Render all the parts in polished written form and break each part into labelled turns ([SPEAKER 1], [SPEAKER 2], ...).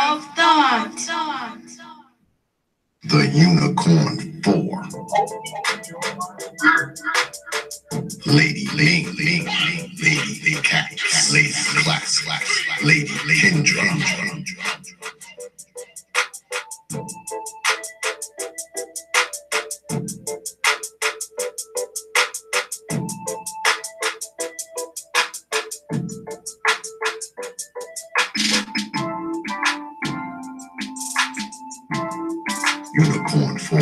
[SPEAKER 1] of thought.
[SPEAKER 2] The Unicorn 4. Lady Cat, Lady Class, Lady Kendra. Unicorn 4.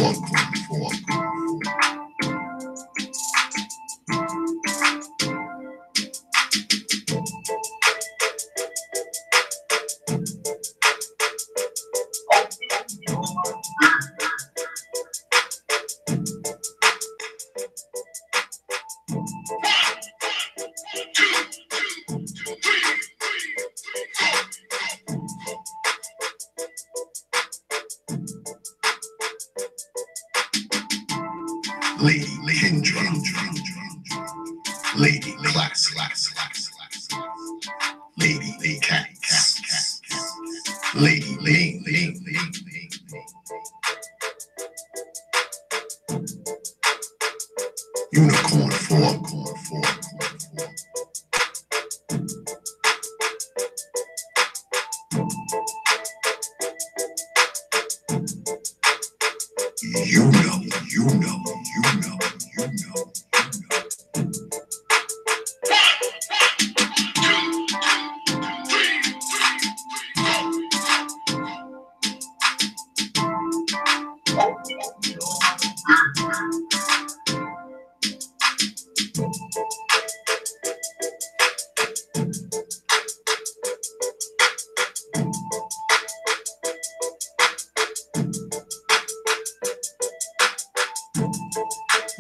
[SPEAKER 2] Lady Kendra, Lady Class, Lady Cat, Lady Unicorn 4. You know.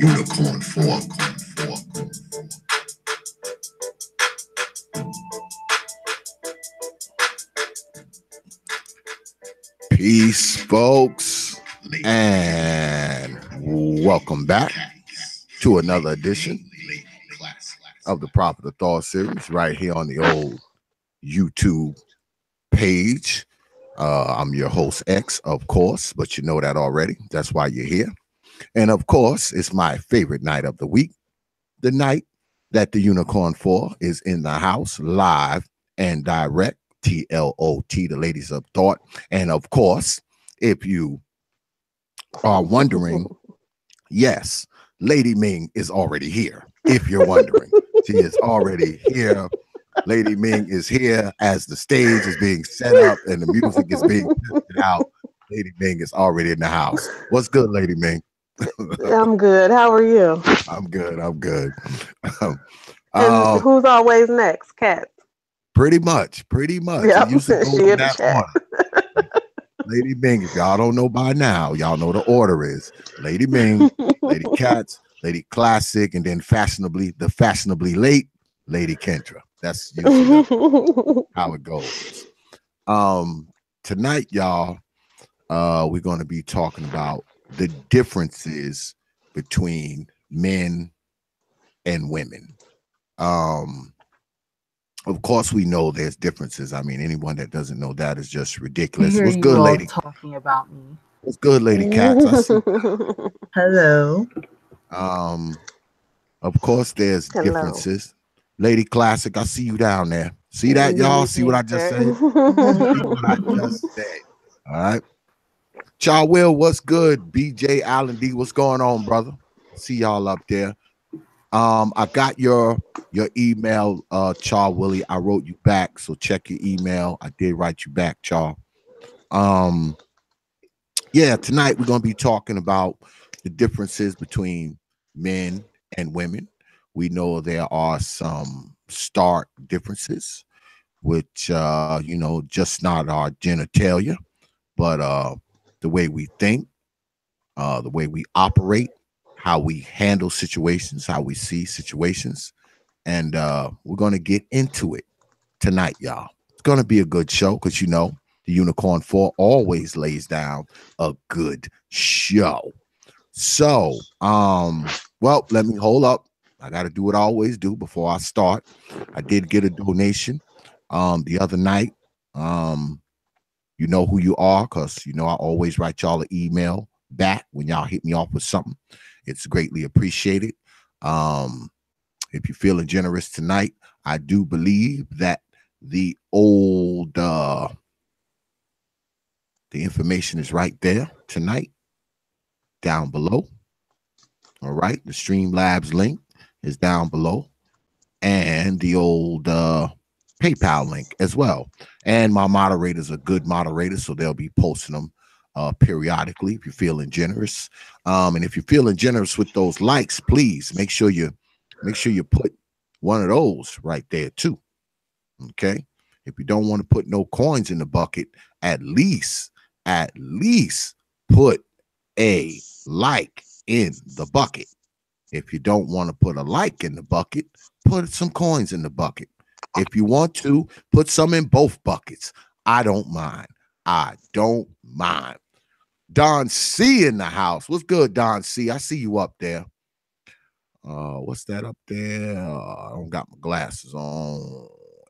[SPEAKER 2] Unicorn 4.
[SPEAKER 3] Peace, folks, and welcome back to another edition of the Prophet of Thought series right here on the old YouTube page. I'm your host, X, of course, but you know that already. That's why you're here. And of course, it's my favorite night of the week, the night that the Unicorn 4 is in the house, live and direct. T.L.O.T, the ladies of thought. And of course, if you are wondering, yes, Lady Ming is already here. If you're wondering, she is already here. Lady Ming is here as the stage is being set up and the music is being put out. Lady Ming is already in the house. What's good, Lady Ming?
[SPEAKER 4] I'm good. How are you?
[SPEAKER 3] I'm good.
[SPEAKER 4] And who's always next? Cat.
[SPEAKER 3] Pretty much.
[SPEAKER 4] Yep.
[SPEAKER 3] It used to go
[SPEAKER 4] She
[SPEAKER 3] in
[SPEAKER 4] in the
[SPEAKER 3] that
[SPEAKER 4] chat.
[SPEAKER 3] order. Lady Ming, if y'all don't know by now, y'all know the order is Lady Ming, Lady Katz, Lady Classic, and then the fashionably late Lady Kendra. That's usually how it goes. Tonight, y'all, we're going to be talking about the differences between men and women. Of course, we know there's differences. I mean, anyone that doesn't know that is just ridiculous. What's good, lady?
[SPEAKER 5] Talking about me.
[SPEAKER 3] What's good, Lady Katz? I see.
[SPEAKER 5] Hello.
[SPEAKER 3] Of course, there's differences. Lady Classic, I see you down there. See that, y'all? See what I just said? See what I just said. All right. Cha Will, what's good? BJ Allen D, what's going on, brother? See y'all up there. I got your email, Cha Willie. I wrote you back, so check your email. I did write you back, Cha. Yeah, tonight we're gonna be talking about the differences between men and women. We know there are some stark differences, which just not our genitalia, but the way we think, the way we operate, how we handle situations, how we see situations. And we're going to get into it tonight, y'all. It's going to be a good show because, the Unicorn 4 always lays down a good show. So, well, let me hold up. I got to do what I always do before I start. I did get a donation The other night, um, you know who you are because you know I always write y'all an email back when y'all hit me off with something. It's greatly appreciated. Um, if you're feeling generous tonight, I do believe that the old the information is right there tonight down below. All right, the Streamlabs link is down below, and the old PayPal link as well. And my moderators are good moderators, so they'll be posting them periodically if you're feeling generous. And if you're feeling generous with those likes, please make sure you put one of those right there too. Okay. If you don't want to put no coins in the bucket, at least put a like in the bucket. If you don't want to put a like in the bucket, put some coins in the bucket. If you want to, put some in both buckets. I don't mind. I don't mind. Don C in the house. What's good, Don C? I see you up there. What's that up there? I don't got my glasses on.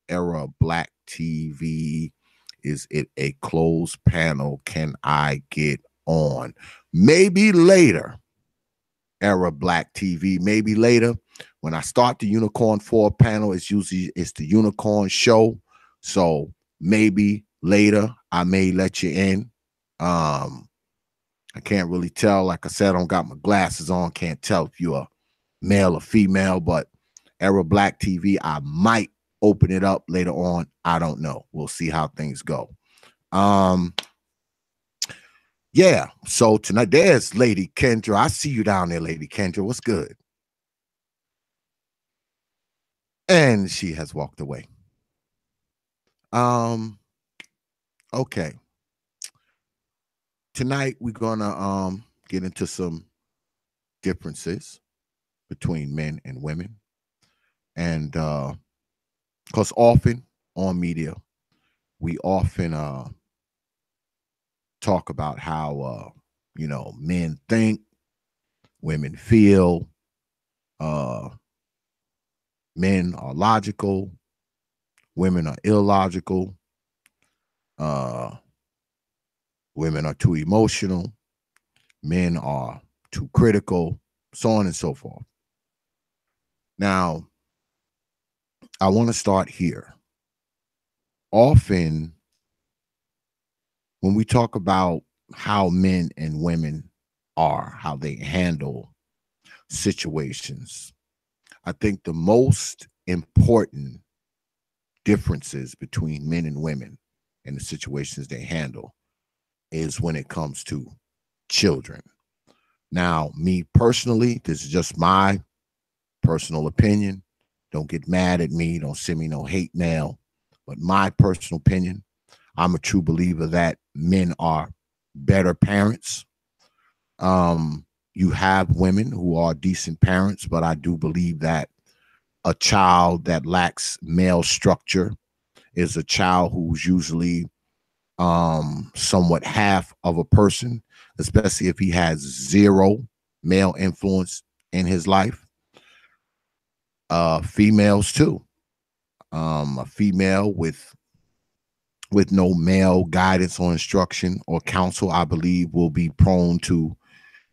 [SPEAKER 3] Era Black TV. Is it a closed panel? Can I get on? Maybe later. Era Black TV. Maybe later. When I start the Unicorn 4 panel, it's the Unicorn show. So maybe later I may let you in. I can't really tell. Like I said, I don't got my glasses on. Can't tell if you're a male or female, but Era Black TV, I might open it up later on. I don't know. We'll see how things go. Um, yeah. So tonight, there's Lady Kendra. I see you down there, Lady Kendra. What's good? And she has walked away. Um, okay. Tonight we're gonna get into some differences between men and women. And because often on media, we often talk about how men think, women feel, uh men are logical, women are illogical, uh women are too emotional, men are too critical, so on and so forth. Now, I want to start here. Often when we talk about how men and women are, how they handle situations, I think the most important differences between men and women and the situations they handle is when it comes to children. Now, me personally, this is just my personal opinion. Don't get mad at me. Don't send me no hate mail. But my personal opinion, I'm a true believer that men are better parents. You have women who are decent parents, but I do believe that a child that lacks male structure is a child who's usually somewhat half of a person, especially if he has zero male influence in his life. Females too. A female with no male guidance or instruction or counsel, I believe, will be prone to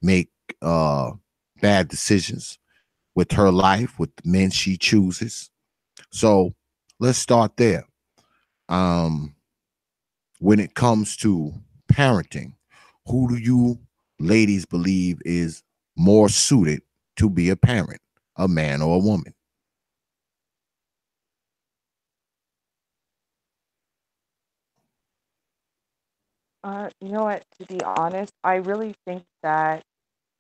[SPEAKER 3] make uh, bad decisions with her life, with the men she chooses. So let's start there. Um, when it comes to parenting, who do you ladies believe is more suited to be a parent, a man or a woman?
[SPEAKER 6] You know what? To be honest, I really think that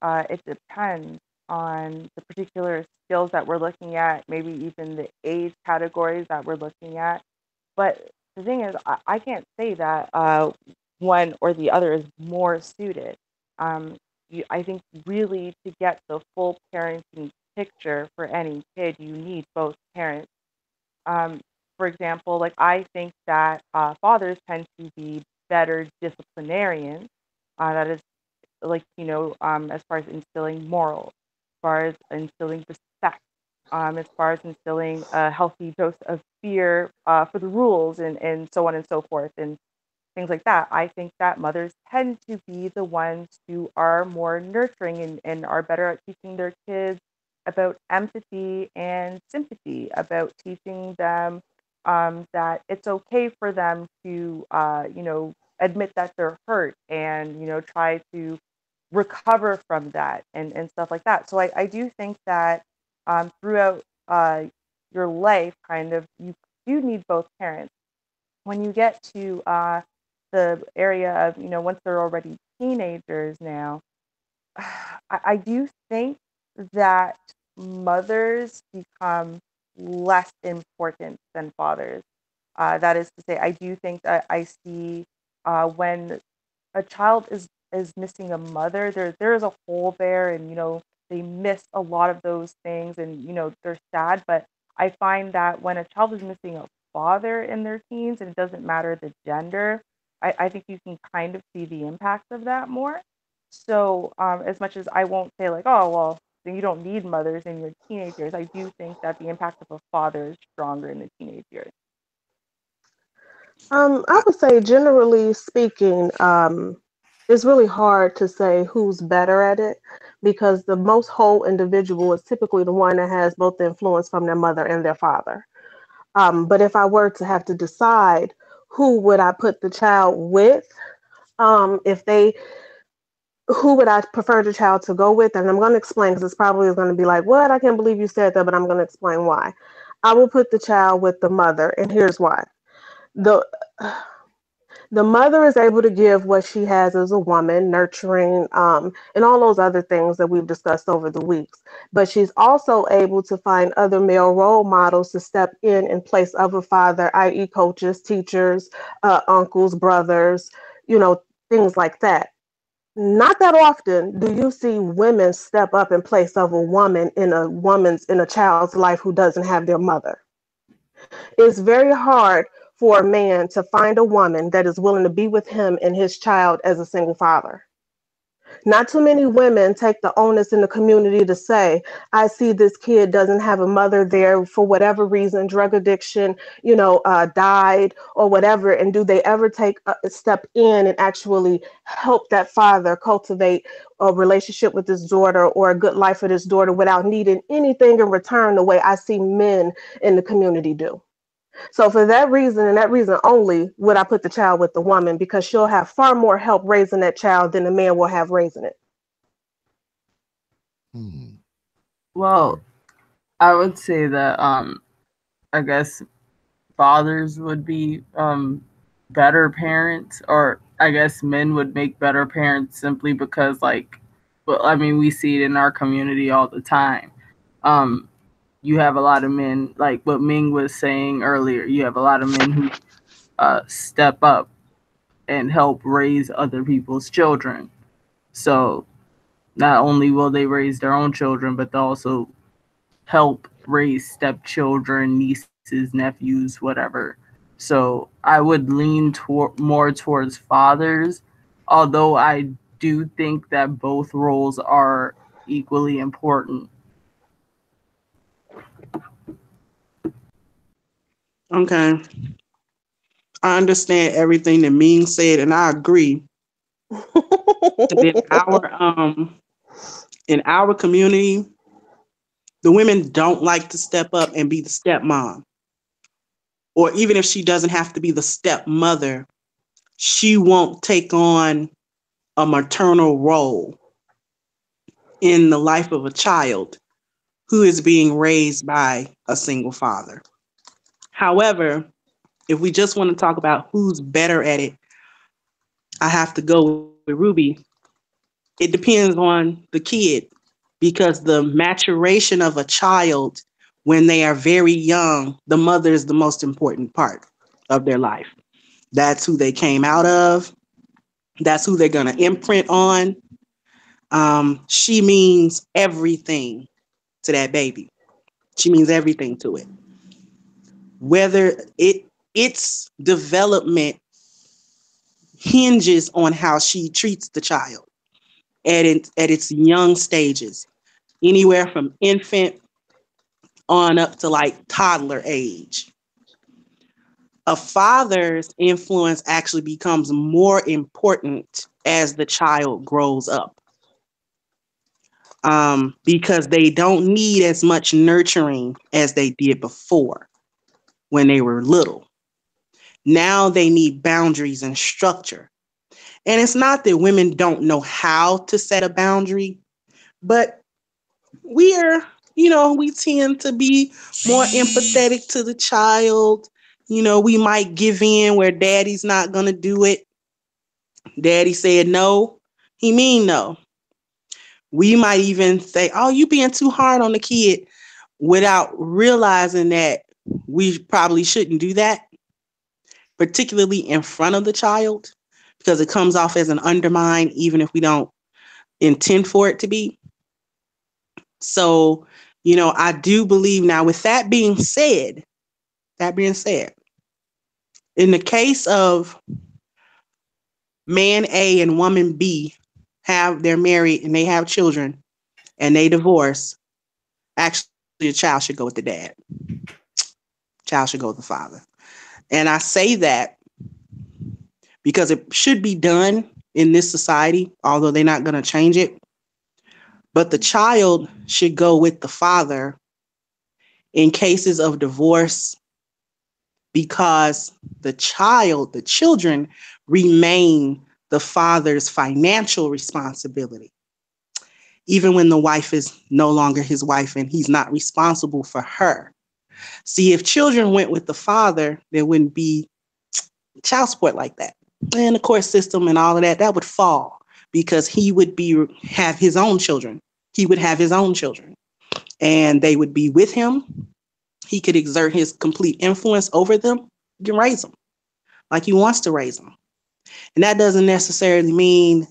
[SPEAKER 6] it depends on the particular skills that we're looking at, maybe even the age categories that we're looking at. But the thing is, I can't say that one or the other is more suited. Um, I think really to get the full parenting picture for any kid, you need both parents. Um, for example, like I think that fathers tend to be better disciplinarians. That is like as far as instilling morals, as far as instilling respect. as far as instilling a healthy dose of fear for the rules and so on and so forth and things like that. I think that mothers tend to be the ones who are more nurturing and are better at teaching their kids about empathy and sympathy, about teaching them that it's okay for them to, admit that they're hurt and, try to recover from that and stuff like that. So I do think that throughout your life, kind of, you do need both parents. When you get to the area of, once they're already teenagers now, I do think that mothers become less important than fathers. That is to say, I do think that I see when a child is missing a mother, there is a hole there, and they miss a lot of those things, and they're sad. But I find that when a child is missing a father in their teens, and it doesn't matter the gender, I think you can kind of see the impact of that more. So as much as I won't say like, oh well, then you don't need mothers in your teenage years, I do think that the impact of a father is stronger in the teenage years.
[SPEAKER 4] I would say, generally speaking, it's really hard to say who's better at it because the most whole individual is typically the one that has both the influence from their mother and their father. But if I were to have to decide who would I put the child with, if they, who would I prefer the child to go with? And I'm going to explain because it's probably going to be like, what? I can't believe you said that, but I'm going to explain why. I will put the child with the mother, and here's why. The the mother is able to give what she has as a woman, nurturing, and all those other things that we've discussed over the weeks. But she's also able to find other male role models to step in place of a father, i.e., coaches, teachers, uncles, brothers, things like that. Not that often do you see women step up in place of a woman in a child's life who doesn't have their mother. It's very hard for a man to find a woman that is willing to be with him and his child as a single father. Not too many women take the onus in the community to say, I see this kid doesn't have a mother there for whatever reason, drug addiction, died or whatever. And do they ever take a step in and actually help that father cultivate a relationship with his daughter or a good life for his daughter without needing anything in return the way I see men in the community do? So for that reason and that reason only would I put the child with the woman because she'll have far more help raising that child than the man will have raising it.
[SPEAKER 3] Hmm.
[SPEAKER 5] Well, I would say that I guess fathers would be better parents, or I guess men would make better parents simply because, like, well, I mean, we see it in our community all the time. Um, you have a lot of men, like what Ming was saying earlier. You have a lot of men who step up and help raise other people's children. So not only will they raise their own children, but they'll also help raise stepchildren, nieces, nephews, whatever. So I would lean more towards fathers, although I do think that both roles are equally important.
[SPEAKER 7] Okay. I understand everything that Ming said, and I agree that in our community, the women don't like to step up and be the stepmom. Or even if she doesn't have to be the stepmother, she won't take on a maternal role in the life of a child who is being raised by a single father. However, if we just want to talk about who's better at it, I have to go with Ruby. It depends on the kid because the maturation of a child when they are very young, the mother is the most important part of their life. That's who they came out of. That's who they're going to imprint on. She means everything to that baby. She means everything to it. Whether its development hinges on how she treats the child at its young stages, anywhere from infant on up to like toddler age. A father's influence actually becomes more important as the child grows up, because they don't need as much nurturing as they did before when they were little. Now they need boundaries and structure. And it's not that women don't know how to set a boundary, but we're, we tend to be more empathetic to the child. We might give in where daddy's not going to do it. Daddy said no, he mean no. We might even say, oh, you being too hard on the kid, without realizing that we probably shouldn't do that, particularly in front of the child, because it comes off as an undermine, even if we don't intend for it to be. So, I do believe now, with that being said, in the case of man A and woman B, they're married and they have children and they divorce, actually the child should go with the dad. Child should go with the father. And I say that because it should be done in this society, although they're not going to change it. But the child should go with the father in cases of divorce, because the children remain the father's financial responsibility, even when the wife is no longer his wife and he's not responsible for her. See, if children went with the father, there wouldn't be child support like that. And the court system and all of that would fall, because he would have his own children. He would have his own children and they would be with him. He could exert his complete influence over them. He can raise them like he wants to raise them. And that doesn't necessarily mean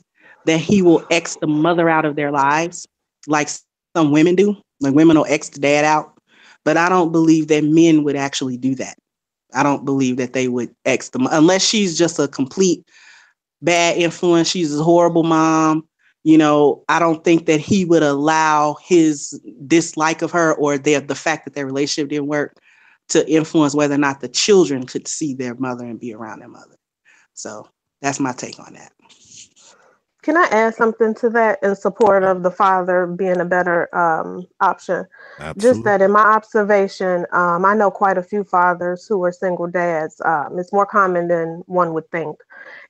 [SPEAKER 7] that he will X the mother out of their lives like some women do. Like women will X the dad out. But I don't believe that men would actually do that. I don't believe that they would X them unless she's just a complete bad influence. She's a horrible mom. I don't think that he would allow his dislike of her, or the fact that their relationship didn't work, to influence whether or not the children could see their mother and be around their mother. So that's my take on that.
[SPEAKER 4] Can I add something to that in support of the father being a better option? Just
[SPEAKER 3] Absolutely.
[SPEAKER 4] that in my observation, I know quite a few fathers who are single dads. It's more common than one would think.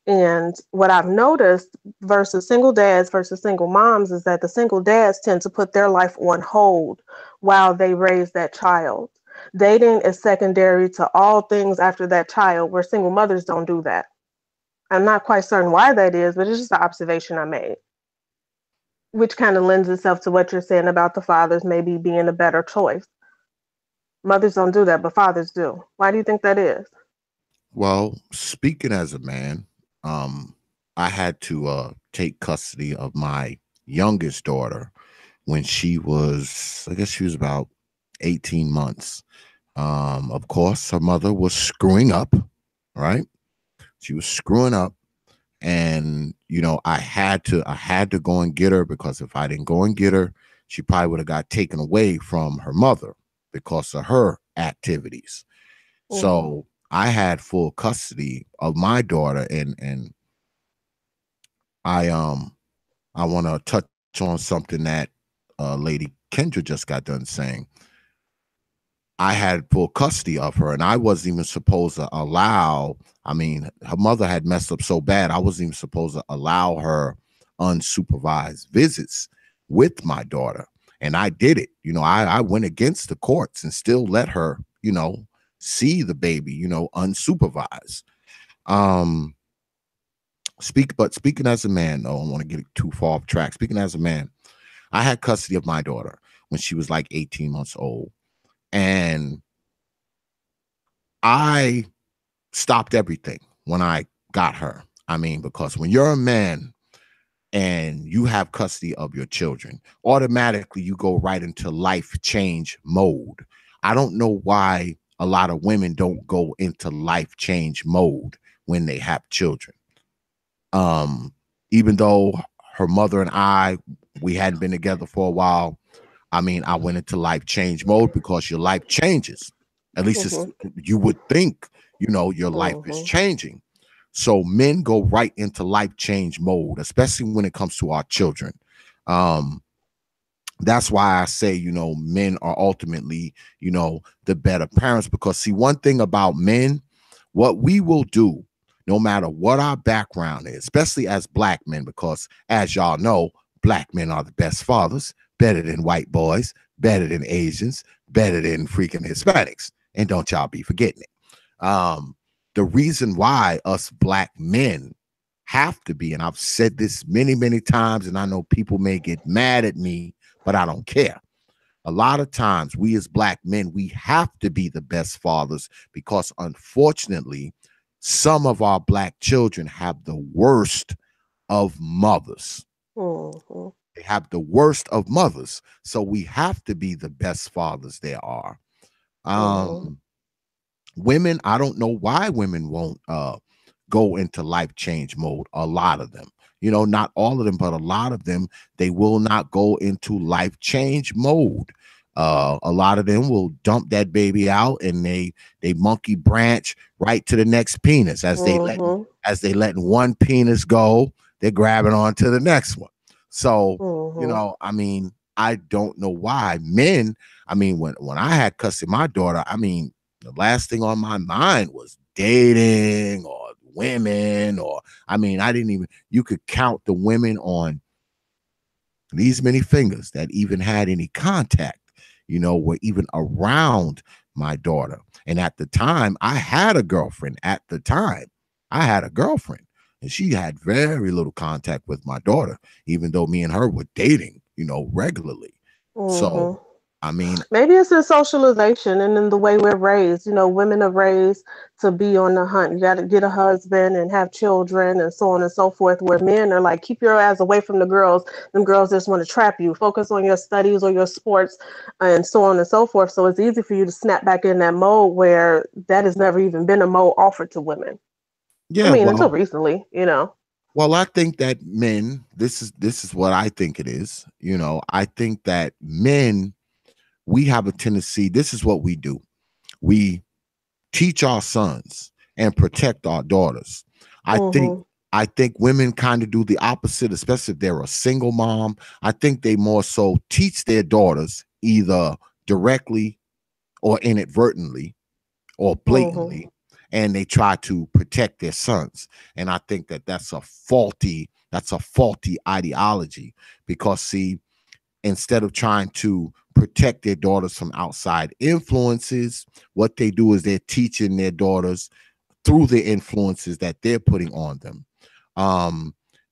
[SPEAKER 4] And what I've noticed versus single dads versus single moms is that the single dads tend to put their life on hold while they raise that child. Dating is secondary to all things after that child, where single mothers don't do that. I'm not quite certain why that is, but it's just the observation I made, which kind of lends itself to what you're saying about the fathers maybe being a better choice. Mothers don't do that, but fathers do. Why do you think that is?
[SPEAKER 3] Well, speaking as a man, I had to take custody of my youngest daughter when she was, I guess she was about 18 months. Of course, her mother was screwing up, right? She was screwing up. And I had to go and get her, because if I didn't go and get her, she probably would have got taken away from her mother because of her activities.
[SPEAKER 4] Mm-hmm.
[SPEAKER 3] So I had full custody of my daughter, and I I want to touch on something that Lady Kendra just got done saying. I had full custody of her, and I wasn't even supposed to allow. I mean, her mother had messed up so bad, I wasn't even supposed to allow her unsupervised visits with my daughter. And I did it. I went against the courts and still let her, see the baby, unsupervised. Um, speaking as a man, though, I don't want to get too far off track. Speaking as a man, I had custody of my daughter when she was like 18 months old. And I stopped everything when I got her. I mean, because when you're a man and you have custody of your children, automatically you go right into life change mode. I don't know why a lot of women don't go into life change mode when they have children. Even though her mother and we hadn't been together for a while, I mean, I went into life change mode because your life changes. At least it's, you would think, your life is changing. So men go right into life change mode, especially when it comes to our children. Um, that's why I say, men are ultimately, the better parents. Because see, one thing about men, what we will do, no matter what our background is, especially as black men, because as y'all know, black men are the best fathers, better than white boys, better than Asians, better than freaking Hispanics. And don't y'all be forgetting it. The reason why us black men have to be, and I've said this many, many times, and I know people may get mad at me, but I don't care. A lot of times we as black men, we have to be the best fathers because unfortunately, some of our black children have the worst of mothers. They have the worst of mothers. So we have to be the best fathers there are. Women, I don't know why women won't go into life change mode. A lot of them, not all of them, but a lot of them, they will not go into life change mode. A lot of them will dump that baby out and they monkey branch right to the next penis. As they letting one penis go, they're grabbing on to the next one. So I mean, I don't know why men. I mean, when I had custody of my daughter, I mean, the last thing on my mind was dating or women, or I mean, I didn't even, you could count the women on these many fingers that even had any contact, were even around my daughter. And at the time, I had a girlfriend. At the time, I had a girlfriend, and she had very little contact with my daughter, even though me and her were dating, regularly. So I mean,
[SPEAKER 4] maybe it's in socialization and in the way we're raised. Women are raised to be on the hunt. You got to get a husband and have children and so on and so forth. Where men are like, keep your ass away from the girls. Them girls just want to trap you. Focus on your studies or your sports and so on and so forth. So it's easy for you to snap back in that mode where that has never even been a mode offered to women.
[SPEAKER 3] Yeah,
[SPEAKER 4] I mean, until recently,
[SPEAKER 3] Well, I think that men, this is what I think it is. I think that men, we have a tendency, this is what we do. We teach our sons and protect our daughters. I think women kind of do the opposite, especially if they're a single mom. I think they more so teach their daughters either directly or inadvertently or blatantly, and they try to protect their sons. And I think that that's a faulty ideology, because see, instead of trying to protect their daughters from outside influences, what they do is they're teaching their daughters through the influences that they're putting on them.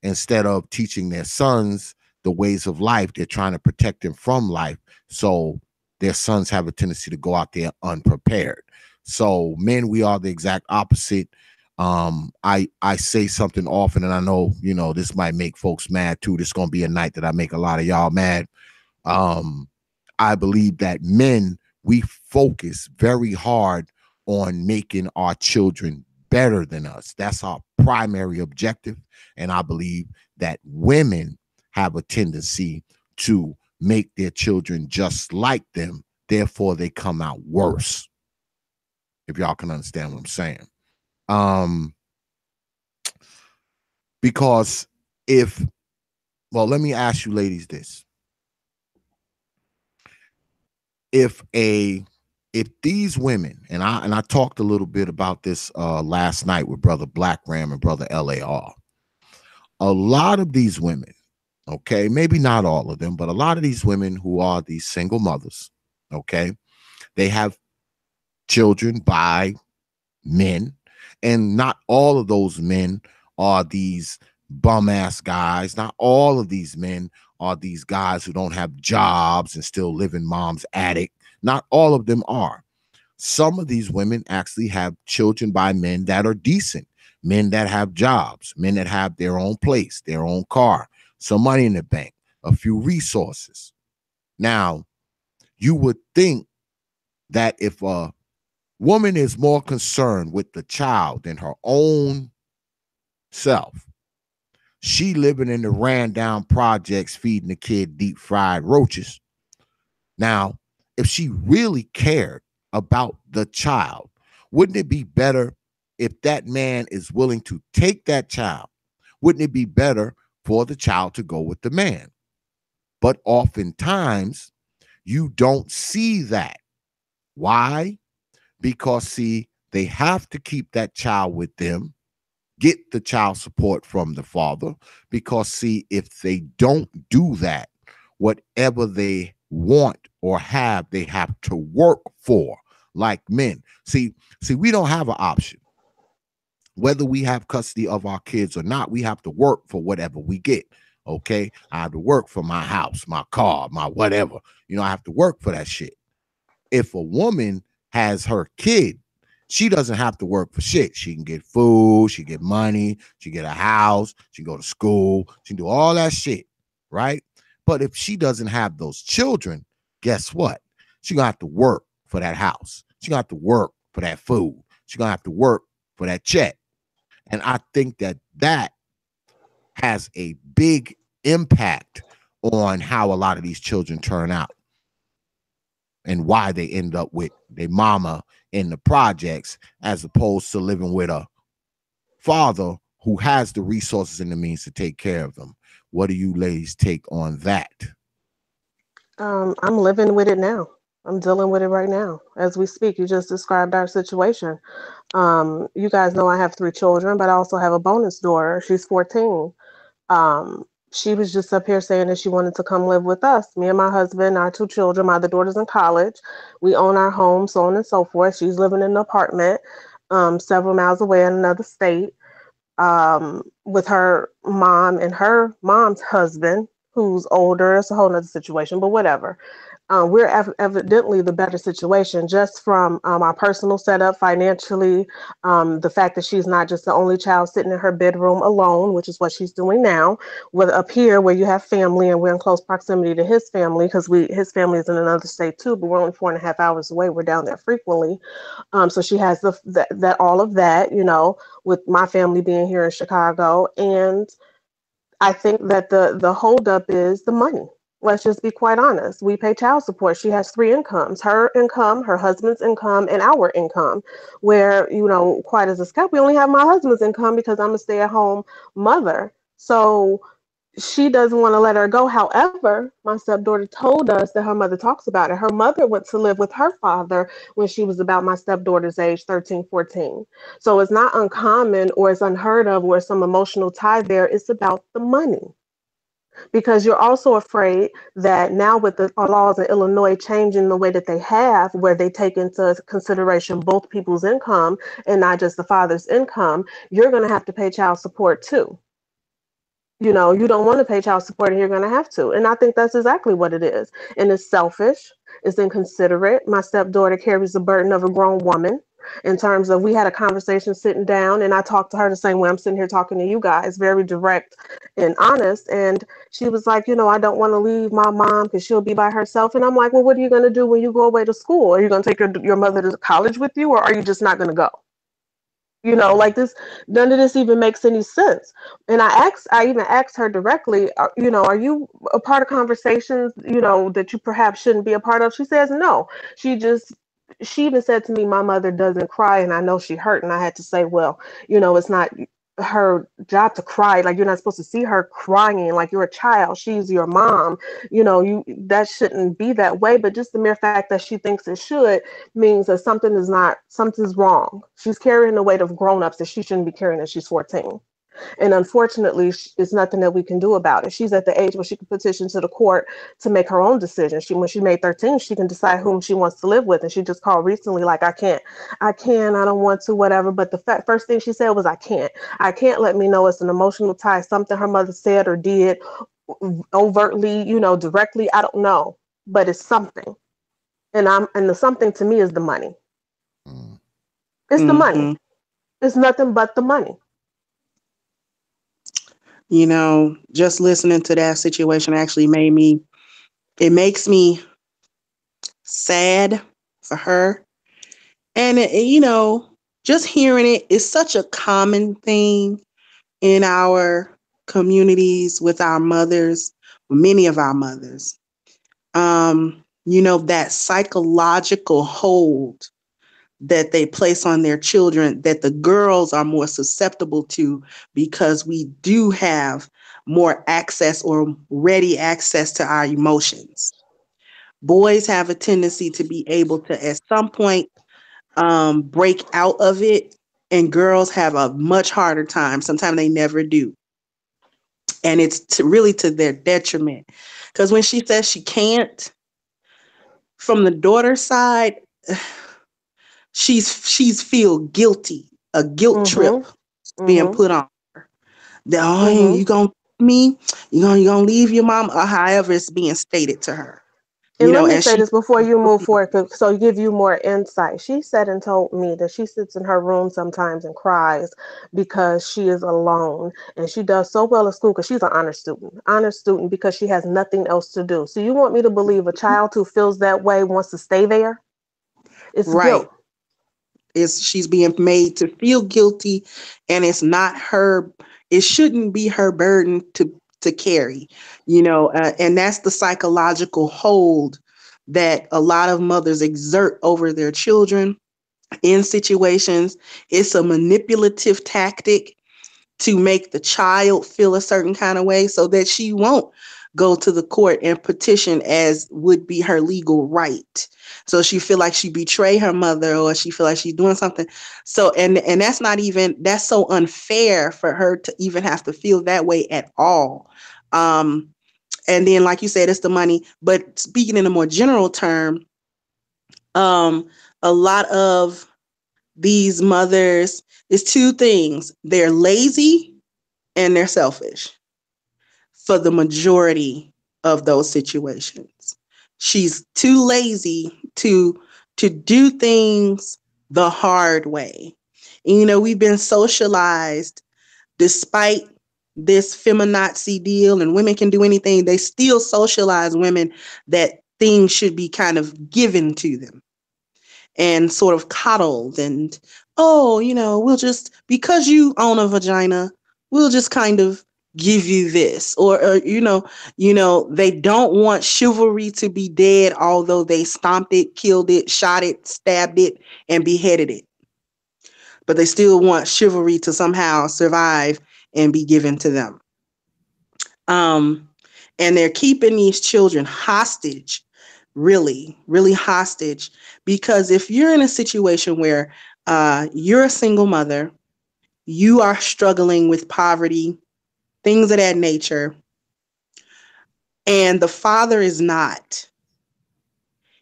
[SPEAKER 3] Instead of teaching their sons the ways of life, they're trying to protect them from life. So their sons have a tendency to go out there unprepared. So men, we are the exact opposite. I say something often, and I know, this might make folks mad too. This is gonna be a night that I make a lot of y'all mad. I believe that men, we focus very hard on making our children better than us. That's our primary objective. And I believe that women have a tendency to make their children just like them. Therefore, they come out worse. If y'all can understand what I'm saying. Because let me ask you ladies this. If these women, and I talked a little bit about this last night with Brother Black Ram and Brother LAR. A lot of these women, okay, maybe not all of them, but a lot of these women who are these single mothers, okay, they have children by men, and not all of those men are these bum ass guys. Not all of these men are these guys who don't have jobs and still live in mom's attic. Not all of them are. Some of these women actually have children by men that are decent, men that have jobs, men that have their own place, their own car, some money in the bank, a few resources. Now, you would think that if a woman is more concerned with the child than her own self, she living in the ran down projects feeding the kid deep fried roaches, Now, if she really cared about the child, wouldn't it be better if that man is willing to take that child? Wouldn't it be better for the child to go with the man? But oftentimes, you don't see that. Why? Because, see, they have to keep that child with them, get the child support from the father, because, see, if they don't do that, whatever they want or have, they have to work for, like men. See, we don't have an option. Whether we have custody of our kids or not, we have to work for whatever we get. Okay. I have to work for my house, my car, my whatever. I have to work for that shit. If a woman has her kid, she doesn't have to work for shit. She can get food, she get money, she get a house, she can go to school, she can do all that shit, right? But if she doesn't have those children, guess what? She gonna have to work for that house. She gonna have to work for that food. She gonna have to work for that check. And I think that has a big impact on how a lot of these children turn out and why they end up with their mama in the projects as opposed to living with a father who has the resources and the means to take care of them. What do you ladies take on that?
[SPEAKER 4] I'm living with it now. I'm dealing with it right now as we speak. You just described our situation. You guys know I have three children, but I also have a bonus daughter. She's 14. She was just up here saying that she wanted to come live with us. Me and my husband, our two children, my other daughter's in college. We own our home, so on and so forth. She's living in an apartment several miles away in another state with her mom and her mom's husband, who's older. It's a whole other situation, but whatever. We're evidently the better situation just from our personal setup financially. The fact that she's not just the only child sitting in her bedroom alone, which is what she's doing now. With up here, where you have family and we're in close proximity to his family because his family is in another state too, but we're only 4.5 hours away. We're down there frequently. So she has that all of that, with my family being here in Chicago. And I think that the holdup is the money. Let's just be quite honest. We pay child support. She has three incomes: her income, her husband's income, and our income. Where, quite as a step, we only have my husband's income because I'm a stay-at-home mother. So she doesn't want to let her go. However, my stepdaughter told us that her mother talks about it. Her mother went to live with her father when she was about my stepdaughter's age, 13, 14. So it's not uncommon or it's unheard of or some emotional tie there. It's about the money. Because you're also afraid that now with the laws in Illinois changing the way that they have, where they take into consideration both people's income and not just the father's income, you're going to have to pay child support too. You don't want to pay child support and you're going to have to. And I think that's exactly what it is. And it's selfish, it's inconsiderate. My stepdaughter carries the burden of a grown woman in terms of we had a conversation sitting down and I talked to her the same way I'm sitting here talking to you guys, very direct and honest. And she was like, I don't want to leave my mom because she'll be by herself. And I'm like, well, what are you going to do when you go away to school? Are you going to take your mother to college with you or are you just not going to go? Like this, none of this even makes any sense. And I even asked her directly, are you a part of conversations, that you perhaps shouldn't be a part of? She says no. She even said to me, my mother doesn't cry, and I know she hurt. And I had to say, well, it's not her job to cry. Like, you're not supposed to see her crying. Like, you're a child. She's your mom. You that shouldn't be that way. But just the mere fact that she thinks it should means that something's wrong. She's carrying the weight of grown-ups that she shouldn't be carrying as she's 14. And unfortunately, it's nothing that we can do about it. She's at the age where she can petition to the court to make her own decision. When she made 13, she can decide whom she wants to live with. And she just called recently like, I don't want to, whatever. But the first thing she said was, I can't. Let me know it's an emotional tie, something her mother said or did overtly, directly. I don't know, but it's something. And the something to me is the money.
[SPEAKER 3] Mm.
[SPEAKER 4] It's the money.
[SPEAKER 7] Mm-hmm.
[SPEAKER 4] It's nothing but the money.
[SPEAKER 7] Just listening to that situation actually it makes me sad for her. And, just hearing it is such a common thing in our communities with our mothers, many of our mothers. that psychological hold that they place on their children that the girls are more susceptible to because we do have more access or ready access to our emotions. Boys have a tendency to be able to, at some point, break out of it, and girls have a much harder time. Sometimes they never do. And it's really to their detriment. Because when she says she can't, from the daughter's side, she's feel guilty, a guilt trip
[SPEAKER 4] Mhm.
[SPEAKER 7] being
[SPEAKER 4] Mhm.
[SPEAKER 7] put on her. That, oh, you
[SPEAKER 4] Mhm.
[SPEAKER 7] gonna me, you gonna leave your mom, or however it's being stated to her.
[SPEAKER 4] And let me
[SPEAKER 7] And
[SPEAKER 4] say
[SPEAKER 7] she
[SPEAKER 4] this before you move forward, so give you more insight. She said and told me that she sits in her room sometimes and cries because she is alone, and she does so well at school because she's an honor student because she has nothing else to do. So you want me to believe a child who feels that way wants to stay there? It's
[SPEAKER 7] right
[SPEAKER 4] guilt.
[SPEAKER 7] is she's being made to feel guilty, and it's not her, it shouldn't be her burden to carry, and that's the psychological hold that a lot of mothers exert over their children in situations. It's a manipulative tactic to make the child feel a certain kind of way so that she won't go to the court and petition as would be her legal right. So she feel like she betrayed her mother, or she feel like she's doing something. So and that's not even, that's so unfair for her to even have to feel that way at all. Um and then, like you said, it's the money. But speaking in a more general term, um a lot of these mothers, is two things: they're lazy and they're selfish for the majority of those situations. She's too lazy to do things the hard way. And, we've been socialized, despite this feminazi deal and women can do anything, they still socialize women that things should be kind of given to them and sort of coddled. And, oh, we'll just, because you own a vagina, we'll just kind of give you this. Or they don't want chivalry to be dead, although they stomped it, killed it, shot it, stabbed it, and beheaded it. But they still want chivalry to somehow survive and be given to them. um and they're keeping these children hostage, really, really hostage. Because if you're in a situation where you're a single mother, you are struggling with poverty, things of that nature, and the father is not,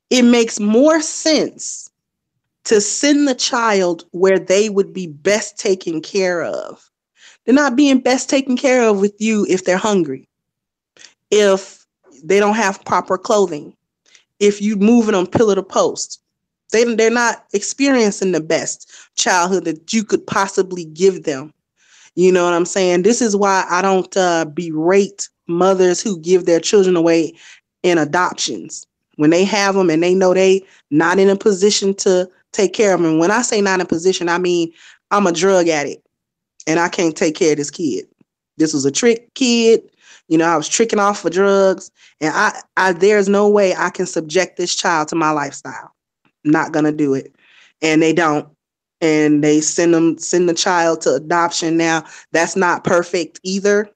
[SPEAKER 7] it makes more sense to send the child where they would be best taken care of. They're not being best taken care of with you if they're hungry, if they don't have proper clothing, if you moving them pillar to post. They're not experiencing the best childhood that you could possibly give them. You know what I'm saying? This is why I don't berate mothers who give their children away in adoptions. When they have them and they know they not in a position to take care of them. When I say not in a position, I mean I'm a drug addict and I can't take care of this kid. This was a trick kid. I was tricking off for drugs, and I there's no way I can subject this child to my lifestyle. Not gonna do it. And they don't. And they send the child to adoption. Now, that's not perfect either.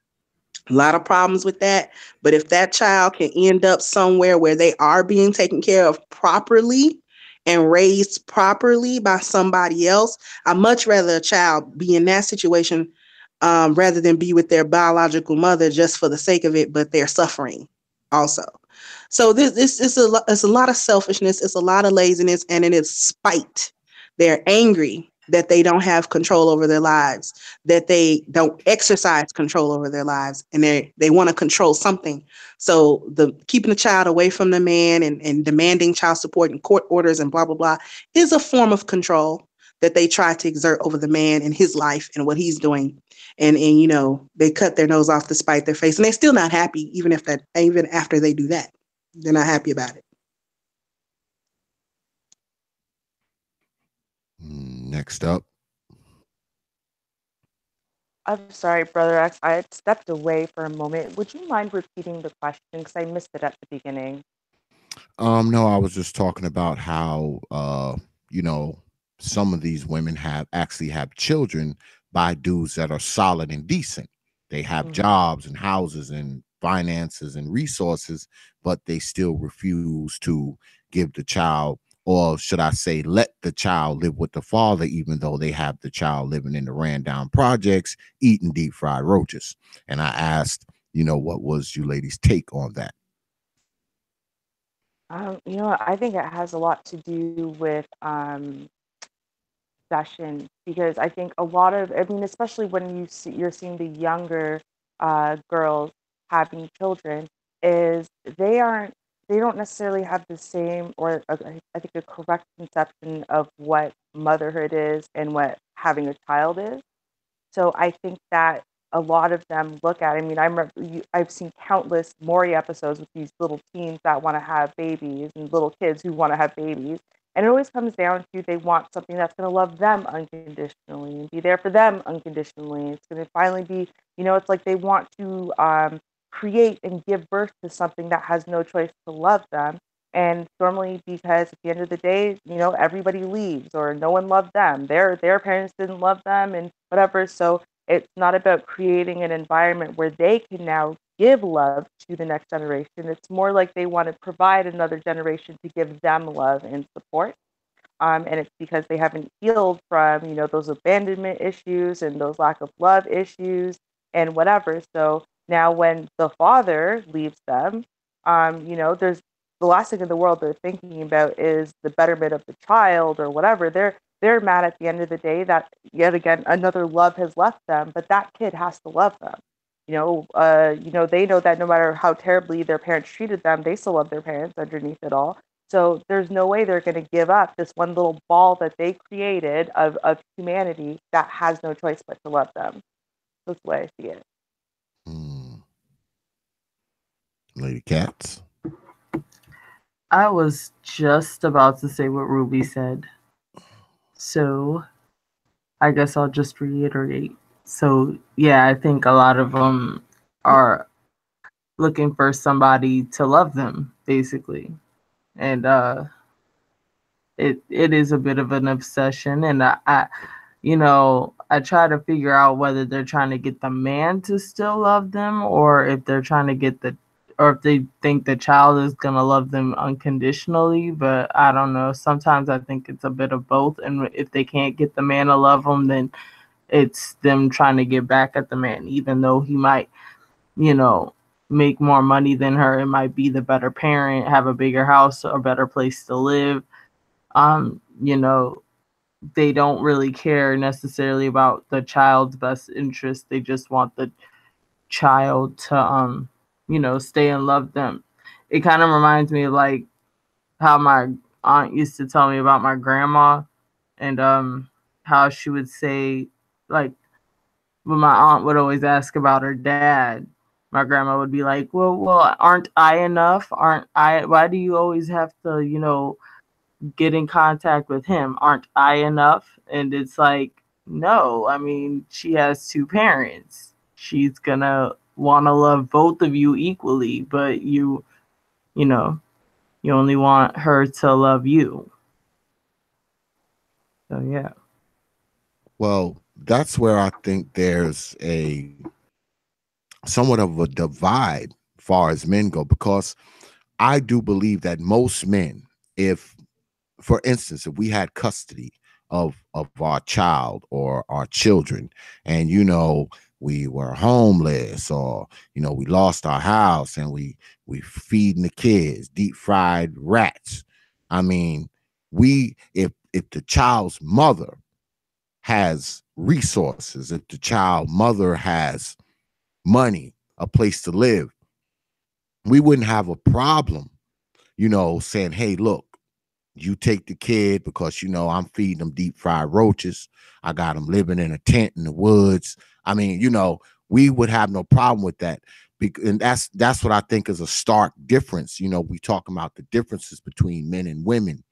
[SPEAKER 7] A lot of problems with that. But if that child can end up somewhere where they are being taken care of properly and raised properly by somebody else, I'd much rather a child be in that situation, rather than be with their biological mother just for the sake of it, but they're suffering also. So this is it's a lot of selfishness, it's a lot of laziness, and it is spite. They're angry that they don't have control over their lives, that they don't exercise control over their lives, and they want to control something. So the keeping the child away from the man, and demanding child support and court orders and blah blah blah is a form of control that they try to exert over the man and his life and what he's doing. And they cut their nose off to spite their face, and they're still not happy even after they do that. They're not happy about it.
[SPEAKER 3] Next up.
[SPEAKER 6] I'm sorry, Brother X. I had stepped away for a moment. Would you mind repeating the question? Because I missed it at the beginning.
[SPEAKER 3] No, I was just talking about how you know, some of these women have children by dudes that are solid and decent. They have
[SPEAKER 6] Mhm.
[SPEAKER 3] jobs and houses and finances and resources, but they still refuse to give the child, or should I say, let the child live with the father, even though they have the child living in the ran down projects, eating deep fried roaches. And I asked, what was you ladies' take on that?
[SPEAKER 6] I think it has a lot to do with session because I think a lot of, I mean, especially when you're seeing the younger girls having children, is they aren't they don't necessarily have the same or I think a correct conception of what motherhood is and what having a child is. So I think that a lot of them look at. I mean, I've seen countless Maury episodes with these little teens that want to have babies and little kids who want to have babies, and it always comes down to they want something that's going to love them unconditionally and be there for them unconditionally. It's going to finally be, it's like they want to create and give birth to something that has no choice to love them. And normally, because at the end of the day, everybody leaves or no one loved them. Their parents didn't love them and whatever. So it's not about creating an environment where they can now give love to the next generation. It's more like they want to provide another generation to give them love and support. And it's because they haven't healed from those abandonment issues and those lack of love issues and whatever. So now when the father leaves them, there's the last thing in the world they're thinking about is the betterment of the child or whatever. They're mad at the end of the day that yet again another love has left them, but that kid has to love them. They know that no matter how terribly their parents treated them, they still love their parents underneath it all. So there's no way they're going to give up this one little ball that they created of humanity that has no choice but to love them. That's the way I see it.
[SPEAKER 3] Hmm. Lady Cats.
[SPEAKER 5] I was just about to say what Ruby said. So I guess I'll just reiterate. So yeah, I think a lot of them are looking for somebody to love them, basically. And it is a bit of an obsession, and I try to figure out whether they're trying to get the man to still love them, or if they're trying to get or if they think the child is gonna love them unconditionally. But I don't know. Sometimes I think it's a bit of both, and if they can't get the man to love them, then it's them trying to get back at the man, even though he might, you know, make more money than her. It might be the better parent, have a bigger house, a better place to live. um you know they don't really care necessarily about the child's best interest. They just want the child to stay and love them. It kind of reminds me of like how my aunt used to tell me about my grandma, and how she would say, like, when my aunt would always ask about her dad, my grandma would be like, well, aren't I enough? Aren't I Why do you always have to, get in contact with him? Aren't I enough? And it's like, no, I mean, she has two parents. She's gonna want to love both of you equally, but you know, you only want her to love you. So yeah.
[SPEAKER 3] Well, that's where I think there's a somewhat of a divide far as men go, because I do believe that most men, if for instance, if we had custody of our child or our children, and we were homeless, or we lost our house, and we feeding the kids deep fried rats. I mean, we if the child's mother has resources, if the child mother has money, a place to live, we wouldn't have a problem, saying, hey, look, you take the kid, because I'm feeding them deep fried roaches. I got them living in a tent in the woods. I mean, we would have no problem with that. And that's what I think is a stark difference. We talk about the differences between men and women.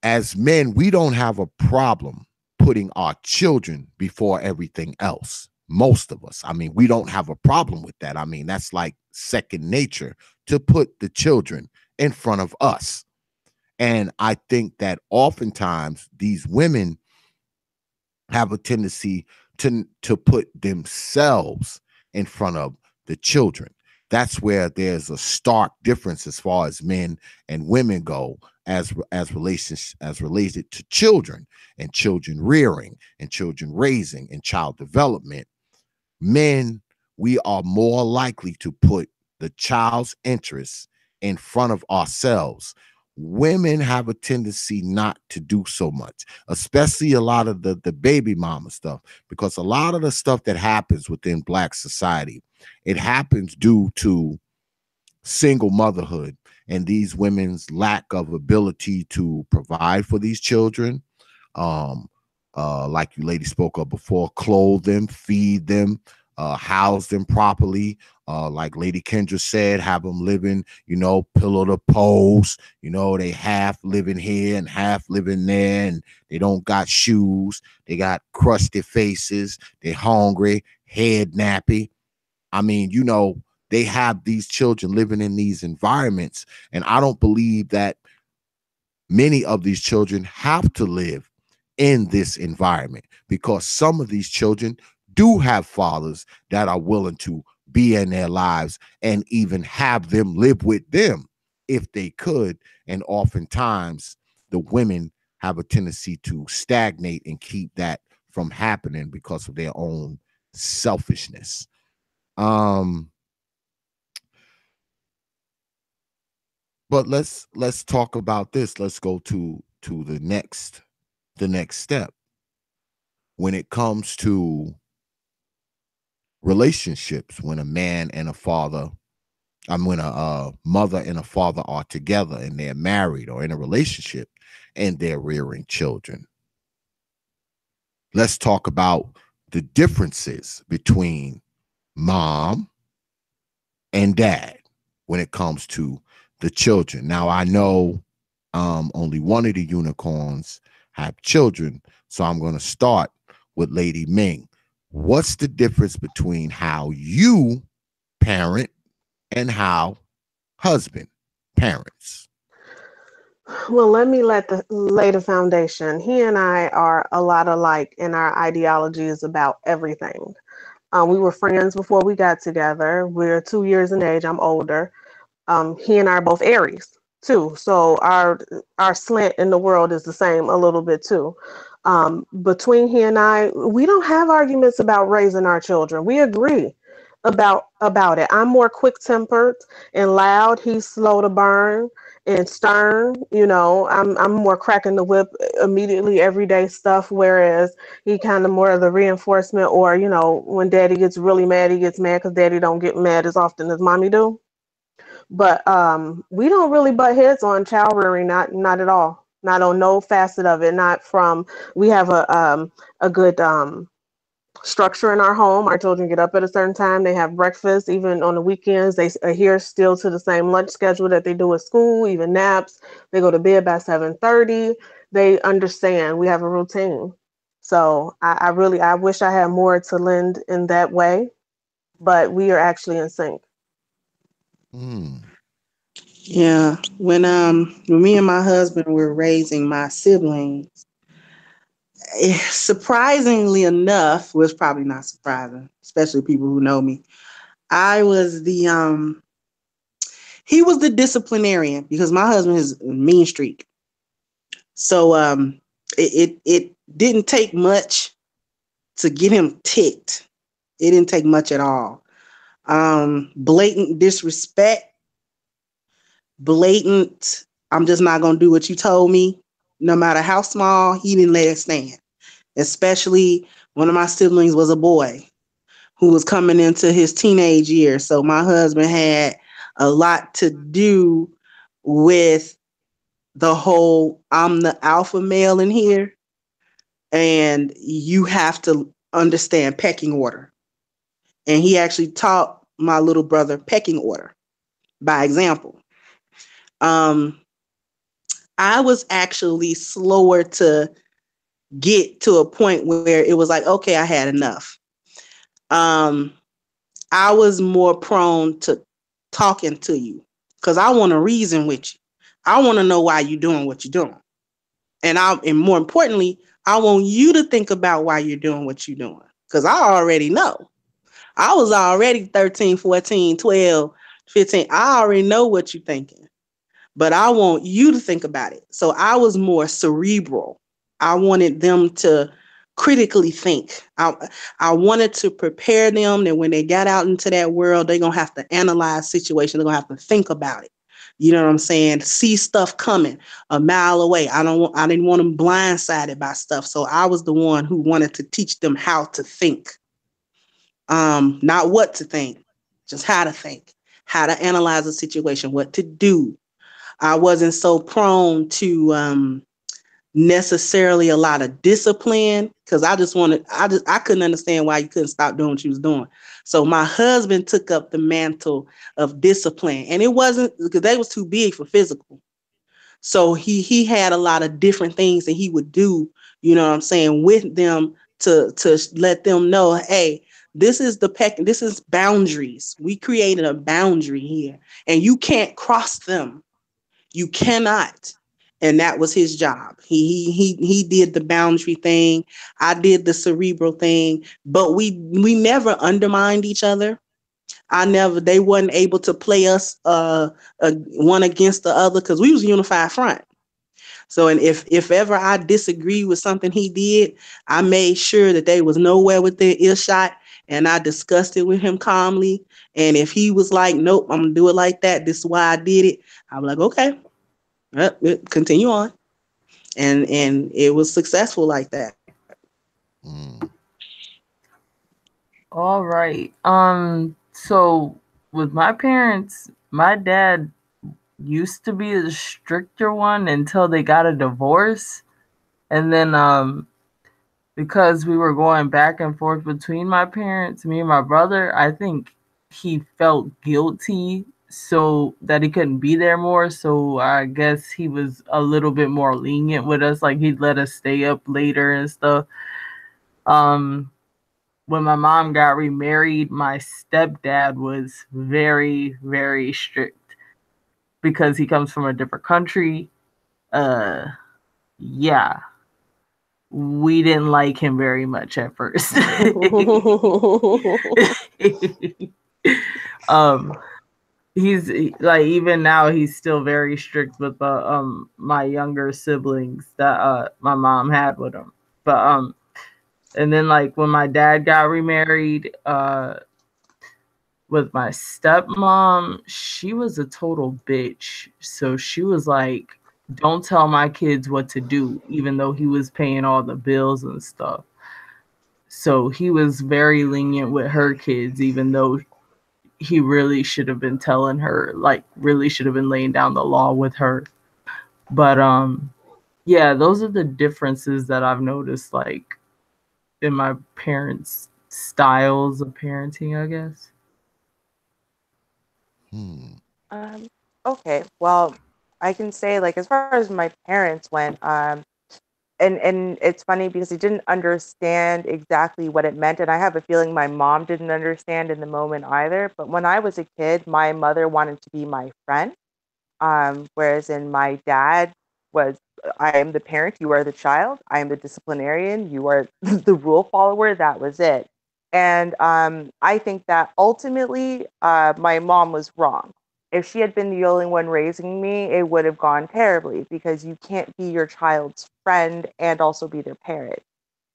[SPEAKER 3] As men, we don't have a problem putting our children before everything else. Most of us. I mean, we don't have a problem with that. I mean, that's like second nature, to put the children in front of us. And I think that oftentimes these women have a tendency to put themselves in front of the children. That's where there's a stark difference as far as men and women go, as relations as related to children and children rearing and children raising and child development. Men, we are more likely to put the child's interests in front of ourselves. Women have a tendency not to do so much, especially a lot of the baby mama stuff, because a lot of the stuff that happens within Black society, it happens due to single motherhood and these women's lack of ability to provide for these children. Um, like you ladies spoke of before, clothe them, feed them, house them properly. Like Lady Kendra said, have them living, pillow to post. They half living here and half living there, and they don't got shoes. They got crusty faces. They hungry, head nappy. I mean, they have these children living in these environments, and I don't believe that many of these children have to live in this environment, because some of these children do have fathers that are willing to be in their lives and even have them live with them if they could. And oftentimes the women have a tendency to stagnate and keep that from happening because of their own selfishness. But let's talk about this. Let's go to the next step when it comes to relationships. When a man and a father, when a mother and a father are together and they're married or in a relationship and they're rearing children. Let's talk about the differences between mom and dad when it comes to the children. Now, I know only one of the unicorns have children, so I'm going to start with Lady Ming. What's the difference between how you parent and how husband parents?
[SPEAKER 4] Well, let me lay the foundation. He and I are a lot alike in our ideologies about everything. We were friends before we got together. We're 2 years in age. I'm older. He and I are both Aries too, so our slant in the world is the same a little bit too. Between he and I, we don't have arguments about raising our children. We agree about it. I'm more quick tempered and loud. He's slow to burn and stern. I'm more cracking the whip immediately, everyday stuff. Whereas he kind of more of the reinforcement, or when Daddy gets really mad, he gets mad because Daddy don't get mad as often as Mommy do. But we don't really butt heads on child rearing, not at all. Not on no facet of it. Not from We have a good structure in our home. Our children get up at a certain time. They have breakfast. Even on the weekends, they adhere still to the same lunch schedule that they do at school. Even naps. They go to bed by 7:30. They understand. We have a routine. So I wish I had more to lend in that way, but we are actually in sync.
[SPEAKER 3] Hmm.
[SPEAKER 7] Yeah. When me and my husband were raising my siblings, surprisingly enough, was probably not surprising, especially people who know me. I was he was the disciplinarian because my husband is a mean streak. So it didn't take much to get him ticked. It didn't take much at all. Blatant disrespect, blatant, I'm just not gonna do what you told me. No matter how small, he didn't let it stand. Especially one of my siblings was a boy who was coming into his teenage years. So my husband had a lot to do with the whole I'm the alpha male in here, and you have to understand pecking order. And he actually taught my little brother pecking order by example. Um, I was actually slower to get to a point where it was like, okay, I had enough. Um, I was more prone to talking to you. because I want to reason with you. I want to know why you're doing what you're doing. And more importantly, I want you to think about why you're doing what you're doing. Because I already know. I was already 13, 14, 12, 15. I already know what you're thinking, but I want you to think about it. So I was more cerebral. I wanted them to critically think. I wanted to prepare them that when they got out into that world, they're going to have to analyze situations. They're going to have to think about it. You know what I'm saying? See stuff coming a mile away. I didn't want them blindsided by stuff. So I was the one who wanted to teach them how to think. Not what to think, just how to think, how to analyze a situation, what to do. I wasn't so prone to necessarily a lot of discipline because I couldn't understand why you couldn't stop doing what you was doing. So my husband took up the mantle of discipline, and it wasn't because they was too big for physical. So he had a lot of different things that he would do, you know what I'm saying, with them to let them know, hey, this is boundaries. We created a boundary here, and you can't cross them. You cannot. And that was his job. He did the boundary thing. I did the cerebral thing, but we never undermined each other. They wasn't able to play us one against the other because we was a unified front. So, and if ever I disagreed with something he did, I made sure that they was nowhere within earshot, and I discussed it with him calmly. And if he was like, "Nope, I'm gonna do it like that. This is why I did it," I'm like, "Okay, continue on." And it was successful like that.
[SPEAKER 3] Mm.
[SPEAKER 5] All right. So with my parents, my dad used to be the stricter one until they got a divorce. And then because we were going back and forth between my parents, me and my brother, I think he felt guilty so that he couldn't be there more. So I guess he was a little bit more lenient with us. Like he'd let us stay up later and stuff. Um, when my mom got remarried, my stepdad was very, very strict because he comes from a different country. Uh, yeah, we didn't like him very much at first. um, he's like even now he's still very strict with the my younger siblings that my mom had with him. But and then like when my dad got remarried, with my stepmom, she was a total bitch. So she was like, don't tell my kids what to do, even though he was paying all the bills and stuff. So he was very lenient with her kids, even though he really should have been telling her, like, really should have been laying down the law with her. But yeah, those are the differences that I've noticed, like, in my parents' styles of parenting, I guess.
[SPEAKER 3] Hmm.
[SPEAKER 6] Um, okay, well, I can say like as far as my parents went, and it's funny because he didn't understand exactly what it meant, and I have a feeling my mom didn't understand in the moment either. But when I was a kid, my mother wanted to be my friend, whereas in my dad was, I am the parent, you are the child, I am the disciplinarian, you are the rule follower. That was it. And I think that ultimately my mom was wrong. If she had been the only one raising me, it would have gone terribly because you can't be your child's friend and also be their parent.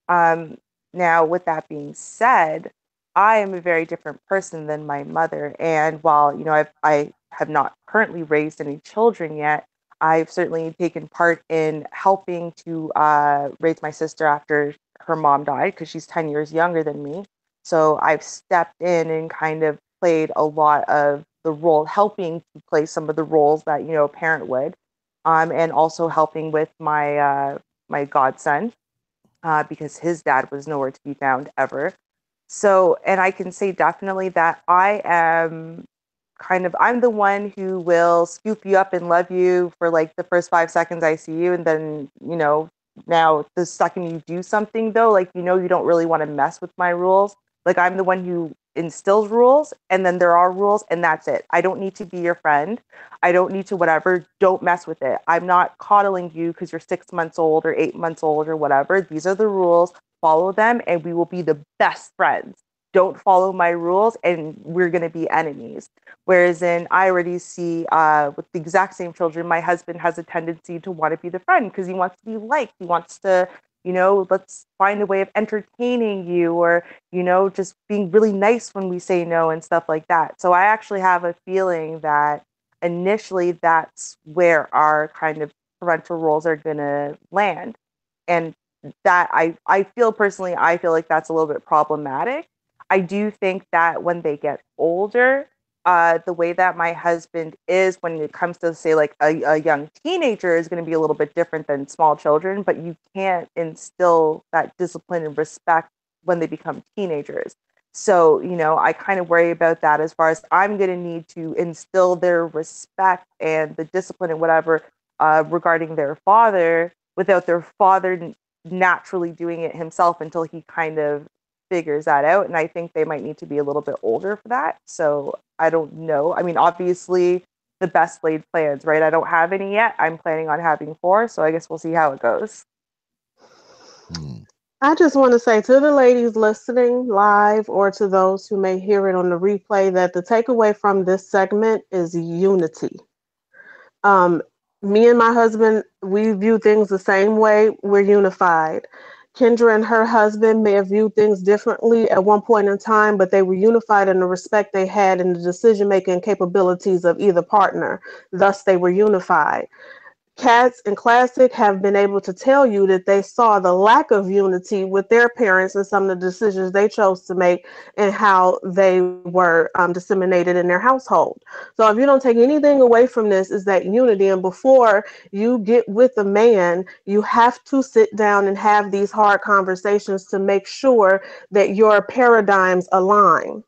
[SPEAKER 6] Um, Now, with that being said, I am a very different person than my mother. And while, I have not currently raised any children yet, I've certainly taken part in helping to raise my sister after her mom died because she's 10 years younger than me. So I've stepped in and kind of played a lot of the role, helping to play some of the roles that, a parent would. And also helping with my godson because his dad was nowhere to be found ever. So, and I can say definitely that I am I'm the one who will scoop you up and love you for like the first 5 seconds I see you. And then, now the second you do something though, like, you don't really want to mess with my rules. Like, I'm the one who instills rules, and then there are rules, and that's it. I don't need to be your friend. I don't need to whatever. Don't mess with it. I'm not coddling you because you're 6 months old or 8 months old or whatever. These are the rules. Follow them, and we will be the best friends. Don't follow my rules, and we're going to be enemies. Whereas I already see with the exact same children, my husband has a tendency to want to be the friend because he wants to be liked. He wants to, let's find a way of entertaining you, or, just being really nice when we say no and stuff like that. So I actually have a feeling that initially that's where our kind of parental roles are going to land. And that I feel personally, I feel like that's a little bit problematic. I do think that when they get older, the way that my husband is when it comes to, say, like a young teenager is going to be a little bit different than small children, but you can't instill that discipline and respect when they become teenagers. So, I kind of worry about that as far as I'm going to need to instill their respect and the discipline and whatever regarding their father without their father naturally doing it himself until he kind of figures that out. And I think they might need to be a little bit older for that. So I don't know. I mean, obviously, the best laid plans, right? I don't have any yet. I'm planning on having four. So I guess we'll see how it goes.
[SPEAKER 4] I just want to say to the ladies listening live or to those who may hear it on the replay that the takeaway from this segment is unity. Um, Me and my husband, we view things the same way. We're unified. Kendra and her husband may have viewed things differently at one point in time, but they were unified in the respect they had in the decision making capabilities of either partner. Thus, they were unified. Cats and Classic have been able to tell you that they saw the lack of unity with their parents and some of the decisions they chose to make and how they were disseminated in their household. So if you don't take anything away from this, is that unity. And before you get with a man, you have to sit down and have these hard conversations to make sure that your paradigms align,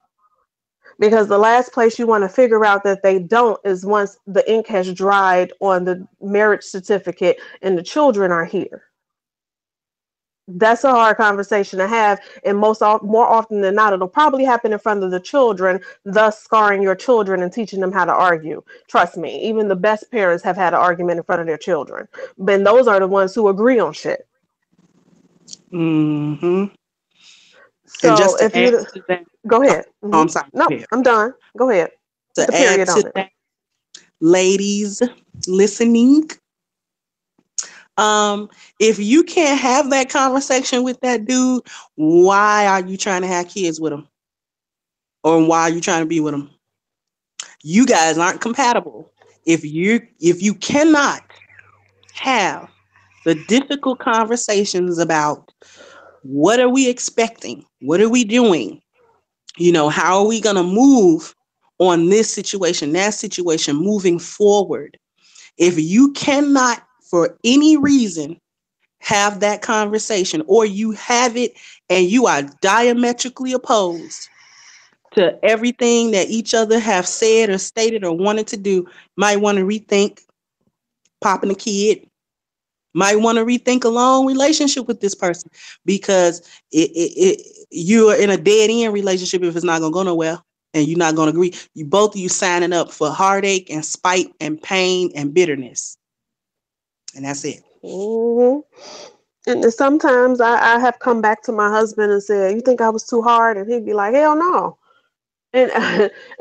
[SPEAKER 4] because the last place you want to figure out that they don't is once the ink has dried on the marriage certificate and the children are here. That's a hard conversation to have, and more often than not, it'll probably happen in front of the children, thus scarring your children and teaching them how to argue. Trust me, even the best parents have had an argument in front of their children, but those are the ones who agree on shit.
[SPEAKER 7] Mm-hmm. And
[SPEAKER 4] So
[SPEAKER 7] just
[SPEAKER 4] if
[SPEAKER 7] to add
[SPEAKER 4] you
[SPEAKER 7] to that,
[SPEAKER 4] go
[SPEAKER 7] oh,
[SPEAKER 4] ahead.
[SPEAKER 7] I'm sorry,
[SPEAKER 4] No,
[SPEAKER 7] go ahead.
[SPEAKER 4] I'm done. Go ahead. Put the
[SPEAKER 7] To add
[SPEAKER 4] period
[SPEAKER 7] to
[SPEAKER 4] on it.
[SPEAKER 7] that, ladies listening, um, if you can't have that conversation with that dude, why are you trying to have kids with him? Or why are you trying to be with him? You guys aren't compatible. If you cannot have the difficult conversations about what are we expecting? What are we doing? How are we going to move on this situation, that situation, moving forward? If you cannot, for any reason, have that conversation, or you have it and you are diametrically opposed to everything that each other have said or stated or wanted to do, might want to rethink popping a kid, might want to rethink a long relationship with this person, because you are in a dead end relationship if it's not going to go nowhere and you're not going to agree. You both of you signing up for heartache and spite and pain and bitterness. And that's it.
[SPEAKER 4] Hmm. And then sometimes I have come back to my husband and said, "You think I was too hard?" And he'd be like, "Hell no." And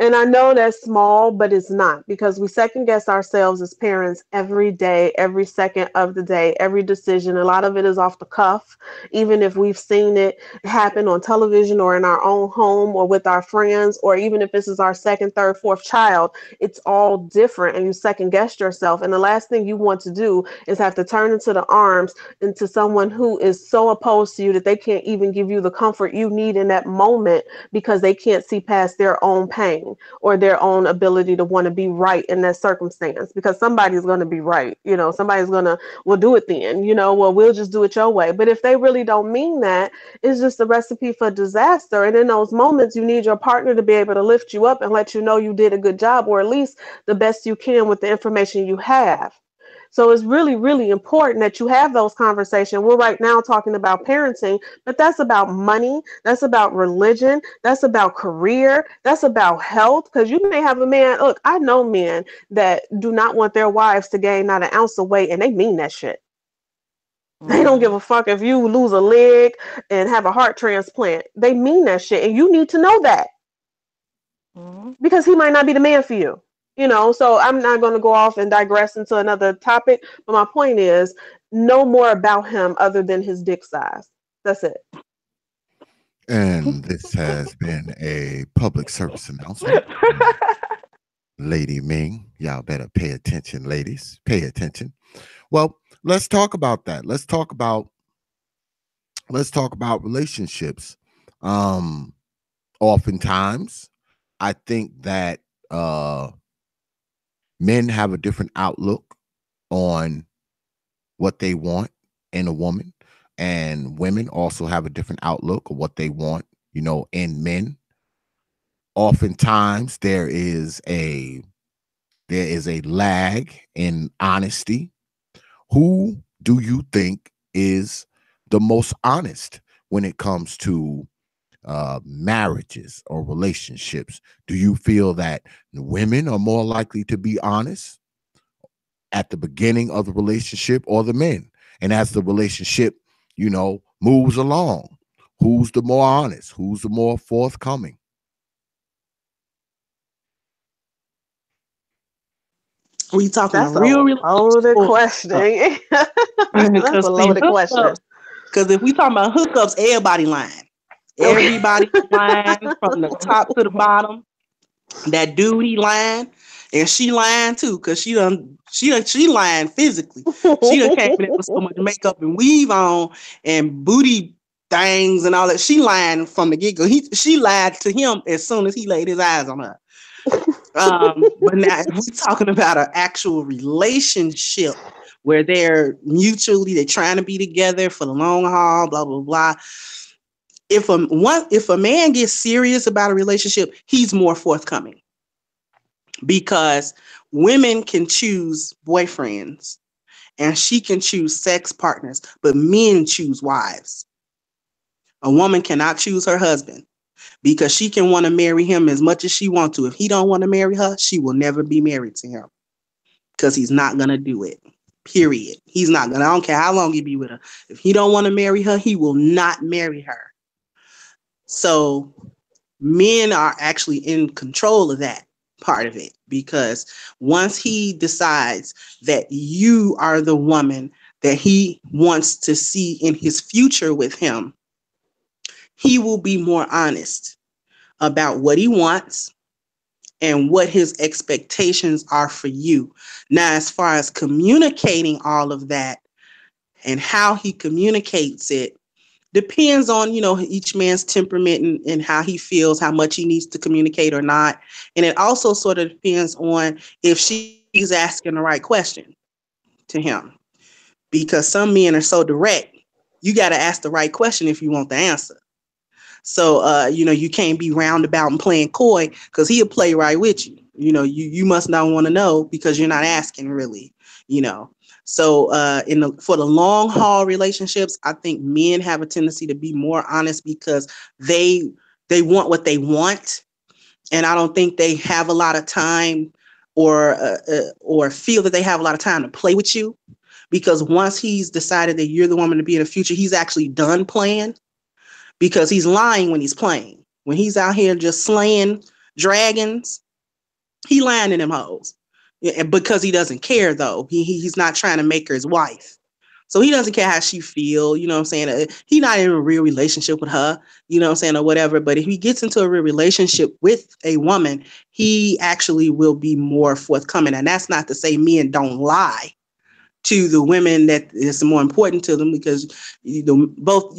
[SPEAKER 4] and I know that's small, but it's not, because we second guess ourselves as parents every day, every second of the day, every decision. A lot of it is off the cuff, even if we've seen it happen on television or in our own home or with our friends, or even if this is our second, third, fourth child. It's all different, and you second guess yourself. And the last thing you want to do is have to turn into the arms into someone who is so opposed to you that they can't even give you the comfort you need in that moment, because they can't see past their own pain or their own ability to want to be right in that circumstance, because somebody's going to be right. Somebody's going to, we'll do it then, well, we'll just do it your way. But if they really don't mean that, it's just a recipe for disaster. And in those moments, you need your partner to be able to lift you up and let you know you did a good job, or at least the best you can with the information you have. So it's really, really important that you have those conversations. We're right now talking about parenting, but that's about money. That's about religion. That's about career. That's about health. Because you may have a man, look, I know men that do not want their wives to gain not an ounce of weight, and they mean that shit. They don't give
[SPEAKER 6] Mhm.
[SPEAKER 4] a fuck if you lose a leg and have a heart transplant. They mean that shit. And you need to know that
[SPEAKER 6] Mhm.
[SPEAKER 4] because he might not be the man for you. So I'm not going to go off and digress into another topic. But my point is, know more about him other than his dick size. That's it.
[SPEAKER 3] And this has been a public service announcement. Lady Ming, y'all better pay attention, ladies. Pay attention. Well, let's talk about that. Let's talk about relationships. Um, Oftentimes, I think that men have a different outlook on what they want in a woman, and women also have a different outlook of what they want, in men. Oftentimes, there is a lag in honesty. Who do you think is the most honest when it comes to marriages or relationships? Do you feel that women are more likely to be honest at the beginning of the relationship, or the men? And as the relationship, moves along, who's the more honest? Who's the more forthcoming?
[SPEAKER 7] We talking a
[SPEAKER 4] That's a
[SPEAKER 7] real relationship
[SPEAKER 4] loaded
[SPEAKER 7] or
[SPEAKER 4] question.
[SPEAKER 7] hookup?
[SPEAKER 4] That's
[SPEAKER 7] Because
[SPEAKER 4] a
[SPEAKER 7] see,
[SPEAKER 4] loaded question.
[SPEAKER 7] hookups. Because if we talking about hookups, everybody lying.
[SPEAKER 4] Okay.
[SPEAKER 7] Everybody lying from the top to the bottom. That dude he lying, and she lying too, cause she lying physically. She done came in there with so much makeup and weave on and booty things and all that. She lying from the get go. She lied to him as soon as he laid his eyes on her. But now if we talking about an actual relationship where they're trying to be together for the long haul, blah blah blah. If a man gets serious about a relationship, he's more forthcoming because women can choose boyfriends and she can choose sex partners, but men choose wives. A woman cannot choose her husband because she can want to marry him as much as she wants to. If he don't want to marry her, she will never be married to him because he's not gonna do it. Period. He's not gonna. I don't care how long he be with her. If he don't want to marry her, he will not marry her. So men are actually in control of that part of it because once he decides that you are the woman that he wants to see in his future with him, he will be more honest about what he wants and what his expectations are for you. Now, as far as communicating all of that and how he communicates it, depends on each man's temperament and how he feels, how much he needs to communicate or not. And it also sort of depends on if she's asking the right question to him, because some men are so direct, you got to ask the right question if you want the answer. So you can't be roundabout and playing coy because he'll play right with you. You must not want to know because you're not asking really. you know so for the long haul relationships, I think men have a tendency to be more honest because they want what they want, and I don't think they have a lot of time or feel that they have a lot of time to play with you, because once he's decided that you're the woman to be in the future, he's actually done playing, because he's lying when he's playing. When he's out here just slaying dragons, he lying in them hoes. Yeah, because he doesn't care though. He's not trying to make her his wife. So he doesn't care how she feel, you know what I'm saying? He's not in a real relationship with her, you know what I'm saying, or whatever. But if he gets into a real relationship with a woman, he actually will be more forthcoming. And that's not to say men don't lie to the women that is more important to them, because you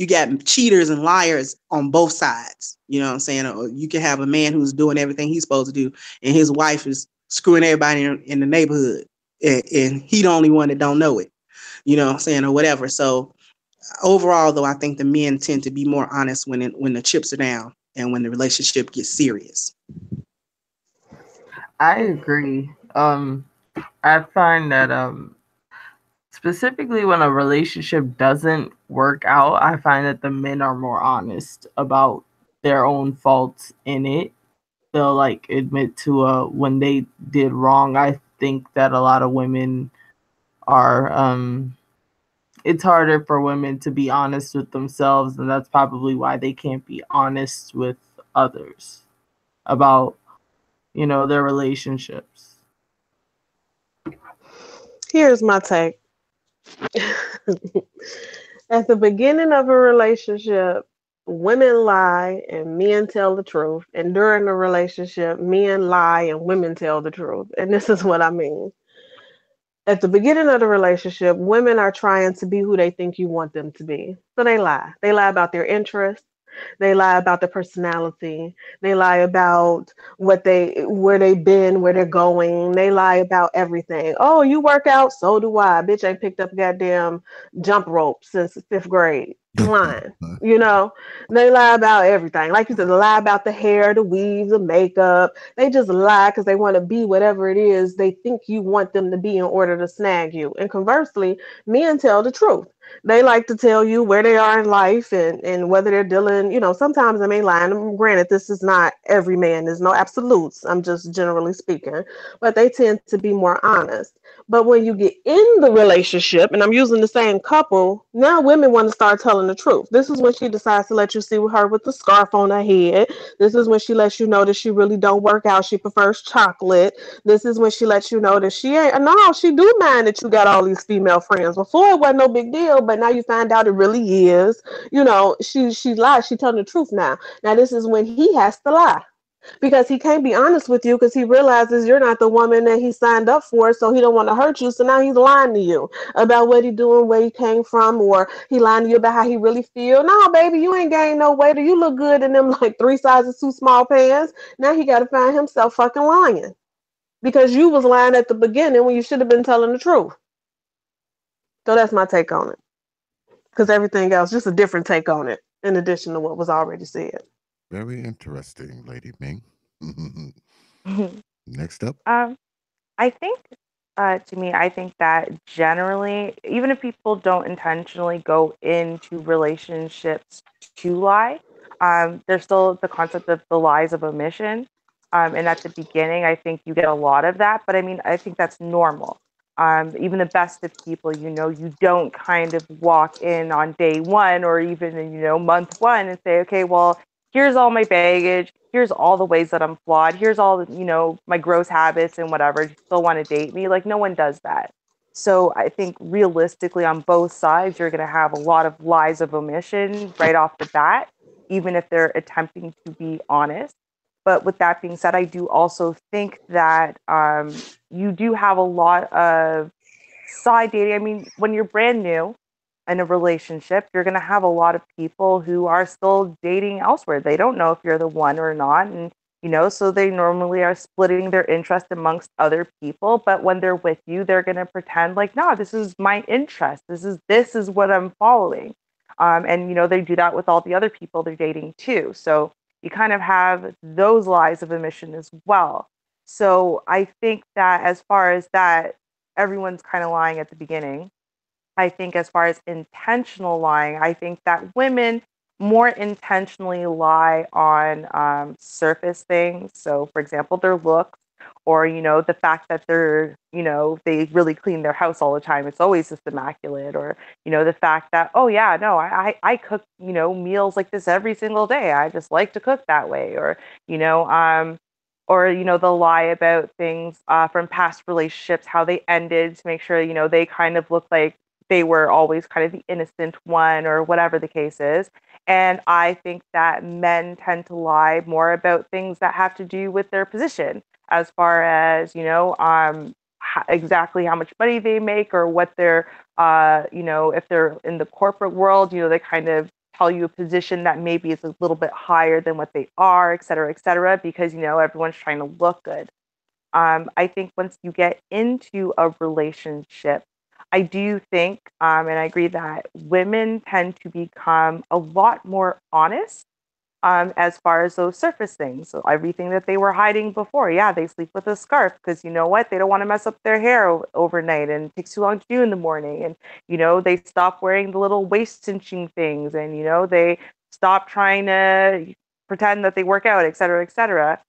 [SPEAKER 7] got cheaters and liars on both sides. You know what I'm saying? Or you can have a man who's doing everything he's supposed to do, and his wife is screwing everybody in the neighborhood, and he the only one that don't know it. You know what I'm saying, or whatever. So overall, though, I think the men tend to be more honest when the chips are down and when the relationship gets serious.
[SPEAKER 5] I agree. I find that specifically when a relationship doesn't work out, I find that the men are more honest about their own faults in it. They'll like admit to when they did wrong. I think that a lot of women are it's harder for women to be honest with themselves, and that's probably why they can't be honest with others about, their relationships.
[SPEAKER 4] Here's my take. At the beginning of a relationship, women lie and men tell the truth. And during the relationship, men lie and women tell the truth. And this is what I mean. At the beginning of the relationship, women are trying to be who they think you want them to be. So they lie. They lie about their interests. They lie about their personality. They lie about where they've been, where they're going. They lie about everything. Oh, you work out? So do I. Bitch ain't picked up a goddamn jump rope since fifth grade. Lying. You know, they lie about everything. Like you said, they lie about the hair, the weave, the makeup. They just lie because they want to be whatever it is they think you want them to be in order to snag you. And conversely, men tell the truth. They like to tell you where they are in life and whether they're dealing, sometimes they may lie. And granted, this is not every man, there's no absolutes. I'm just generally speaking, but they tend to be more honest. But when you get in the relationship, and I'm using the same couple, now women want to start telling the truth. This is when she decides to let you see her with the scarf on her head. This is when she lets you know that she really don't work out. She prefers chocolate. This is when she lets you know that she ain't. No, she do mind that you got all these female friends. Before it wasn't no big deal, but now you find out it really is. She lies. She telling the truth now. Now this is when he has to lie because he can't be honest with you because he realizes you're not the woman that he signed up for, so he don't want to hurt you. So now he's lying to you about what he doing, where he came from, or he lying to you about how he really feel. No, baby, you ain't gained no weight, or you look good in them like three sizes too small pants. Now he got to find himself fucking lying because you was lying at the beginning when you should have been telling the truth. So that's my take on it. Because everything else, just a different take on it, in addition to what was already said.
[SPEAKER 3] Very interesting, Lady Ming. Next up.
[SPEAKER 6] um, I think, to me, I think that generally, even if people don't intentionally go into relationships to lie, there's still the concept of the lies of omission. And at the beginning, I think you get a lot of that. But I mean, I think that's normal. Even the best of people, you don't kind of walk in on day one or even, month one and say, okay, well, here's all my baggage. Here's all the ways that I'm flawed. Here's all the, my gross habits and whatever. You still want to date me? Like, no one does that. So I think realistically on both sides, you're going to have a lot of lies of omission right off the bat, even if they're attempting to be honest. But with that being said, I do also think that you do have a lot of side dating. I mean, when you're brand new in a relationship, you're going to have a lot of people who are still dating elsewhere. They don't know if you're the one or not. And, so they normally are splitting their interest amongst other people. But when they're with you, they're going to pretend like, no, this is my interest. This is what I'm following. And, they do that with all the other people they're dating too. So you kind of have those lies of omission as well. So I think that as far as that, everyone's kind of lying at the beginning. I think as far as intentional lying, I think that women more intentionally lie on surface things. So, for example, their looks, or the fact that they really clean their house all the time. It's always just immaculate, or the fact that, oh yeah, no, I cook meals like this every single day. I just like to cook that way, or you know um or they'll lie about things from past relationships, how they ended, to make sure they kind of look like they were always kind of the innocent one, or whatever the case is. And I think that men tend to lie more about things that have to do with their position, as far as exactly how much money they make, or what they're if they're in the corporate world, they kind of tell you a position that maybe is a little bit higher than what they are, et cetera, because everyone's trying to look good. I think once you get into a relationship, I do think, and I agree that women tend to become a lot more honest as far as those surface things. So everything that they were hiding before, yeah, they sleep with a scarf because you know what? They don't want to mess up their hair overnight and it takes too long to do in the morning. And, they stop wearing the little waist cinching things and, they stop trying to pretend that they work out, et cetera, et cetera.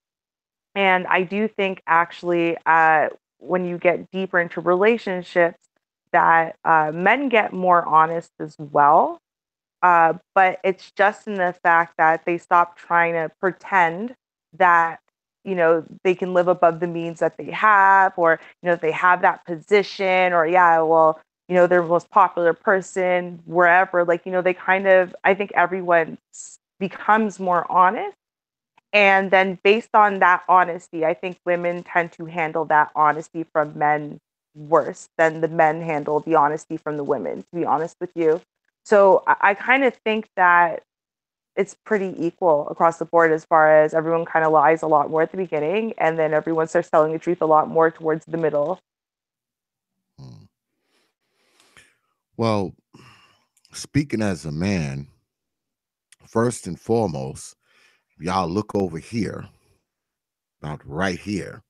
[SPEAKER 6] And I do think actually, when you get deeper into relationships, that men get more honest as well, but it's just in the fact that they stop trying to pretend that, they can live above the means that they have, or, they have that position, or, yeah, well, they're the most popular person wherever. Like, they kind of, I think everyone becomes more honest. And then based on that honesty, I think women tend to handle that honesty from men worse than the men handle the honesty from the women, to be honest with you. So I kind of think that it's pretty equal across the board as far as everyone kind of lies a lot more at the beginning and then everyone starts telling the truth a lot more towards the middle.
[SPEAKER 3] Hmm. Well, speaking as a man, first and foremost, y'all look over here, about right here,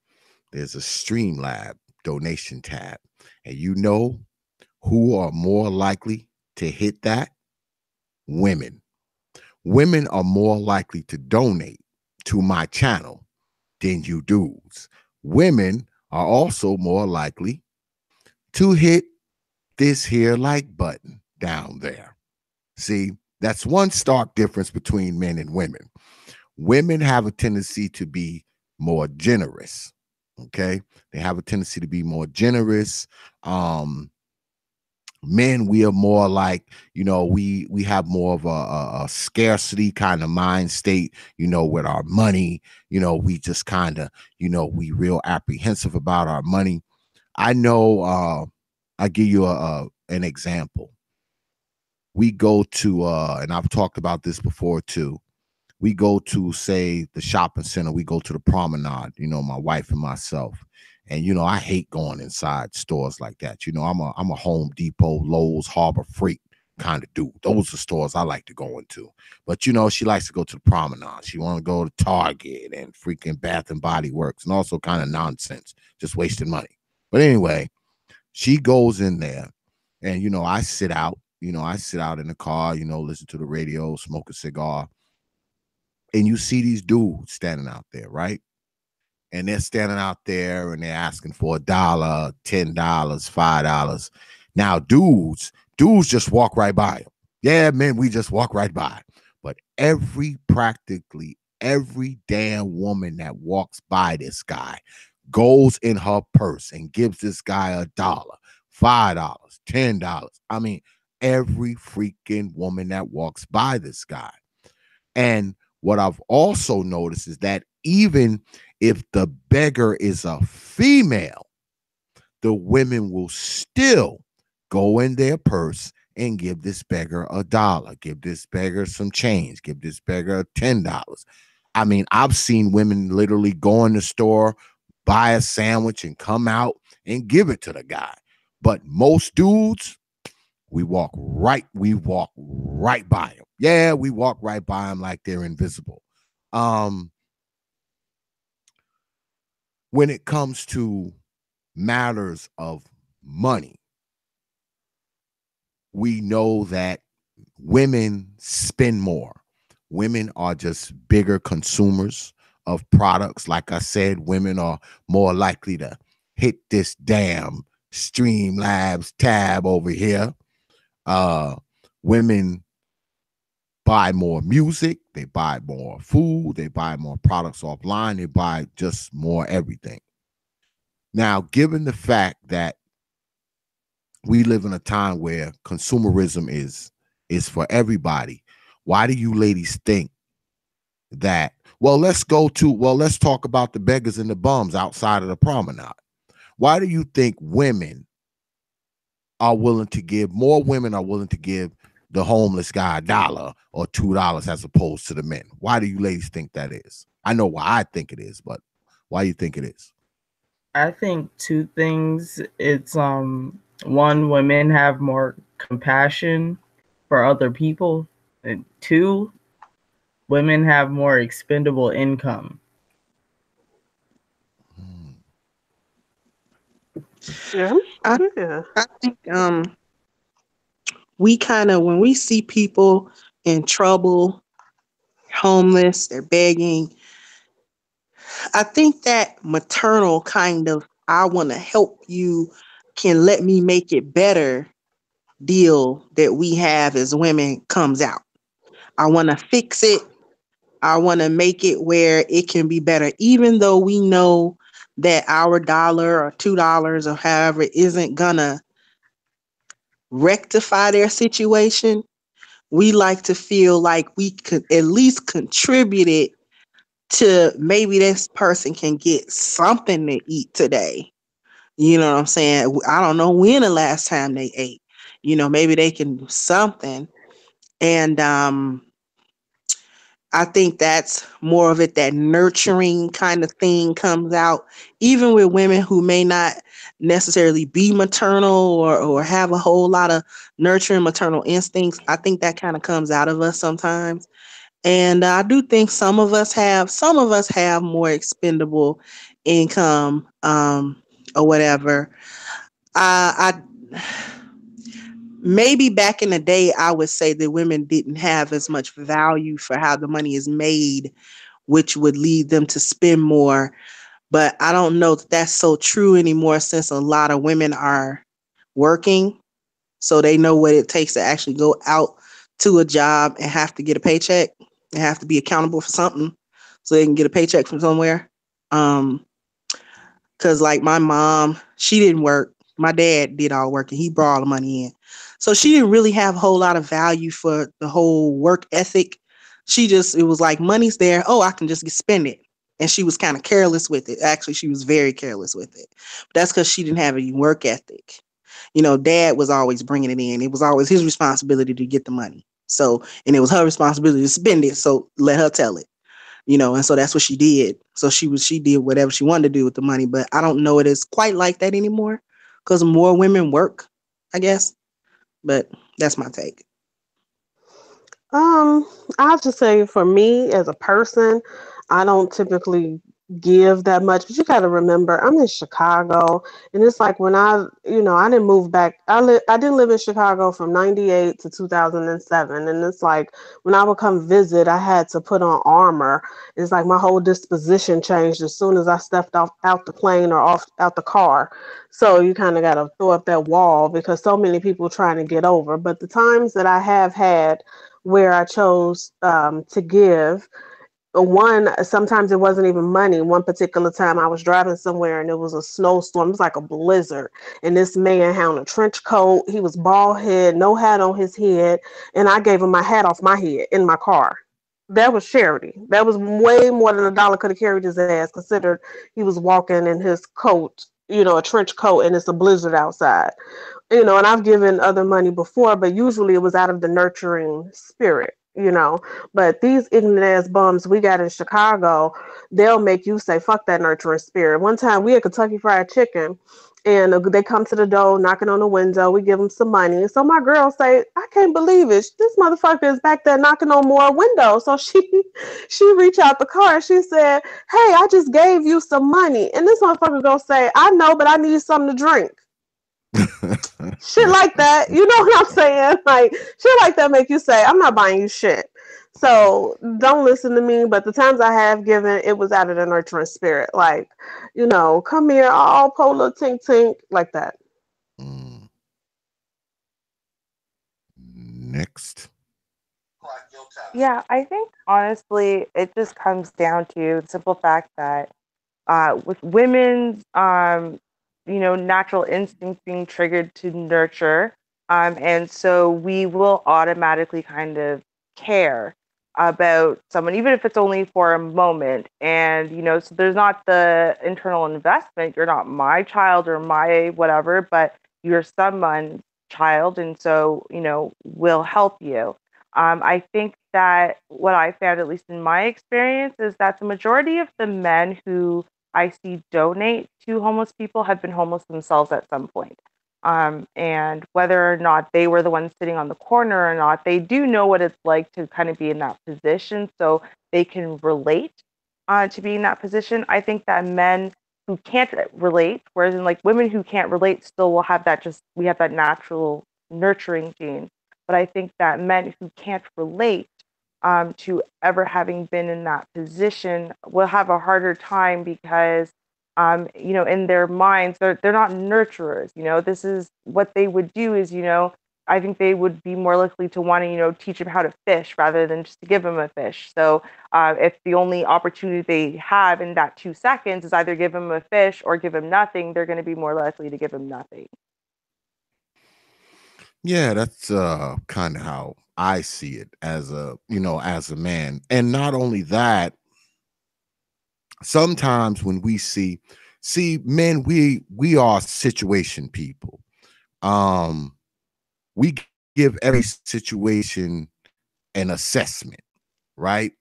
[SPEAKER 3] there's a Streamlab donation tab. And you know who are more likely to hit that? Women. Women are more likely to donate to my channel than you dudes. Women are also more likely to hit this here like button down there. See, that's one stark difference between men and women. Women have a tendency to be more generous. Okay. They have a tendency to be more generous. Men, we are more like, we have more of a scarcity kind of mind state, with our money. We just kind of, we real apprehensive about our money. I know, I give you an example. We go to and I've talked about this before too. We go to, say, the shopping center, we go to the promenade, my wife and myself. And I hate going inside stores like that. I'm a Home Depot, Lowe's, Harbor Freight kind of dude. Those are stores I like to go into. But she likes to go to the promenade. She want to go to Target and freaking Bath and Body Works and also kind of nonsense, just wasting money. But anyway, she goes in there and I sit out. I sit out in the car, listen to the radio, smoke a cigar. And you see these dudes standing out there, right? And they're standing out there and they're asking for $1, $10, $5. Now, dudes just walk right by them. Yeah, man, we just walk right by. But practically every damn woman that walks by this guy goes in her purse and gives this guy $1, $5, $10. I mean, every freaking woman that walks by this guy. And what I've also noticed is that even if the beggar is a female, the women will still go in their purse and give this beggar $1, give this beggar some change, give this beggar $10. I mean, I've seen women literally go in the store, buy a sandwich, and come out and give it to the guy. But most dudes, we walk right by them. Yeah, we walk right by them like they're invisible. When it comes to matters of money, we know that women spend more. Women are just bigger consumers of products. Like I said, women are more likely to hit this damn Streamlabs tab over here. Women buy more music, they buy more food, they buy more products offline, they buy just more everything. Now, given the fact that we live in a time where consumerism is for everybody, why do you ladies think that? Let's talk about the beggars and the bums outside of the promenade. Why do you think more women are willing to give the homeless guy $1 or $2 as opposed to the men? Why do you ladies think that is? I know why I think it is, but why do you think it is?
[SPEAKER 5] I think two things. It's one, women have more compassion for other people, and two, women have more expendable income.
[SPEAKER 4] Yeah.
[SPEAKER 7] I,
[SPEAKER 4] Yeah.
[SPEAKER 7] I think we kind of, when we see people in trouble, homeless, they're begging, I think that maternal kind of, I want to help you, can let me make it better deal that we have as women comes out. I want to fix it. I want to make it where it can be better, even though we know that our dollar or $2 or however isn't gonna rectify their situation. We like to feel like we could at least contribute it to maybe this person can get something to eat today. You know what I'm saying? I don't know when the last time they ate. Maybe they can do something. And I think that's more of it, that nurturing kind of thing comes out, even with women who may not necessarily be maternal or have a whole lot of nurturing maternal instincts. I think that kind of comes out of us sometimes. And I do think some of us have more expendable income, or whatever. I maybe back in the day, I would say that women didn't have as much value for how the money is made, which would lead them to spend more. But I don't know that that's so true anymore, since a lot of women are working. So they know what it takes to actually go out to a job and have to get a paycheck and have to be accountable for something so they can get a paycheck from somewhere. Um, Cause like my mom, she didn't work. My dad did all work and he brought all the money in. So she didn't really have a whole lot of value for the whole work ethic. It was like money's there. Oh, I can just spend it. And she was kind of careless with it. Actually, she was very careless with it. But that's because she didn't have any work ethic. Dad was always bringing it in. It was always his responsibility to get the money. So, and it was her responsibility to spend it. So let her tell it. And so that's what she did. So she did whatever she wanted to do with the money, but I don't know it is quite like that anymore because more women work, I guess. But that's my take.
[SPEAKER 4] Um, I have to say, for me as a person, I don't typically give that much. But you got to remember, I'm in Chicago, and it's like when I didn't move back. I didn't live in Chicago from '98 to 2007, and it's like when I would come visit, I had to put on armor. It's like my whole disposition changed as soon as I stepped off out the plane or off out the car. So you kind of got to throw up that wall because so many people trying to get over. But the times that I have had where I chose to give. One, sometimes it wasn't even money. One particular time I was driving somewhere and it was a snowstorm. It was like a blizzard. And this man had on a trench coat. He was bald head, no hat on his head. And I gave him my hat off my head in my car. That was charity. That was way more than a dollar could have carried his ass, considered he was walking in his coat, a trench coat, and it's a blizzard outside. And I've given other money before, but usually it was out of the nurturing spirit. But these ignorant ass bums we got in Chicago, they'll make you say, fuck that nurturing spirit. One time we had Kentucky Fried Chicken, and they come to the door, knocking on the window. We give them some money. And so my girl say, I can't believe it. This motherfucker is back there knocking on more windows. So she reached out the car and she said, hey, I just gave you some money. And this motherfucker gonna say, I know, but I need something to drink. Shit like that. You know what I'm saying? Like shit like that make you say, I'm not buying you shit. So don't listen to me. But the times I have given, it was out of the nurturing spirit. Like, come here, all polar tink tink, like that.
[SPEAKER 3] Mm, next.
[SPEAKER 6] Yeah, I think honestly, it just comes down to the simple fact that with women's, natural instinct being triggered to nurture, and so we will automatically kind of care about someone, even if it's only for a moment. And so there's not the internal investment. You're not my child or my whatever, but you're someone's child, and so will help you. I think that what I found, at least in my experience, is that the majority of the men who I see donate to homeless people have been homeless themselves at some point. And whether or not they were the ones sitting on the corner or not, they do know what it's like to kind of be in that position. So they can relate to be in that position. I think that men who can't relate, whereas in like women who can't relate still will have that, just we have that natural nurturing gene. But I think that men who can't relate to ever having been in that position will have a harder time because in their minds, they're not nurturers. This is what they would do is, I think they would be more likely to want to, teach them how to fish rather than just to give them a fish. So if the only opportunity they have in that 2 seconds is either give them a fish or give them nothing, they're going to be more likely to give them nothing.
[SPEAKER 3] Yeah, that's kind of how I see it as a man. And not only that, sometimes when we see men, we are situation people. We give every situation an assessment, right?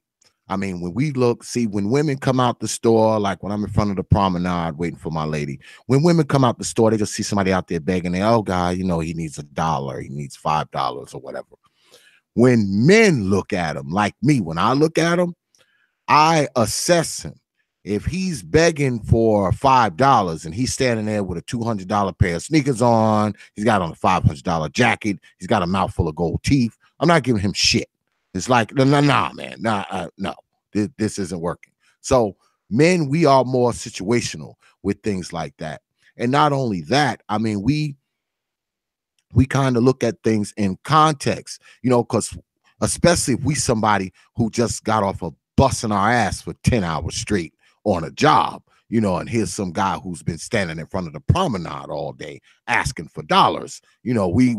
[SPEAKER 3] I mean, when we when women come out the store, like when I'm in front of the promenade waiting for my lady, when women come out the store, they just see somebody out there begging, oh God, he needs $1, he needs $5 or whatever. When men look at him, like me, when I look at him, I assess him. If he's begging for $5 and he's standing there with a $200 pair of sneakers on, he's got on a $500 jacket, he's got a mouthful of gold teeth, I'm not giving him shit. It's like, nah, man, no, this isn't working. So men, we are more situational with things like that. And not only that, I mean, we kind of look at things in context, because especially if we somebody who just got off of busting our ass for 10 hours straight on a job, and here's some guy who's been standing in front of the promenade all day asking for dollars. We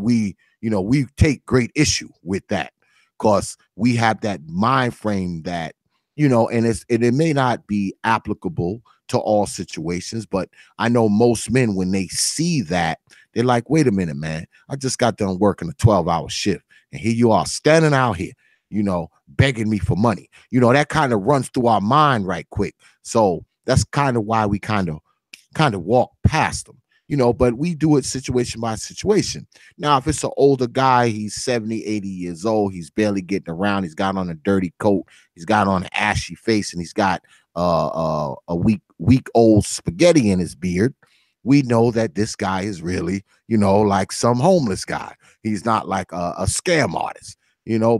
[SPEAKER 3] take great issue with that because we have that mind frame that, and it may not be applicable to all situations, but I know most men, when they see that, they're like, wait a minute, man, I just got done working a 12-hour shift and here you are standing out here, begging me for money. That kind of runs through our mind right quick. So that's kind of why we kind of walk past them, but we do it situation by situation. Now, if it's an older guy, he's 70, 80 years old, he's barely getting around, he's got on a dirty coat, he's got on an ashy face, and he's got a week old spaghetti in his beard, we know that this guy is really, like some homeless guy. He's not like a scam artist.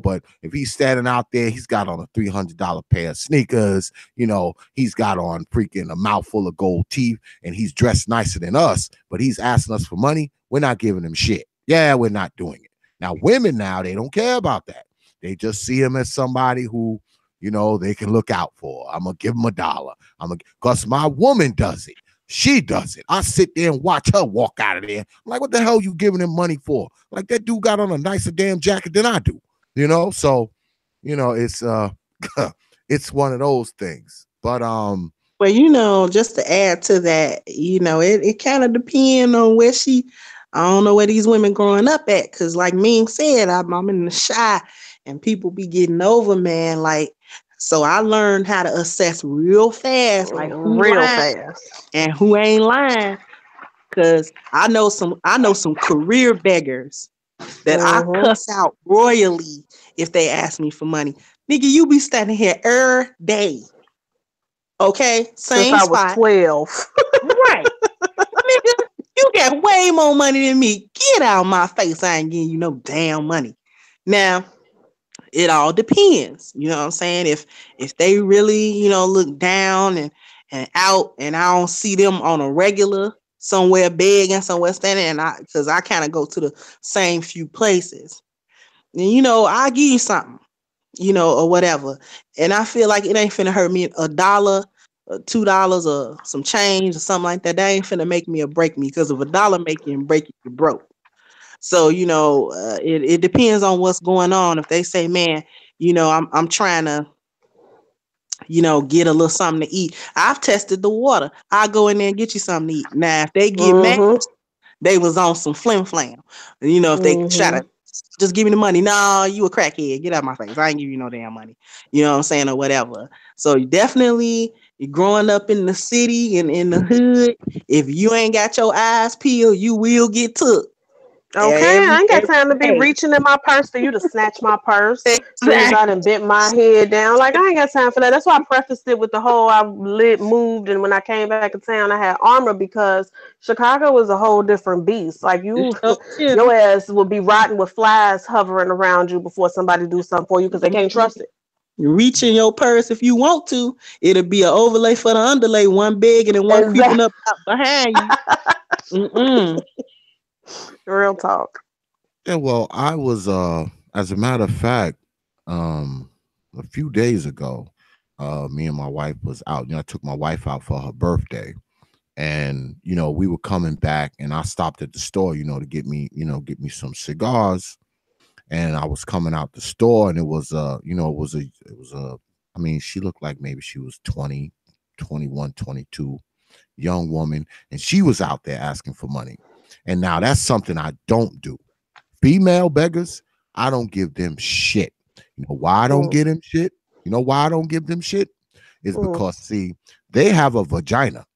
[SPEAKER 3] But if he's standing out there, he's got on a $300 pair of sneakers, he's got on freaking a mouthful of gold teeth, and he's dressed nicer than us, but he's asking us for money, we're not giving him shit. Yeah, we're not doing it. Now, women now, they don't care about that. They just see him as somebody who, they can look out for. I'm going to give him $1. Because my woman does it. She does it. I sit there and watch her walk out of there. I'm like, what the hell you giving him money for? Like, that dude got on a nicer damn jacket than I do. So it's it's one of those things. But
[SPEAKER 7] well, just to add to that, it kind of depends on I don't know where these women growing up at, because like Ming said, I'm in the shy and people be getting over, man. Like, so I learned how to assess real fast, like who
[SPEAKER 4] Real
[SPEAKER 7] lying
[SPEAKER 4] fast.
[SPEAKER 7] and who ain't lying. Cause I know some career beggars that I
[SPEAKER 4] Mm-hmm.
[SPEAKER 7] cuss out royally if they ask me for money. Nigga, you be standing here every day. Okay?
[SPEAKER 4] Since
[SPEAKER 7] Same
[SPEAKER 4] I was
[SPEAKER 7] spot.
[SPEAKER 4] 12.
[SPEAKER 7] Right. Nigga, you got way more money than me. Get out of my face. I ain't giving you no damn money. Now, it all depends. You know what I'm saying? If they really, look down and out, and I don't see them on a regular somewhere big and somewhere standing, and because I kind of go to the same few places, then I'll give you something, or whatever. And I feel like it ain't finna hurt me $1, $2, or some change or something like that. That ain't finna make me or break me, because if $1 make you and break you, you're broke. So it depends on what's going on. If they say, man, I'm trying to get a little something to eat. I've tested the water. I'll go in there and get you something to eat. Now, if they get mad,
[SPEAKER 4] Mm-hmm.
[SPEAKER 7] they was on some flim flam. If they try
[SPEAKER 4] Mm-hmm.
[SPEAKER 7] to just give me the money, no, you a crackhead. Get out of my face. I ain't give you no damn money. You know what I'm saying, or whatever. So definitely, You're growing up in the city and in the hood. If you ain't got your eyes peeled, you will get took.
[SPEAKER 4] Okay, I ain't got
[SPEAKER 7] Every
[SPEAKER 4] time to be
[SPEAKER 7] day.
[SPEAKER 4] reaching in my purse for you to snatch my purse. Soon as I
[SPEAKER 7] Exactly.
[SPEAKER 4] done bent my head down, like I ain't got time for that. That's why I prefaced it with the whole moved, and when I came back in town, I had armor because Chicago is a whole different beast. Like
[SPEAKER 7] It
[SPEAKER 4] you,
[SPEAKER 7] sure
[SPEAKER 4] your
[SPEAKER 7] is.
[SPEAKER 4] ass will be rotting with flies hovering around you before somebody do something for you because they can't trust it.
[SPEAKER 7] You reach in your purse if you want to. It'll be an overlay for the underlay, one big and then one creeping
[SPEAKER 4] Exactly.
[SPEAKER 7] up out behind you. Mm-mm.
[SPEAKER 4] Real talk.
[SPEAKER 3] Yeah, well, I was as a matter of fact, um a few days ago, me and my wife was out. I took my wife out for her birthday. And we were coming back and I stopped at the store, to get me some cigars. And I was coming out the store and it was I mean, she looked like maybe she was 20, 21, 22, young woman, and she was out there asking for money. And now that's something I don't do. Female beggars, I don't give them shit. You know why I don't
[SPEAKER 4] Mm,
[SPEAKER 3] give them shit? You know why I don't give them shit? Is
[SPEAKER 4] mm,
[SPEAKER 3] because, see, they have a vagina,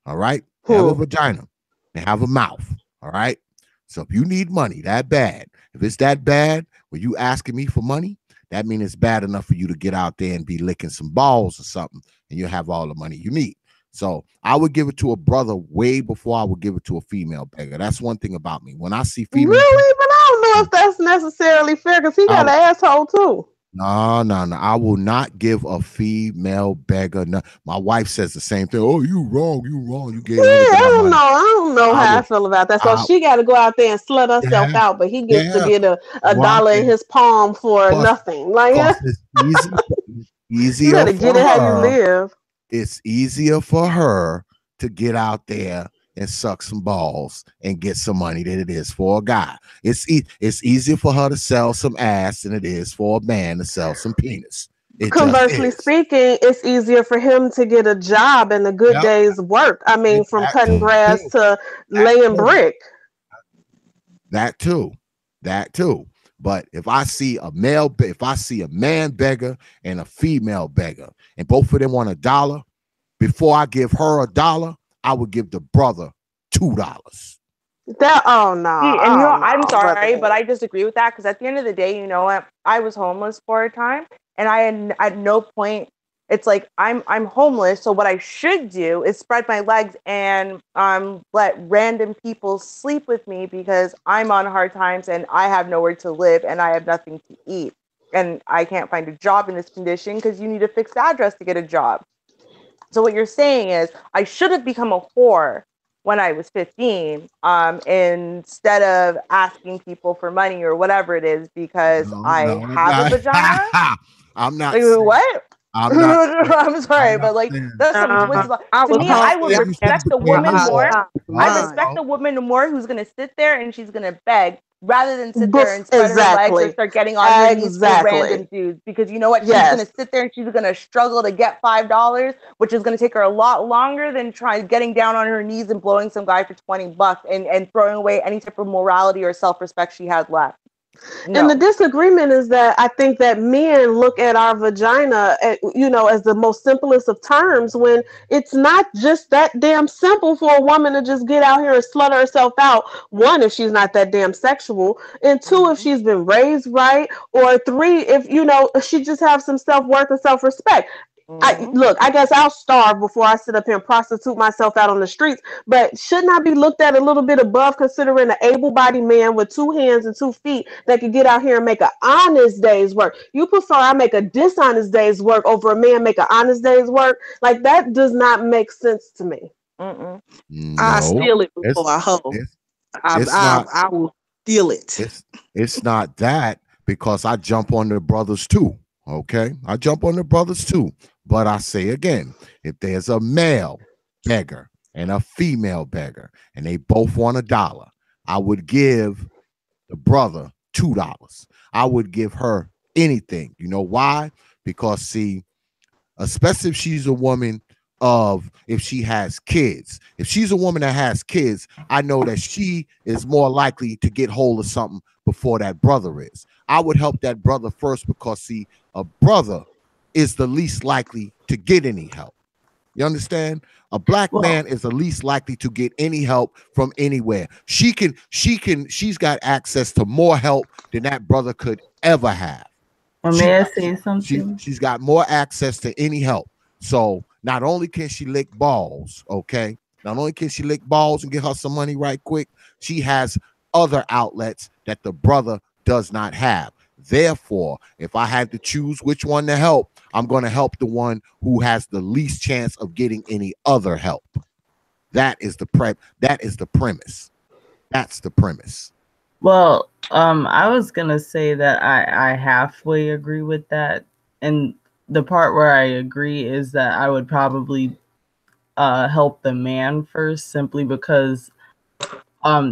[SPEAKER 3] all right? They have a
[SPEAKER 4] mm.
[SPEAKER 3] vagina. They have a mouth, all right? So if you need money that bad, if it's that bad, when you asking me for money, that means it's bad enough for you to get out there and be licking some balls or something, and you have all the money you need. So I would give it to a brother way before I would give it to a female beggar. That's one thing about me. When I see female
[SPEAKER 4] Really? But I don't know
[SPEAKER 3] beggars,
[SPEAKER 4] if that's necessarily fair because he
[SPEAKER 3] I
[SPEAKER 4] got an asshole too.
[SPEAKER 3] no, no, no. I will not give a female beggar. No. My wife says the same thing. Oh, you wrong. You wrong. You
[SPEAKER 4] Yeah,
[SPEAKER 3] gave the other guy
[SPEAKER 4] I don't know.
[SPEAKER 3] money.
[SPEAKER 4] I don't know
[SPEAKER 3] I
[SPEAKER 4] how I
[SPEAKER 3] will.
[SPEAKER 4] feel about that. So
[SPEAKER 3] I
[SPEAKER 4] she got to go out there and slut herself
[SPEAKER 3] yeah,
[SPEAKER 4] out, but he gets to
[SPEAKER 3] yeah.
[SPEAKER 4] get a
[SPEAKER 3] Go out
[SPEAKER 4] dollar in
[SPEAKER 3] there.
[SPEAKER 4] his palm for
[SPEAKER 3] Cause,
[SPEAKER 4] nothing. Like,
[SPEAKER 3] cause it's easy. It's
[SPEAKER 4] you
[SPEAKER 3] easier
[SPEAKER 4] better
[SPEAKER 3] for
[SPEAKER 4] get it how you
[SPEAKER 3] her.
[SPEAKER 4] live.
[SPEAKER 3] It's easier for her to get out there and suck some balls and get some money than it is for a guy. It's easier for her to sell some ass than it is for a man to sell some penis. It just
[SPEAKER 4] Conversely
[SPEAKER 3] is.
[SPEAKER 4] speaking, it's easier for him to get a job and a good
[SPEAKER 3] Yep.
[SPEAKER 4] day's work. I mean, from
[SPEAKER 3] That
[SPEAKER 4] cutting
[SPEAKER 3] too.
[SPEAKER 4] grass to
[SPEAKER 3] That
[SPEAKER 4] laying
[SPEAKER 3] too.
[SPEAKER 4] brick.
[SPEAKER 3] That too. That too. But if I see a man beggar and a female beggar, and both of them want $1, before I give her $1, I would give the brother $2.
[SPEAKER 4] That oh no,
[SPEAKER 6] And
[SPEAKER 4] oh
[SPEAKER 6] I'm
[SPEAKER 4] no, brother
[SPEAKER 6] sorry, but
[SPEAKER 4] man.
[SPEAKER 6] I disagree with that because at the end of the day, you know what? I was homeless for a time, and I had at no point. It's like I'm homeless, so what I should do is spread my legs and let random people sleep with me because I'm on hard times and I have nowhere to live and I have nothing to eat and I can't find a job in this condition because you need a fixed address to get a job. So what you're saying is I should have become a whore when I was 15, instead of asking people for money or whatever it is because
[SPEAKER 3] No,
[SPEAKER 6] I
[SPEAKER 3] no,
[SPEAKER 6] have a vagina.
[SPEAKER 3] I'm not
[SPEAKER 6] Like
[SPEAKER 3] saying.
[SPEAKER 6] what?
[SPEAKER 3] I'm not saying.
[SPEAKER 6] I'm
[SPEAKER 3] I'm
[SPEAKER 6] sorry,
[SPEAKER 3] not
[SPEAKER 6] but like
[SPEAKER 3] saying.
[SPEAKER 6] that's some
[SPEAKER 3] I'm not.
[SPEAKER 6] twisted.
[SPEAKER 7] I
[SPEAKER 6] To
[SPEAKER 7] was
[SPEAKER 6] me,
[SPEAKER 3] I'm not
[SPEAKER 6] I
[SPEAKER 7] hungry
[SPEAKER 6] would
[SPEAKER 3] saying
[SPEAKER 7] at
[SPEAKER 3] you shouldn't
[SPEAKER 6] respect the
[SPEAKER 3] support
[SPEAKER 6] woman
[SPEAKER 3] yourself.
[SPEAKER 6] more.
[SPEAKER 7] time.
[SPEAKER 3] Come
[SPEAKER 6] I
[SPEAKER 3] on,
[SPEAKER 7] Mine.
[SPEAKER 6] respect
[SPEAKER 3] bro.
[SPEAKER 6] the woman more who's gonna sit there and she's gonna beg rather than sit there and spread her legs or
[SPEAKER 4] Exactly,
[SPEAKER 6] start getting on her knees for
[SPEAKER 4] exactly.
[SPEAKER 6] random dudes. Because you know what? She's gonna
[SPEAKER 4] Yes,
[SPEAKER 6] sit there and she's gonna struggle to get $5, which is gonna take her a lot longer than trying getting down on her knees and blowing some guy for $20 and throwing away any type of morality or self-respect she has left.
[SPEAKER 4] and the
[SPEAKER 6] No.
[SPEAKER 4] disagreement is that I think that men look at our vagina, as the most simplest of terms when it's not just that damn simple for a woman to just get out here and slut herself out. One, if she's not that damn sexual, and two, if
[SPEAKER 6] Mm-hmm.
[SPEAKER 4] she's been raised right, or three, if she just have some self worth and self respect. I
[SPEAKER 6] Mm-hmm.
[SPEAKER 4] look, I guess I'll starve before I sit up here and prostitute myself out on the streets. But shouldn't I be looked at a little bit above considering an able-bodied man with 2 hands and 2 feet that could get out here and make an honest day's work? You prefer I make a dishonest day's work over a man make an honest day's work? Like that does not make sense to me.
[SPEAKER 6] Mm-mm.
[SPEAKER 7] I
[SPEAKER 3] No,
[SPEAKER 7] steal it
[SPEAKER 3] it's
[SPEAKER 7] before I hoe.
[SPEAKER 3] it's it's not.
[SPEAKER 7] I will steal it.
[SPEAKER 3] It's not that because I jump on the brothers too. Okay, I jump on the brothers too. But I say again, if there's a male beggar and a female beggar, and they both want $1, I would give the brother $2. I would give her anything. You know why? Because see, especially if she's a woman if she has kids. If she's a woman that has kids, I know that she is more likely to get hold of something before that brother is. I would help that brother first because see, a brother is the least likely to get any help. You understand? A black man is the least likely to get any help from anywhere. She's got access to more help than that brother could ever have.
[SPEAKER 5] May I say something?
[SPEAKER 3] She's got more access to any help. So not only can she lick balls, okay? Not only can she lick balls and get her some money right quick, she has other outlets that the brother does not have. Therefore, if I had to choose which one to help, I'm going to help the one who has the least chance of getting any other help. That is the that is the premise. That's the premise.
[SPEAKER 5] Well, I was gonna say that I halfway agree with that, and the part where I agree is that I would probably help the man first, simply because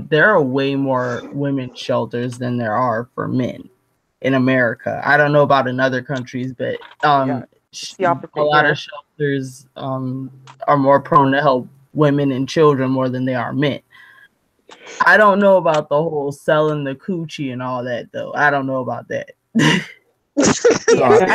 [SPEAKER 5] there are way more women's shelters than there are for men in America. I don't know about in other countries, but
[SPEAKER 6] the opposite,
[SPEAKER 5] a lot of shelters are more prone to help women and children more than they are men. I don't know about the whole selling the coochie and all that, though. I don't know about that.
[SPEAKER 6] I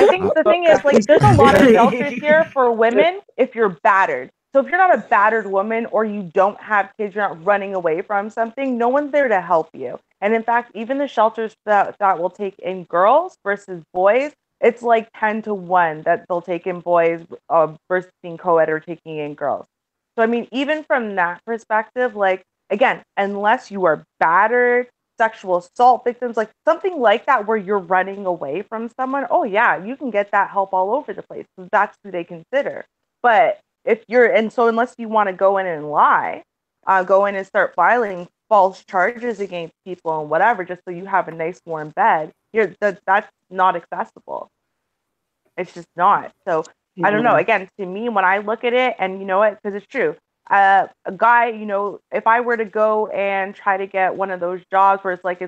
[SPEAKER 6] think the thing is, like, there's a lot of shelters here for women if you're battered. So if you're not a battered woman, or you don't have kids, you're not running away from something, no one's there to help you. And in fact, even the shelters that will take in girls versus boys, it's like 10-1 that they'll take in boys versus being co-ed or taking in girls. So I mean, even from that perspective, like, again, unless you are battered, sexual assault victims, like something like that, where you're running away from someone, oh yeah, you can get that help all over the place. So that's who they consider. But if you're, and so unless you want to go in and lie, go in and start filing false charges against people and whatever, just so you have a nice warm bed, that's not accessible. It's just not. So I don't know. Again, to me, when I look at it, and you know what, because it's true, a guy, you know, if I were to go and try to get one of those jobs where it's like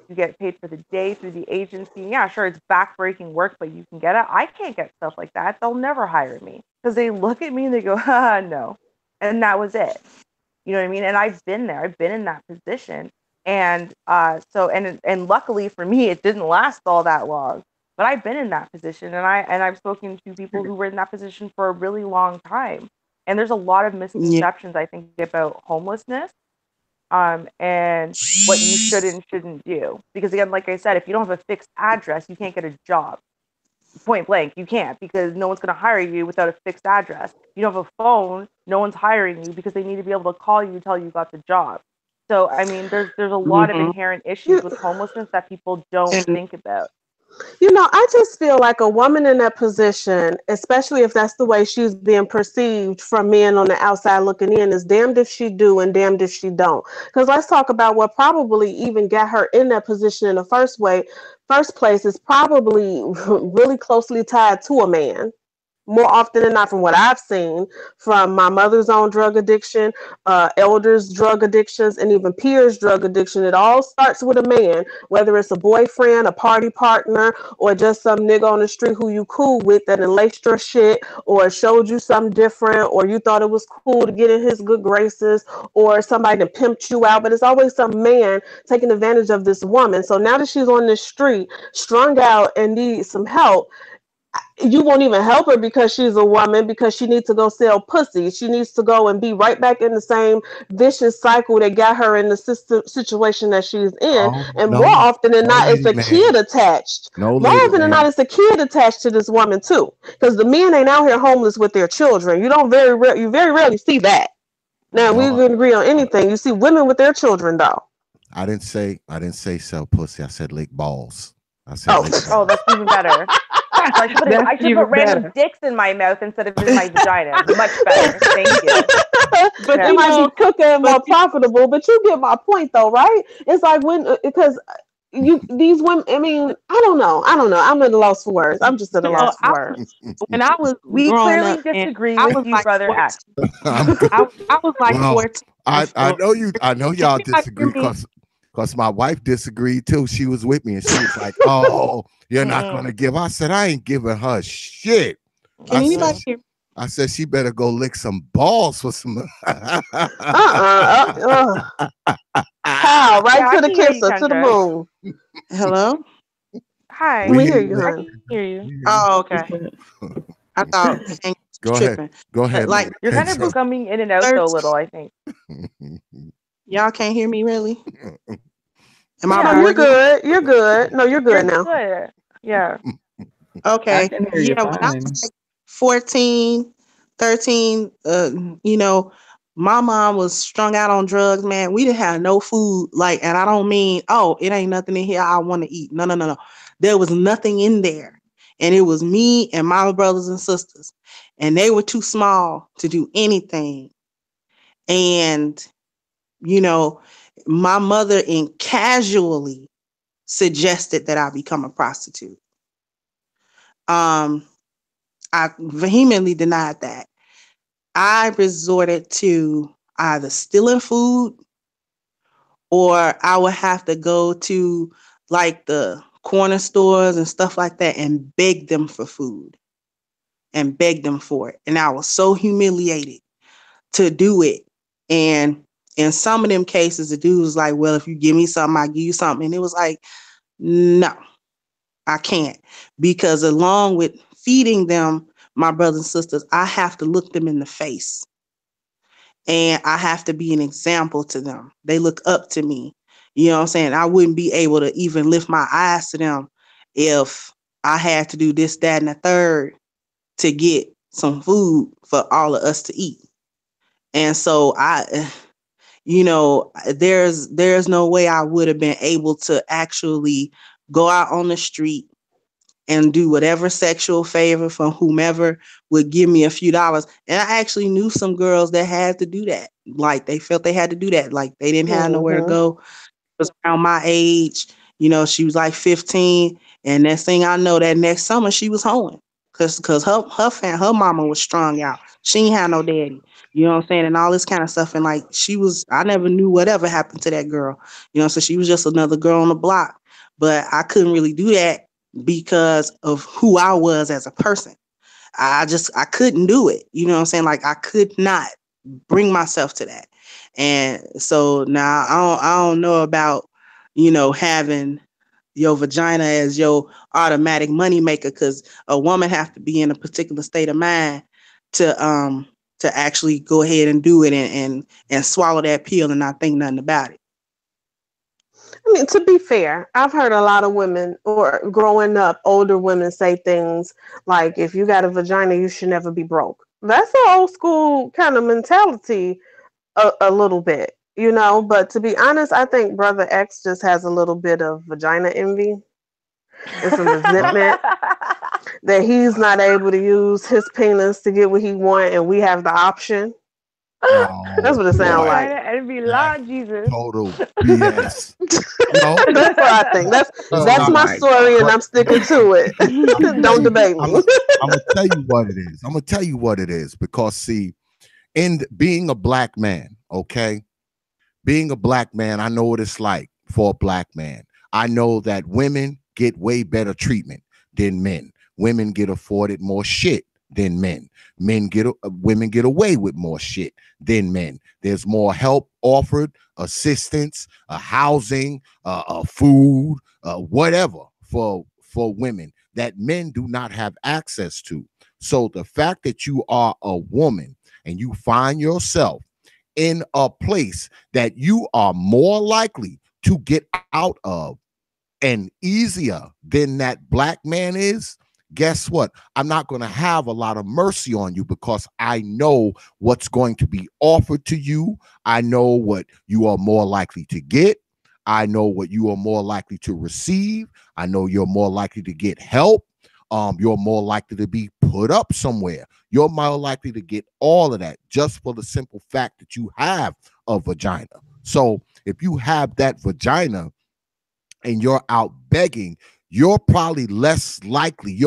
[SPEAKER 6] you get paid for the day through the agency, yeah, sure, it's backbreaking work, but you can get it. I can't get stuff like that. They'll never hire me, because they look at me and they go, no. And that was it. You know what I mean? And I've been there. I've been in that position. And and luckily for me, it didn't last all that long. But I've been in that position, and I've spoken to people who were in that position for a really long time. And there's a lot of misconceptions, I think, about homelessness, and what you should and shouldn't do. Because again, like I said, if you don't have a fixed address, you can't get a job. Point blank, you can't, because no one's going to hire you without a fixed address. You don't have a phone, no one's hiring you, because they need to be able to call you until you got the job. So I mean, there's a lot of inherent issues with homelessness that people don't think about.
[SPEAKER 4] You know, I just feel like a woman in that position, especially if that's the way she's being perceived from men on the outside looking in, is damned if she do and damned if she don't. Because let's talk about what probably even got her in that position in the first place is probably really closely tied to a man. More often than not, from what I've seen, from my mother's own drug addiction, elders' drug addictions, and even peers' drug addiction, it all starts with a man, whether it's a boyfriend, a party partner, or just some nigga on the street who you cool with that laced your shit, or showed you something different, or you thought it was cool to get in his good graces, or somebody that pimped you out. But it's always some man taking advantage of this woman. So now that she's on the street, strung out, and needs some help, you won't even help her because she's a woman, because she needs to go sell pussy. She needs to go and be right back in the same vicious cycle that got her in the situation that she's in. And more often than not, it's a kid attached. More often than not, it's a kid attached to this woman too, because the men ain't out here homeless with their children. You very rarely see that. Now we can agree on anything. You see women with their children though.
[SPEAKER 3] I didn't say sell pussy. I said lick balls. I said
[SPEAKER 6] lick balls. Oh, that's even better. I should put random dicks in my mouth instead of in my vagina. Much better. Thank you.
[SPEAKER 4] But it might be quicker and more profitable. But you get my point, though, right? It's like because these women. I mean, I don't know. I'm at a loss for words. I'm just at a loss for words.
[SPEAKER 7] When I was
[SPEAKER 6] we clearly disagree with you, like, brother X.
[SPEAKER 7] I was like 14.
[SPEAKER 3] I know y'all disagree because my wife disagreed too. She was with me and she was like, "Oh, you're not gonna give." I said, "I ain't giving her shit." I said she better go lick some balls for some.
[SPEAKER 4] Right to the kisser, to the moon.
[SPEAKER 7] Hello.
[SPEAKER 6] Hi.
[SPEAKER 4] We hear you,
[SPEAKER 6] honey.
[SPEAKER 7] Hear you. Oh, okay. I thought
[SPEAKER 3] Go ahead.
[SPEAKER 7] tripping.
[SPEAKER 3] Go ahead,
[SPEAKER 7] Like
[SPEAKER 3] Lady
[SPEAKER 6] You're kind of
[SPEAKER 3] Peso.
[SPEAKER 6] coming in and out though a
[SPEAKER 7] 13,
[SPEAKER 6] little, I think.
[SPEAKER 7] y'all can't hear me really? Am I
[SPEAKER 4] No,
[SPEAKER 6] Yeah.
[SPEAKER 4] you're
[SPEAKER 7] bugging?
[SPEAKER 4] good. You're good. No, you're good
[SPEAKER 6] You're
[SPEAKER 4] now.
[SPEAKER 6] good. Yeah.
[SPEAKER 5] I
[SPEAKER 7] Okay.
[SPEAKER 5] can hear you
[SPEAKER 7] Yeah, when I was
[SPEAKER 5] fine.
[SPEAKER 7] like 14, 13, you know, my mom was strung out on drugs, man. We didn't have no food. Like, and I don't mean, oh, it ain't nothing in here I want to eat. No, no, no, no. There was nothing in there. And it was me and my brothers and sisters. And they were too small to do anything. And, you know, my mother in casually suggested that I become a prostitute. Um, I vehemently denied that. I resorted to either stealing food or I would have to go to like the corner stores and stuff like that and beg them for food and beg them for it. And I was so humiliated to do it. And in some of them cases, the dude was like, well, if you give me something, I'll give you something. And it was like, no, I can't. Because along with feeding them, my brothers and sisters, I have to look them in the face and I have to be an example to them. They look up to me. You know what I'm saying? I wouldn't be able to even lift my eyes to them if I had to do this, that, and the third to get some food for all of us to eat. And so you know, there's no way I would have been able to actually go out on the street and do whatever sexual favor from whomever would give me a few dollars. And I actually knew some girls that had to do that. Like they felt they had to do that. Like they didn't have nowhere to
[SPEAKER 4] Mm-hmm.
[SPEAKER 7] go. Was around my age. You know, she was like 15. And next thing I know, that next summer she was home. Cause her mama was strung out. She ain't had no daddy. You know what I'm saying? And all this kind of stuff. And like I never knew whatever happened to that girl. You know, so she was just another girl on the block. But I couldn't really do that because of who I was as a person. I couldn't do it. You know what I'm saying? Like I could not bring myself to that. And so now I don't know about, you know, having your vagina as your automatic money maker because a woman have to be in a particular state of mind to actually go ahead and do it and swallow that pill and not think nothing about it.
[SPEAKER 4] I mean, to be fair, I've heard a lot of women, or growing up, older women say things like, if you got a vagina, you should never be broke. That's an old school kind of mentality, a little bit, you know? But to be honest, I think Brother X just has a little bit of vagina envy and some resentment that he's not able to use his penis to get what he wants and we have the option.
[SPEAKER 3] Oh
[SPEAKER 4] That's what it sounds
[SPEAKER 3] boy,
[SPEAKER 4] like.
[SPEAKER 6] Vagina envy,
[SPEAKER 3] that's
[SPEAKER 6] Lord Jesus.
[SPEAKER 3] total BS. No,
[SPEAKER 4] That's what I think.
[SPEAKER 3] it's
[SPEAKER 4] That's
[SPEAKER 5] Oh
[SPEAKER 3] not.
[SPEAKER 4] my
[SPEAKER 5] my
[SPEAKER 4] story, and
[SPEAKER 3] But
[SPEAKER 4] I'm sticking to
[SPEAKER 3] I'm gonna
[SPEAKER 4] it.
[SPEAKER 3] tell
[SPEAKER 4] Don't
[SPEAKER 3] you.
[SPEAKER 4] debate
[SPEAKER 3] I'm
[SPEAKER 4] me.
[SPEAKER 3] gonna, I'm gonna tell you what it is. I'm gonna tell you what it is because see, in being a black man, okay, being a black man, I know what it's like for a black man. I know that women get way better treatment than men. Women get afforded more shit than men. Women get away with more shit than men. There's more help offered, assistance, housing, food, whatever for women that men do not have access to. So the fact that you are a woman and you find yourself in a place that you are more likely to get out of and easier than that black man is, guess what? I'm not going to have a lot of mercy on you because I know what's going to be offered to you. I know what you are more likely to get. I know what you are more likely to receive. I know you're more likely to get help. You're more likely to be put up somewhere. You're more likely to get all of that just for the simple fact that you have a vagina. So if you have that vagina and you're out begging, you're probably less likely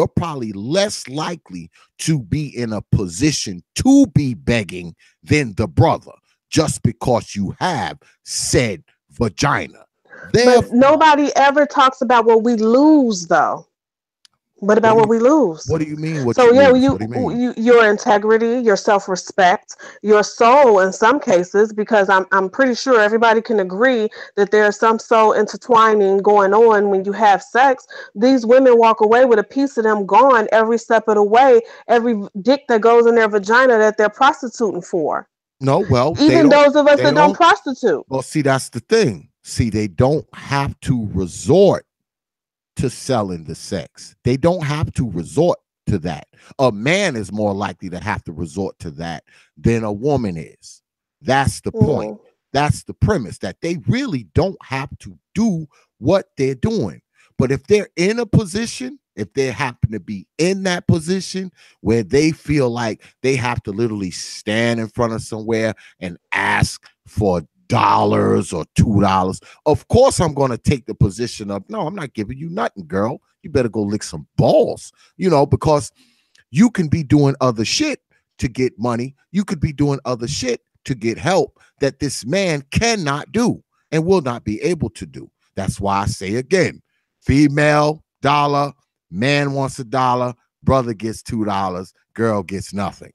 [SPEAKER 3] to be in a position to be begging than the brother just because you have said vagina.
[SPEAKER 4] But
[SPEAKER 3] Therefore,
[SPEAKER 4] nobody ever talks about what we lose, though. But
[SPEAKER 3] What
[SPEAKER 4] about
[SPEAKER 3] do
[SPEAKER 4] what
[SPEAKER 3] you
[SPEAKER 4] we lose.
[SPEAKER 3] What do you mean? What
[SPEAKER 4] So
[SPEAKER 3] you
[SPEAKER 4] yeah,
[SPEAKER 3] lose? What do you mean?
[SPEAKER 4] your integrity, your self-respect, your soul in some cases, because I'm pretty sure everybody can agree that there's some soul intertwining going on when you have sex. These women walk away with a piece of them gone every step of the way, every dick that goes in their vagina that they're prostituting for.
[SPEAKER 3] No, well, they
[SPEAKER 4] Even
[SPEAKER 3] don't.
[SPEAKER 4] those of us
[SPEAKER 3] They
[SPEAKER 4] that don't
[SPEAKER 3] don't.
[SPEAKER 4] prostitute.
[SPEAKER 3] Well, see, that's the thing. See, they don't have to resort to selling the sex. They don't have to resort to that. A man is more likely to have to resort to that than a woman is. That's the point.
[SPEAKER 4] Mm.
[SPEAKER 3] That's the premise, that they really don't have to do what they're doing. But if they're in a position, if they happen to be in that position where they feel like they have to literally stand in front of somewhere and ask for dollars or $2, of course I'm going to take the position of, no, I'm not giving you nothing, girl. You better go lick some balls, because you can be doing other shit to get money. You could be doing other shit to get help that this man cannot do and will not be able to do. That's why I say again, female dollar, man wants $1, brother gets $2, girl gets nothing.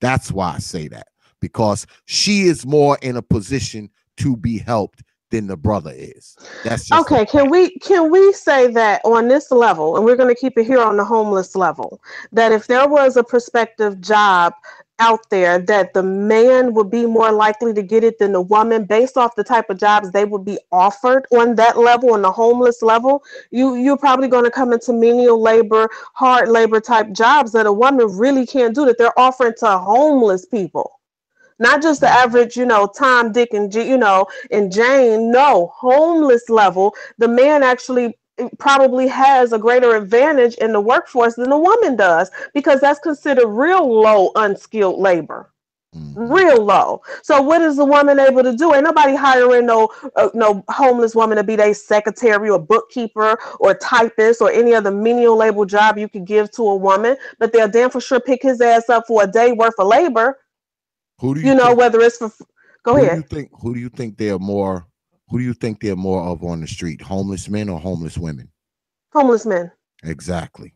[SPEAKER 3] That's why I say that, because she is more in a position to be helped than the brother is. That's just a
[SPEAKER 4] Okay, can we say that on this level, and we're going to keep it here on the homeless level, that if there was a prospective job out there, that the man would be more likely to get it than the woman based off the type of jobs they would be offered on that level, on the homeless level? You're probably going to come into menial labor, hard labor type jobs that a woman really can't do, that they're offering to homeless people. Not just the average, Tom, Dick, and and Jane. No, homeless level. The man actually probably has a greater advantage in the workforce than the woman does, because that's considered real low unskilled labor.
[SPEAKER 3] Mhm.
[SPEAKER 4] Real low. So what is the woman able to do? Ain't nobody hiring no homeless woman to be their secretary or bookkeeper or typist or any other menial label job you could give to a woman. But they'll damn for sure pick his ass up for a day worth of labor.
[SPEAKER 3] Who do you think
[SPEAKER 4] Whether it's for, go
[SPEAKER 3] Who do you
[SPEAKER 4] ahead.
[SPEAKER 3] think? Who do you think they're more? Who do you think they're more of on the street? Homeless men or homeless women?
[SPEAKER 4] Homeless men.
[SPEAKER 3] Exactly.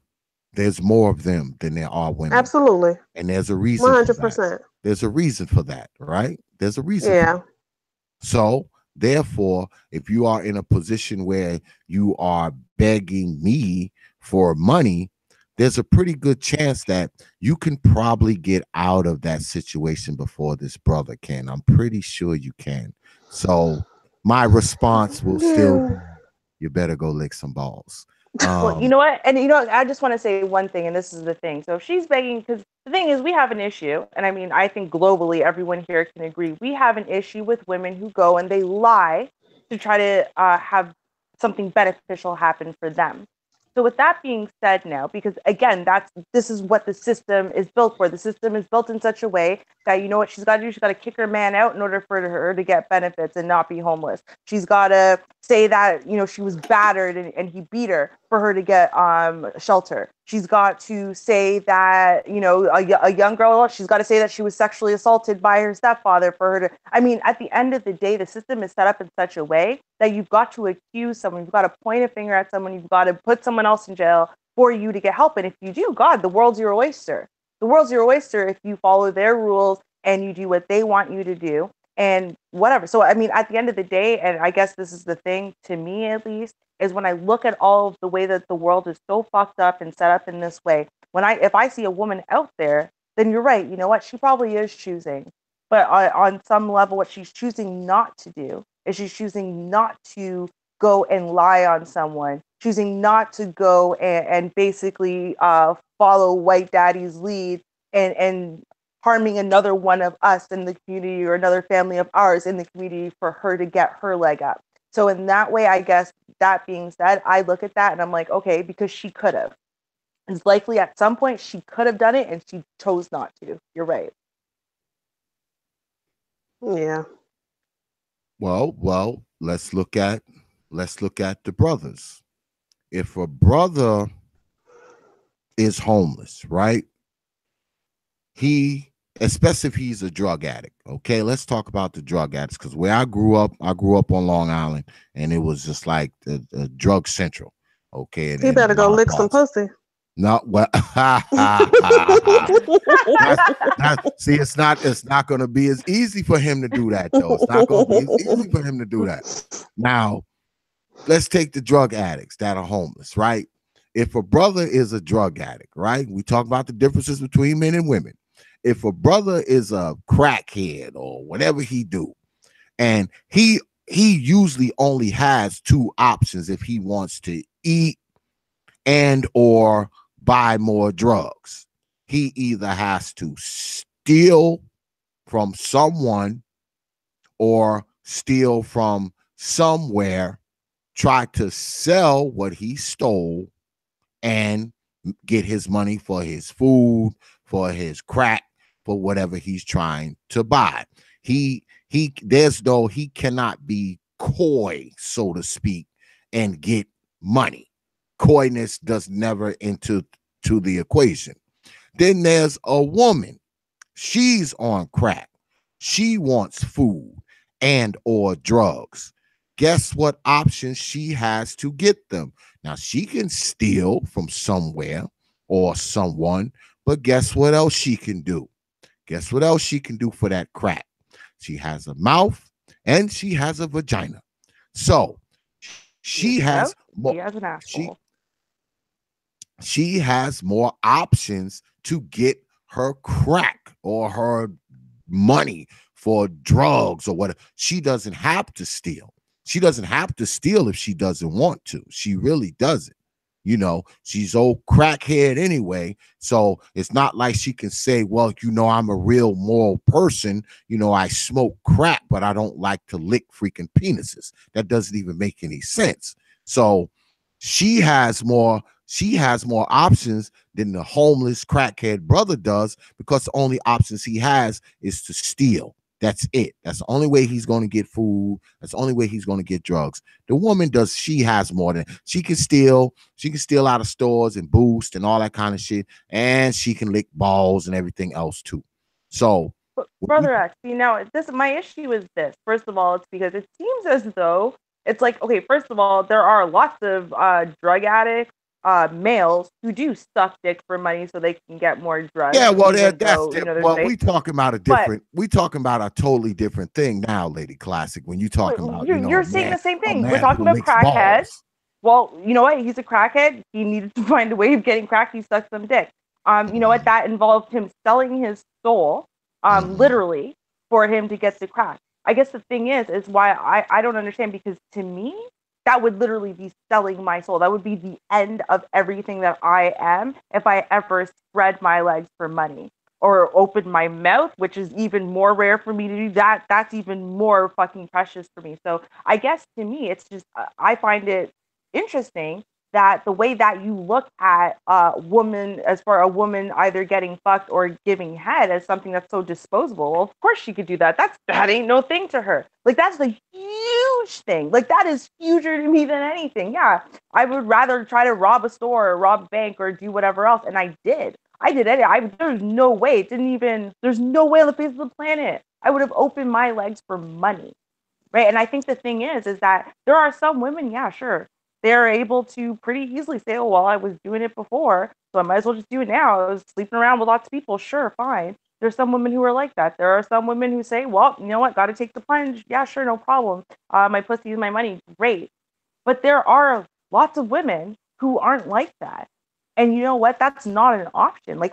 [SPEAKER 3] There's more of them than there are women,
[SPEAKER 4] Absolutely.
[SPEAKER 3] and there's a reason for that.
[SPEAKER 4] 100%.
[SPEAKER 3] There's a reason for that, right? There's a reason for
[SPEAKER 4] Yeah.
[SPEAKER 3] that. So, therefore, if you are in a position where you are begging me for money, there's a pretty good chance that you can probably get out of that situation before this brother can. I'm pretty sure you can. So, my response will still
[SPEAKER 4] Yeah.
[SPEAKER 3] be, you better go lick some balls.
[SPEAKER 6] Well, you
[SPEAKER 3] Um,
[SPEAKER 6] know what? And I just want to say one thing, and this is the thing. So if she's begging, because the thing is, we have an issue, and I mean, I think globally, everyone here can agree, we have an issue with women who go and they lie to try to have something beneficial happen for them. So with that being said now, because again, this is what the system is built for. The system is built in such a way that, you know what she's got to do? She's got to kick her man out in order for her to get benefits and not be homeless. She's got to say that, she was battered and he beat her for her to get shelter. She's got to say that, a young girl, she's got to say that she was sexually assaulted by her stepfather for her to, I mean, at the end of the day, the system is set up in such a way that you've got to accuse someone, you've got to point a finger at someone, you've got to put someone else in jail for you to get help. And if you do, God, the world's your oyster. The world's your oyster if you follow their rules and you do what they want you to do and whatever. So, I mean, at the end of the day, and I guess this is the thing to me at least, is when I look at all of the way that the world is so fucked up and set up in this way, if I see a woman out there, then you're right. You know what? She probably is choosing. But on some level, what she's choosing not to do is she's choosing not to go and lie on someone, choosing not to go and basically follow white daddy's lead and harming another one of us in the community or another family of ours in the community for her to get her leg up. So in that way, I guess, that being said, I look at that and I'm like, okay, because she could have. It's likely at some point she could have done it and she chose not to. You're right.
[SPEAKER 4] Yeah.
[SPEAKER 3] well, let's look at the brothers. If a brother is homeless, right? He, especially if he's a drug addict. Okay, let's talk about the drug addicts, because where I grew up on Long Island, and it was just like the drug central. Okay,
[SPEAKER 4] He
[SPEAKER 3] in a
[SPEAKER 4] better go
[SPEAKER 3] lot of
[SPEAKER 4] lick some
[SPEAKER 3] parts.
[SPEAKER 4] pussy.
[SPEAKER 3] No, well, see, it's not going to be as easy for him to do that, though. It's not going to be as easy for him to do that. Now, let's take the drug addicts that are homeless, right? If a brother is a drug addict, right? We talk about the differences between men and women. If a brother is a crackhead or whatever he do, and he usually only has two options if he wants to eat and or buy more drugs. He either has to steal from someone or steal from somewhere, try to sell what he stole and get his money for his food, for his crack, for whatever he's trying to buy. There's though he cannot be coy, so to speak, and get money. Coyness does never enter to the equation. Then there's a woman. She's on crack. She wants food and or drugs. Guess what options she has to get them? Now, she can steal from somewhere or someone, but guess what else she can do? Guess what else she can do for that crack? She has a mouth and she has a vagina. So she has more.
[SPEAKER 6] He has an asshole.
[SPEAKER 3] She has more options to get her crack or her money for drugs or whatever. She doesn't have to steal. She doesn't have to steal if she doesn't want to. She really doesn't. You know, she's old crackhead anyway. So it's not like she can say, well, you know, I'm a real moral person. You know, I smoke crack, but I don't like to lick freaking penises. That doesn't even make any sense. So she has more options than the homeless crackhead brother does, because the only options he has is to steal. That's it. That's the only way he's going to get food. That's the only way he's going to get drugs. The woman she has more than she can steal. She can steal out of stores and Boost and all that kind of shit. And she can lick balls and everything else too. So,
[SPEAKER 6] Brother X, my issue is this. First of all, it's because it seems as though it's like, okay, first of all, there are lots of drug addicts, males who do suck dick for money so they can get more drugs.
[SPEAKER 3] Yeah, well, we talking about we talking about a totally different thing now, Lady Classic. When you talking about,
[SPEAKER 6] you're saying the same thing. We're talking about crackheads. Well, you know what? He's a crackhead. He needed to find a way of getting crack. He sucked some dick. You know what? That involved him selling his soul, literally, for him to get the crack. I guess the thing is why I don't understand, because to me, that would literally be selling my soul. That would be the end of everything that I am if I ever spread my legs for money or open my mouth, which is even more rare for me to do that. That's even more fucking precious for me. So I guess to me, it's just, I find it interesting that the way that you look at a woman, as far a woman either getting fucked or giving head, as something that's so disposable. Well, of course she could do that. That ain't no thing to her. Like, that's a huge thing. Like, that is huger to me than anything. Yeah, I would rather try to rob a store or rob a bank or do whatever else, and I did it. There's no way. There's no way on the face of the planet I would have opened my legs for money, right? And I think the thing is that there are some women, yeah, sure, they're able to pretty easily say, oh, well, I was doing it before, so I might as well just do it now. I was sleeping around with lots of people. Sure, fine. There's some women who are like that. There are some women who say, well, you know what? Got to take the plunge. Yeah, sure, no problem. My pussy is my money. Great. But there are lots of women who aren't like that. And you know what? That's not an option. Like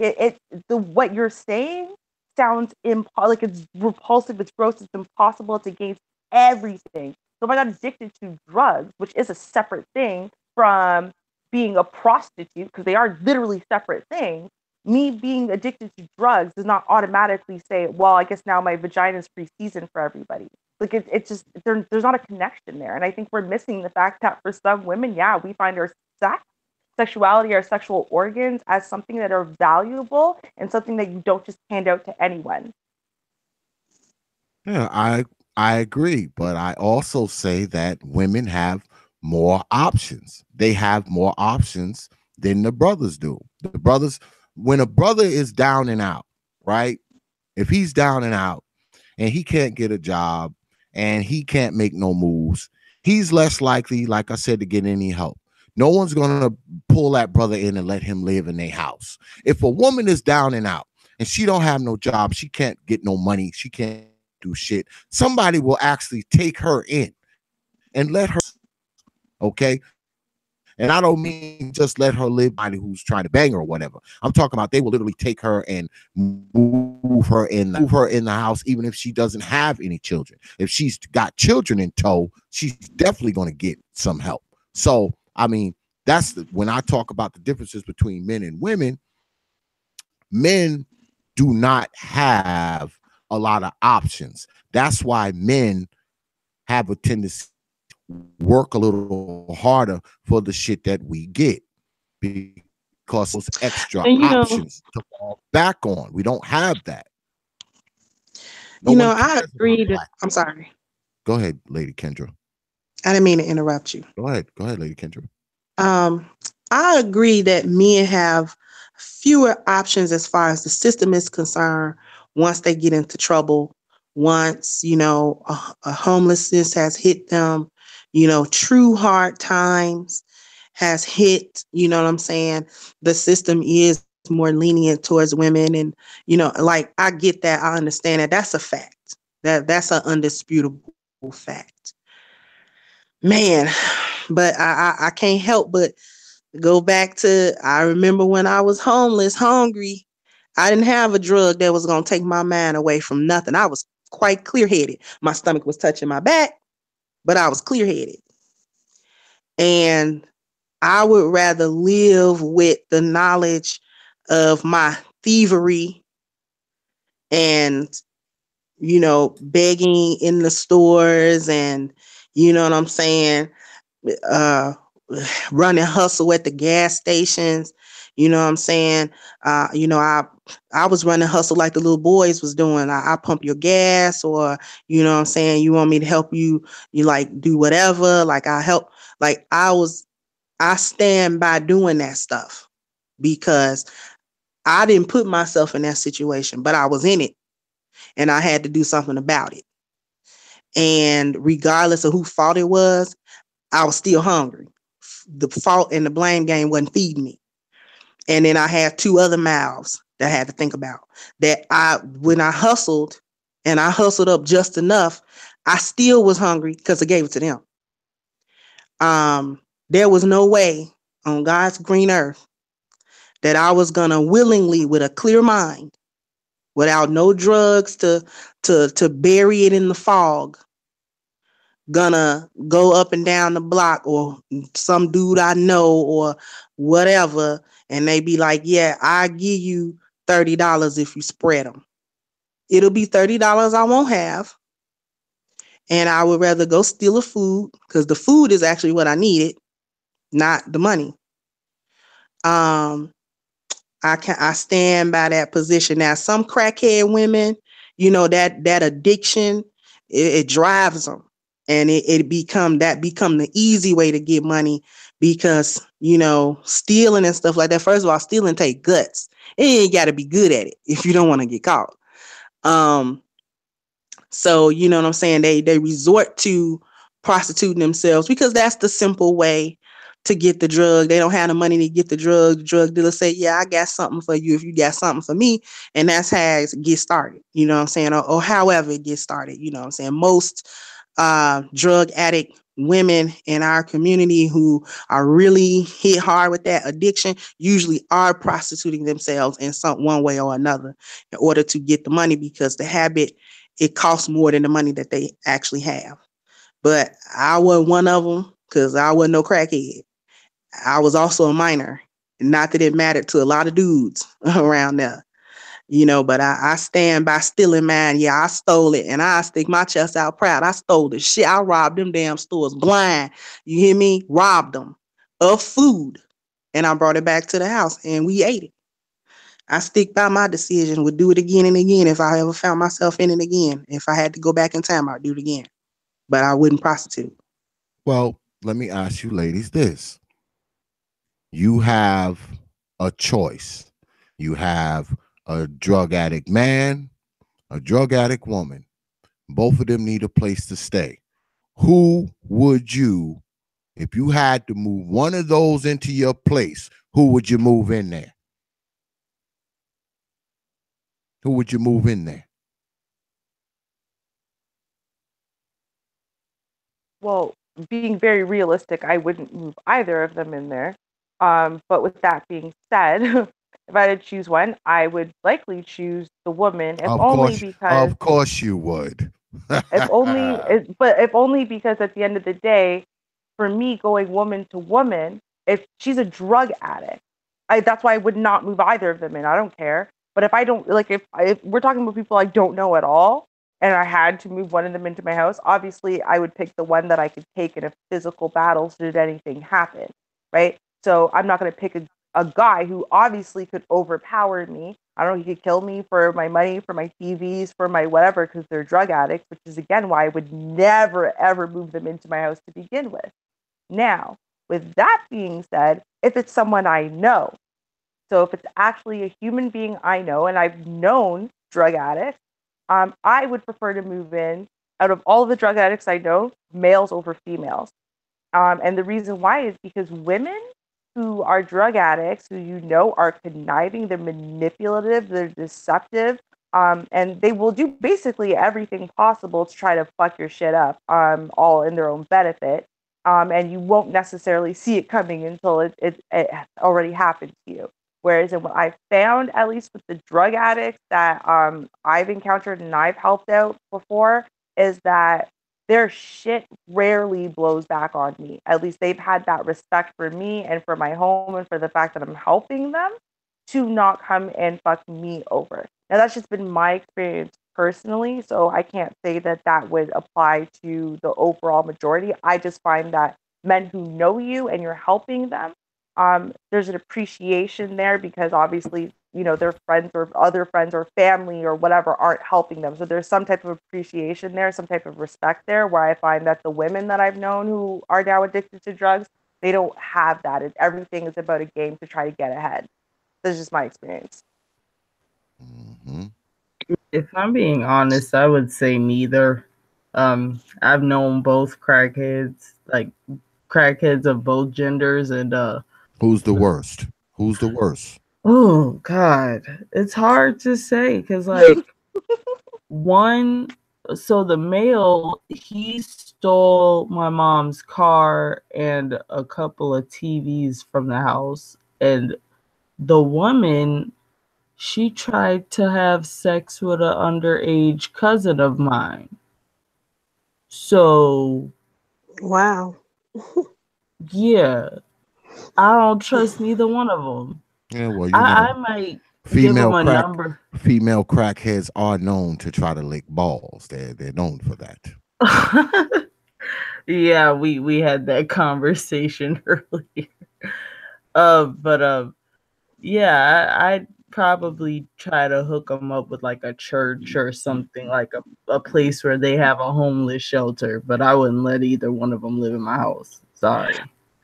[SPEAKER 6] what you're saying sounds like it's repulsive, it's gross, it's impossible, it's against everything. So if I got addicted to drugs, which is a separate thing from being a prostitute, because they are literally separate things, me being addicted to drugs does not automatically say, well, I guess now my vagina is pre-seasoned for everybody. Like it's just, there's not a connection there. And I think we're missing the fact that for some women, yeah, we find our sexuality, our sexual organs as something that are valuable and something that you don't just hand out to anyone.
[SPEAKER 3] Yeah, I agree, but I also say that women have more options. They have more options than the brothers do. The brothers, when a brother is down and out, right? If he's down and out and he can't get a job and he can't make no moves, he's less likely, like I said, to get any help. No one's gonna pull that brother in and let him live in their house. If a woman is down and out and she don't have no job, she can't get no money, she can't do shit. Somebody will actually take her in and let her, okay? And I don't mean just let her live by somebody who's trying to bang her or whatever. I'm talking about they will literally take her and move her in the house, even if she doesn't have any children. If she's got children in tow, she's definitely going to get some help. So, I mean, when I talk about the differences between men and women, men do not have a lot of options. That's why men have a tendency work a little harder for the shit that we get, because those extra
[SPEAKER 7] And
[SPEAKER 3] options to fall back on. We don't have that. No
[SPEAKER 7] you
[SPEAKER 3] one
[SPEAKER 7] know, I
[SPEAKER 3] cares about
[SPEAKER 7] agree that
[SPEAKER 3] black.
[SPEAKER 7] I'm sorry.
[SPEAKER 3] Go ahead, Lady Kendra.
[SPEAKER 7] I didn't mean to interrupt you.
[SPEAKER 3] Go ahead. Go ahead, Lady Kendra.
[SPEAKER 7] Um, I agree that men have fewer options as far as the system is concerned once they get into trouble, once, a homelessness has hit them, true hard times has hit, you know what I'm saying? The system is more lenient towards women. And, like I get that. I understand that. That's a fact. That's an undisputable fact. Man, but I can't help but go back to, I remember when I was homeless, hungry. I didn't have a drug that was going to take my mind away from nothing. I was quite clear headed. My stomach was touching my back, but I was clear headed. And I would rather live with the knowledge of my thievery and, begging in the stores and, you know what I'm saying? uh Running hustle at the gas stations, you know what I'm saying? I was running hustle like the little boys was doing. I pump your gas, or you know what I'm saying, you want me to help you, you like do whatever, like I help, like I stand by doing that stuff because I didn't put myself in that situation, but I was in it and I had to do something about it. And regardless of who fault it was, I was still hungry. The fault and the blame game wasn't feeding me. And then I had two other mouths that I had to think about. That when I hustled and I hustled up just enough, I still was hungry because I gave it to them. There was no way on God's green earth that I was gonna willingly, with a clear mind, without no drugs to bury it in the fog, gonna go up and down the block, or some dude I know or whatever, and they be like, yeah, I give you $30 if you spread them. It'll be $30 I won't have, and I would rather go steal a food, because the food is actually what I needed, not the money. um I stand by that position. Now, some crackhead women, that addiction, it drives them, and it become the easy way to get money, because stealing and stuff like that. First of all, stealing take guts. It ain't got to be good at it if you don't want to get caught. Um, so you know what I'm saying? They resort to prostituting themselves because that's the simple way to get the drug. They don't have the money to get the drug. The drug dealer say, yeah, I got something for you if you got something for me. And that's how it gets started. You know what I'm saying? Or however it gets started. You know what I'm saying? Most drug addict women in our community who are really hit hard with that addiction usually are prostituting themselves in some one way or another in order to get the money, because the habit, it costs more than the money that they actually have. But I wasn't one of them because I wasn't no crackhead. I was also a minor. Not that it mattered to a lot of dudes around there, but I stand by stealing mine. Yeah, I stole it, and I stick my chest out proud. I stole the shit. I robbed them damn stores blind. You hear me? Robbed them of food, and I brought it back to the house, and we ate it. I stick by my decision. Would do it again and again if I ever found myself in it again. If I had to go back in time, I'd do it again. But I wouldn't prostitute.
[SPEAKER 3] Well, let me ask you ladies this. You have a choice. You have a drug addict man, a drug addict woman. Both of them need a place to stay. Who would you If you had to move one of those into your place, who would you move in there? Who would you move in there?
[SPEAKER 6] Well, being very realistic, I wouldn't move either of them in there. But with that being said, if I had to choose one, I would likely choose the woman,
[SPEAKER 3] Of course you would.
[SPEAKER 6] if only because at the end of the day, for me, going woman to woman, if she's a drug addict, that's why I would not move either of them in. I don't care. But if I don't like, if we're talking about people I don't know at all, and I had to move one of them into my house, obviously I would pick the one that I could take in a physical battle should anything happen, right? So I'm not going to pick a guy who obviously could overpower me. I don't know, he could kill me for my money, for my TVs, for my whatever, because they're drug addicts, which is again why I would never ever move them into my house to begin with. Now, with that being said, if it's someone I know, so if it's actually a human being I know and I've known drug addicts, I would prefer to move in out of all of the drug addicts I know, males over females. And the reason why is because women who are drug addicts, who you know are conniving, they're manipulative, they're deceptive, and they will do basically everything possible to try to fuck your shit up, all in their own benefit. And you won't necessarily see it coming until it already happened to you. Whereas in what I've found, at least with the drug addicts that I've encountered and I've helped out before, is that their shit rarely blows back on me. At least they've had that respect for me and for my home and for the fact that I'm helping them to not come and fuck me over. Now, that's just been my experience personally. So I can't say that that would apply to the overall majority. I just find that men who know you and you're helping them, there's an appreciation there because obviously, you know, their friends or other friends or family or whatever aren't helping them. So there's some type of appreciation there, some type of respect there, where I find that the women that I've known who are now addicted to drugs, they don't have that. Everything is about a game to try to get ahead. This is just my experience.
[SPEAKER 3] Mm-hmm.
[SPEAKER 5] If I'm being honest, I would say neither. I've known both crackheads, like crackheads of both genders, and
[SPEAKER 3] Who's the worst? Who's the worst?
[SPEAKER 5] oh god, it's hard to say because like one, so the male he stole my mom's car and a couple of TVs from the house, and the woman she tried to have sex with an underage cousin of mine. So,
[SPEAKER 4] Wow.
[SPEAKER 5] yeah, I don't trust neither one of them.
[SPEAKER 3] Yeah, well,
[SPEAKER 5] I might give them
[SPEAKER 3] female
[SPEAKER 5] a
[SPEAKER 3] crack
[SPEAKER 5] number.
[SPEAKER 3] female crackheads are known to try to lick balls. They're known for that.
[SPEAKER 5] Yeah, we had that conversation earlier. But yeah, I'd probably try to hook them up with like a church or something, like a place where they have a homeless shelter. But I wouldn't let either one of them live in my house. Sorry.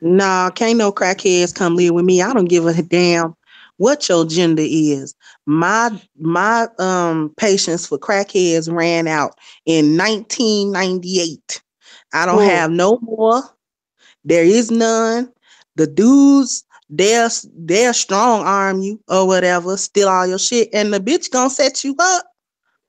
[SPEAKER 7] Nah, can't no crackheads come live with me. I don't give a damn what your gender is. My patience for crackheads ran out in 1998. I don't
[SPEAKER 4] Hmm.
[SPEAKER 7] have no more. There is none. The dudes, they'll strong arm you or whatever, steal all your shit, and the bitch gonna set you up.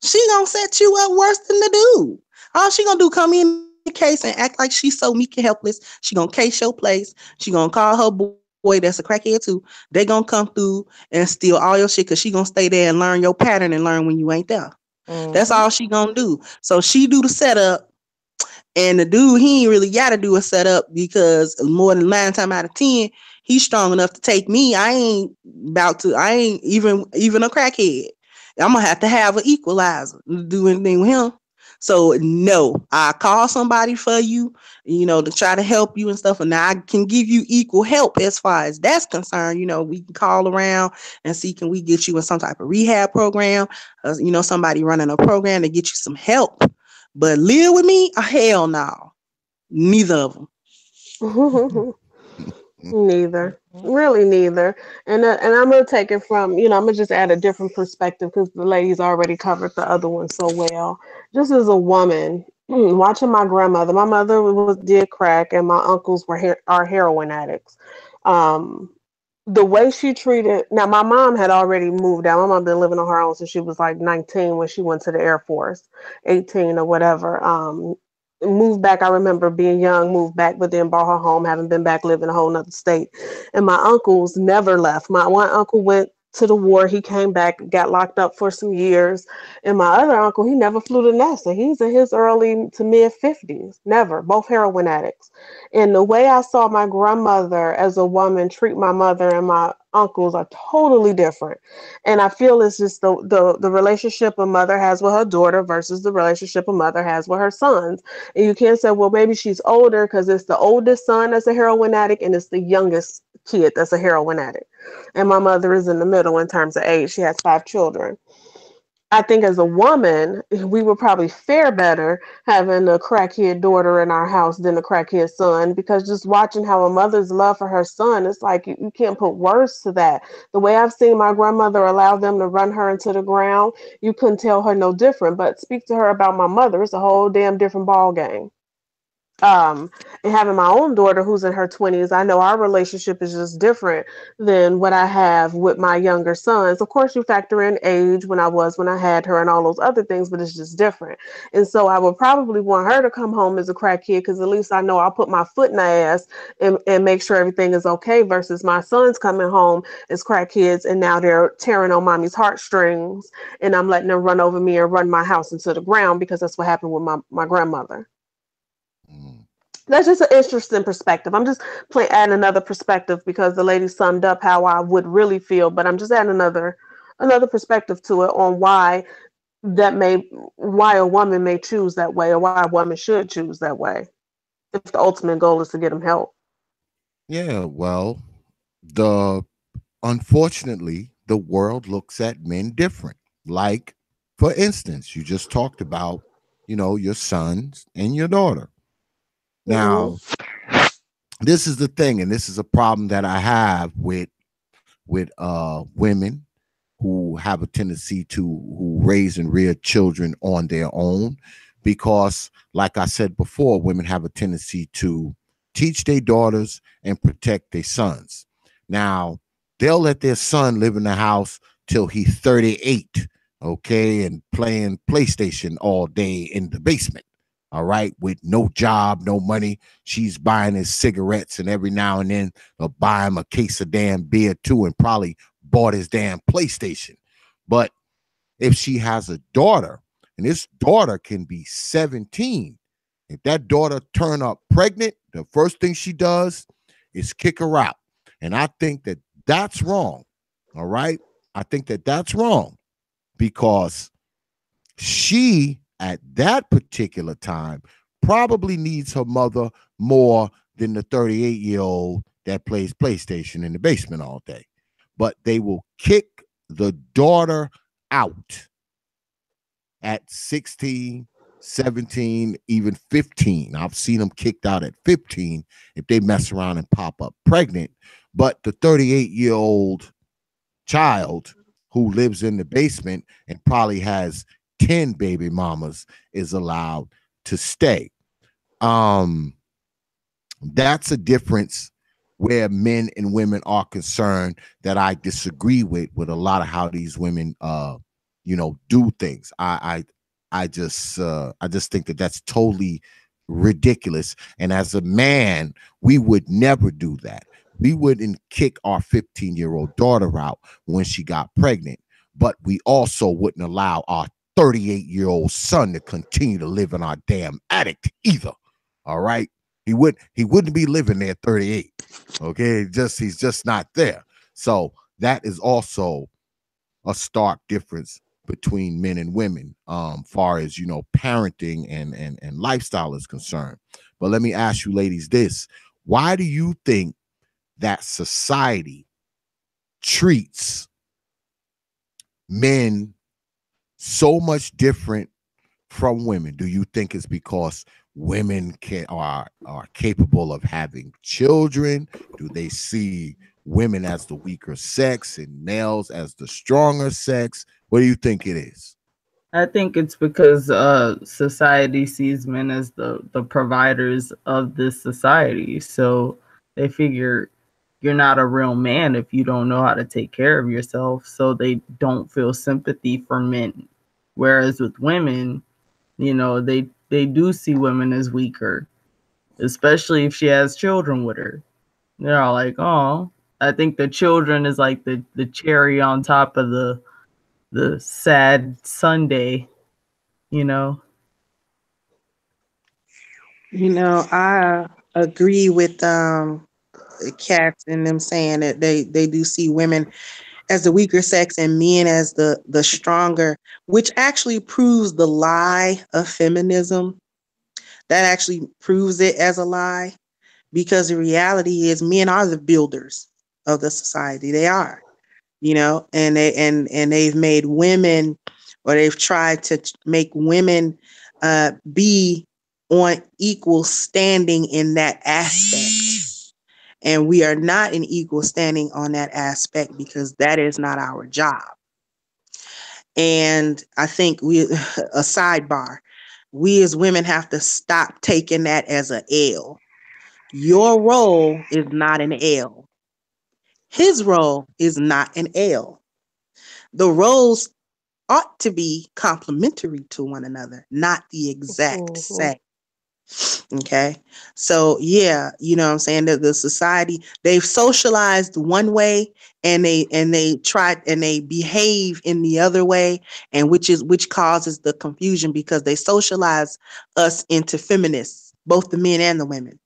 [SPEAKER 7] She gonna set you up worse than the dude. All she gonna do come in the case and act like she's so meek and helpless. She gonna case your place. She gonna call her boy that's a crackhead too. They gonna come through and steal all your shit because she gonna stay there and learn your pattern and learn when you ain't there. That's
[SPEAKER 6] Mm-hmm.
[SPEAKER 7] all she gonna do. So she do the setup, and the dude, he ain't really got to do a setup because more than 9 times out of 10, he's strong enough to take me. I ain't even a crackhead. I'm gonna have an equalizer to do anything with him. So no, I call somebody for you, to try to help you and stuff, and I can give you equal help as far as that's concerned. We can call around and see can we get you in some type of rehab program, somebody running a program to get you some help. But live with me? Hell no. Neither of them.
[SPEAKER 4] Neither. Really, neither. And I'm gonna take it from, I'm gonna just add a different perspective because the ladies already covered the other one so well. Just as a woman, Watching my grandmother. My mother was did crack, and my uncles are heroin addicts. Um, the way she treated, now my mom had already moved out. My mom been living on her own since she was like 19 when she went to the Air Force, 18 or whatever. Moved back. I remember being young, moved back, but then bought her home, having been back, living in a whole nother state. And my uncles never left. My one uncle went to the war. He came back, got locked up for some years. And my other uncle, he never flew to NASA. He's in his early to mid 50s. Never. Both heroin addicts. And the way I saw my grandmother as a woman treat my mother and my uncles are totally different. And I feel it's just the relationship a mother has with her daughter versus the relationship a mother has with her sons. And you can't say, well, maybe she's older because it's the oldest son that's a heroin addict and it's the youngest kid that's a heroin addict. And my mother is in the middle in terms of age. She has 5 children. I think as a woman, we would probably fare better having a crackhead daughter in our house than a crackhead son, because just watching how a mother's love for her son, it's like you can't put words to that. The way I've seen my grandmother allow them to run her into the ground, you couldn't tell her no different. But speak to her about my mother, it's a whole damn different ball game. um and having my own daughter who's in her 20s, I know our relationship is just different than what I have with my younger sons. Of course, you factor in age, when I had her, and all those other things, but it's just different. And so I would probably want her to come home as a crack kid, because at least I know I'll put my foot in the ass and make sure everything is okay, versus my sons coming home as crack kids and now they're tearing on mommy's heartstrings, and I'm letting them run over me and run my house into the ground, because that's what happened with my grandmother.
[SPEAKER 3] Mm.
[SPEAKER 4] That's just an interesting perspective. I'm just adding another perspective, because the lady summed up how I would really feel, but I'm just adding another perspective to it on that may why a woman may choose that way, or why a woman should choose that way if the ultimate goal is to get them help.
[SPEAKER 3] Yeah, well, the unfortunately, the world looks at men different. Like, for instance, you just talked about, your sons and your daughter.
[SPEAKER 4] Hmm.
[SPEAKER 3] Now, this is the thing, and this is a problem that I have with women who have a tendency to who raise and rear children on their own, because like I said before, women have a tendency to teach their daughters and protect their sons. Now, they'll let their son live in the house till he's 38, okay, and playing PlayStation all day in the basement, all right, with no job, no money. She's buying his cigarettes, and every now and then they'll buy him a case of damn beer too, and probably bought his damn PlayStation. But if she has a daughter, and this daughter can be 17, if that daughter turn up pregnant, the first thing she does is kick her out. And I think that that's wrong. All right? I think that that's wrong, because she at that particular time probably needs her mother more than the 38-year-old that plays PlayStation in the basement all day. But they will kick the daughter out at 16, 17, even 15. I've seen them kicked out at 15 if they mess around and pop up pregnant. But the 38-year-old child who lives in the basement and probably has 10 baby mamas is allowed to stay. Um, that's a difference where men and women are concerned, that I disagree with a lot of how these women do things. I just think that that's totally ridiculous. And as a man, we would never do that. We wouldn't kick our 15-year-old daughter out when she got pregnant, but we also wouldn't allow our 38-year-old son to continue to live in our damn attic either. All right. He wouldn't be living there 38. Okay. He's just not there. So that is also a stark difference between men and women, far as parenting and lifestyle is concerned. But let me ask you ladies this: why do you think that society treats men so much different from women? Do you think it's because women are capable of having children? Do they see women as the weaker sex and males as the stronger sex? What do you think it is?
[SPEAKER 5] I think it's because society sees men as the providers of this society. So they figure you're not a real man if you don't know how to take care of yourself. So they don't feel sympathy for men. Whereas with women, they do see women as weaker, especially if she has children with her. They're all like, "Oh." I think the children is like the cherry on top of the sad Sunday, you know.
[SPEAKER 7] I agree with cats and them saying that they do see women as the weaker sex and men as the stronger, which actually proves the lie of feminism. That actually proves it as a lie because the reality is men are the builders of the society. They are, and they've made women, or they've tried to make women be on equal standing in that aspect. And we are not in equal standing on that aspect because that is not our job. And I think a sidebar, we as women have to stop taking that as a L. Your role is not an L. His role is not an L. The roles ought to be complementary to one another, not the exact
[SPEAKER 4] Mm-hmm.
[SPEAKER 7] same. Okay. So yeah, you know what I'm saying? That the society, they've socialized one way and they try and they behave in the other way, and which causes the confusion because they socialize us into feminists, both the men and the women.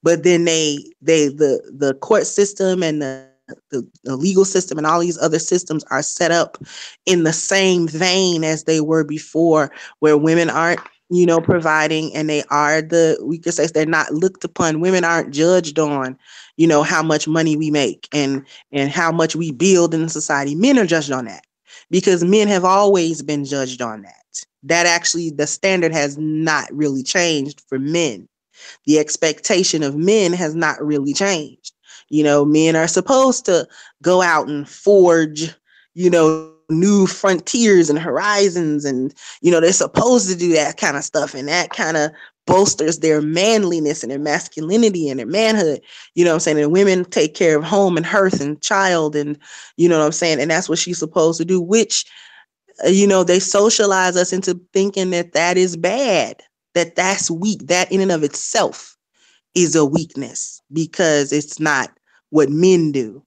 [SPEAKER 7] But then the court system and the legal system and all these other systems are set up in the same vein as they were before, where women aren't providing, and they are the weaker sex. They're not looked upon. Women aren't judged on how much money we make and how much we build in society. Men are judged on that because men have always been judged on that. That actually, the standard has not really changed for men. The expectation of men has not really changed. Men are supposed to go out and forge, new frontiers and horizons. And, they're supposed to do that kind of stuff. And that kind of bolsters their manliness and their masculinity and their manhood. You know what I'm saying? And women take care of home and hearth and child. And, you know what I'm saying? And that's what she's supposed to do, which they socialize us into thinking that that is bad, that that's weak. That in and of itself is a weakness because it's not what men do,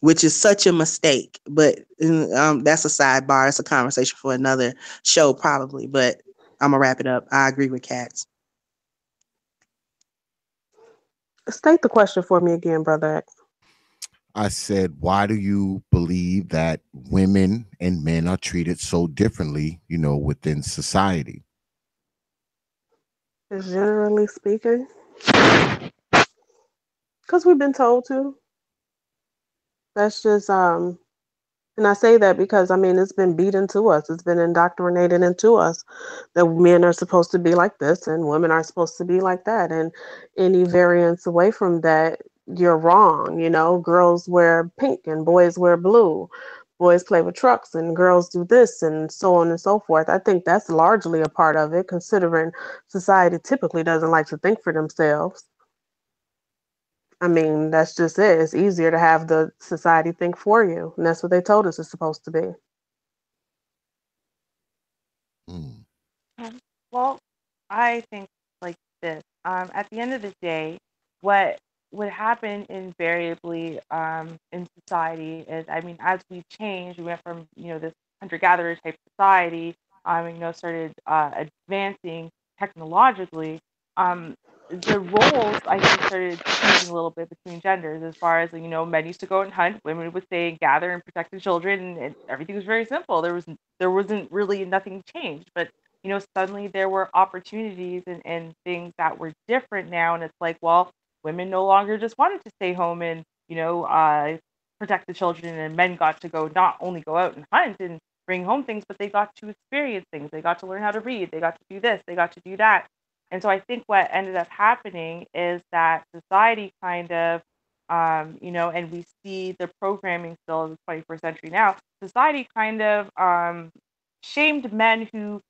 [SPEAKER 7] which is such a mistake. But that's a sidebar. It's a conversation for another show, probably. But I'm gonna wrap it up. I agree with Cats.
[SPEAKER 4] State the question for me again, brother.
[SPEAKER 3] I said, why do you believe that women and men are treated so differently, within society?
[SPEAKER 4] Generally speaking, because we've been told to. That's just and I say that because I mean it's been beat into us. It's been indoctrinated into us that men are supposed to be like this and women are supposed to be like that. And any variance away from that, you're wrong. Girls wear pink and boys wear blue. Boys play with trucks and girls do this and so on and so forth. I think that's largely a part of it, considering society typically doesn't like to think for themselves. I mean, that's just it. It's easier to have the society think for you. And that's what they told us it's supposed to be.
[SPEAKER 3] Mm.
[SPEAKER 6] Um, well, I think like this. At the end of the day, what would happen invariably in society is, I mean, as we change, we went from this hunter-gatherer type society, started advancing technologically. Um, the roles I think started changing a little bit between genders, as far as men used to go and hunt, women would stay and gather and protect the children, and everything was very simple. There wasn't really nothing changed, but suddenly there were opportunities and things that were different now. And it's like, well, women no longer just wanted to stay home and, protect the children, and men got to go, not only go out and hunt and bring home things, but they got to experience things. They got to learn how to read. They got to do this. They got to do that. And so I think what ended up happening is that society kind of, and we see the programming still in the 21st century now, society kind of shamed men who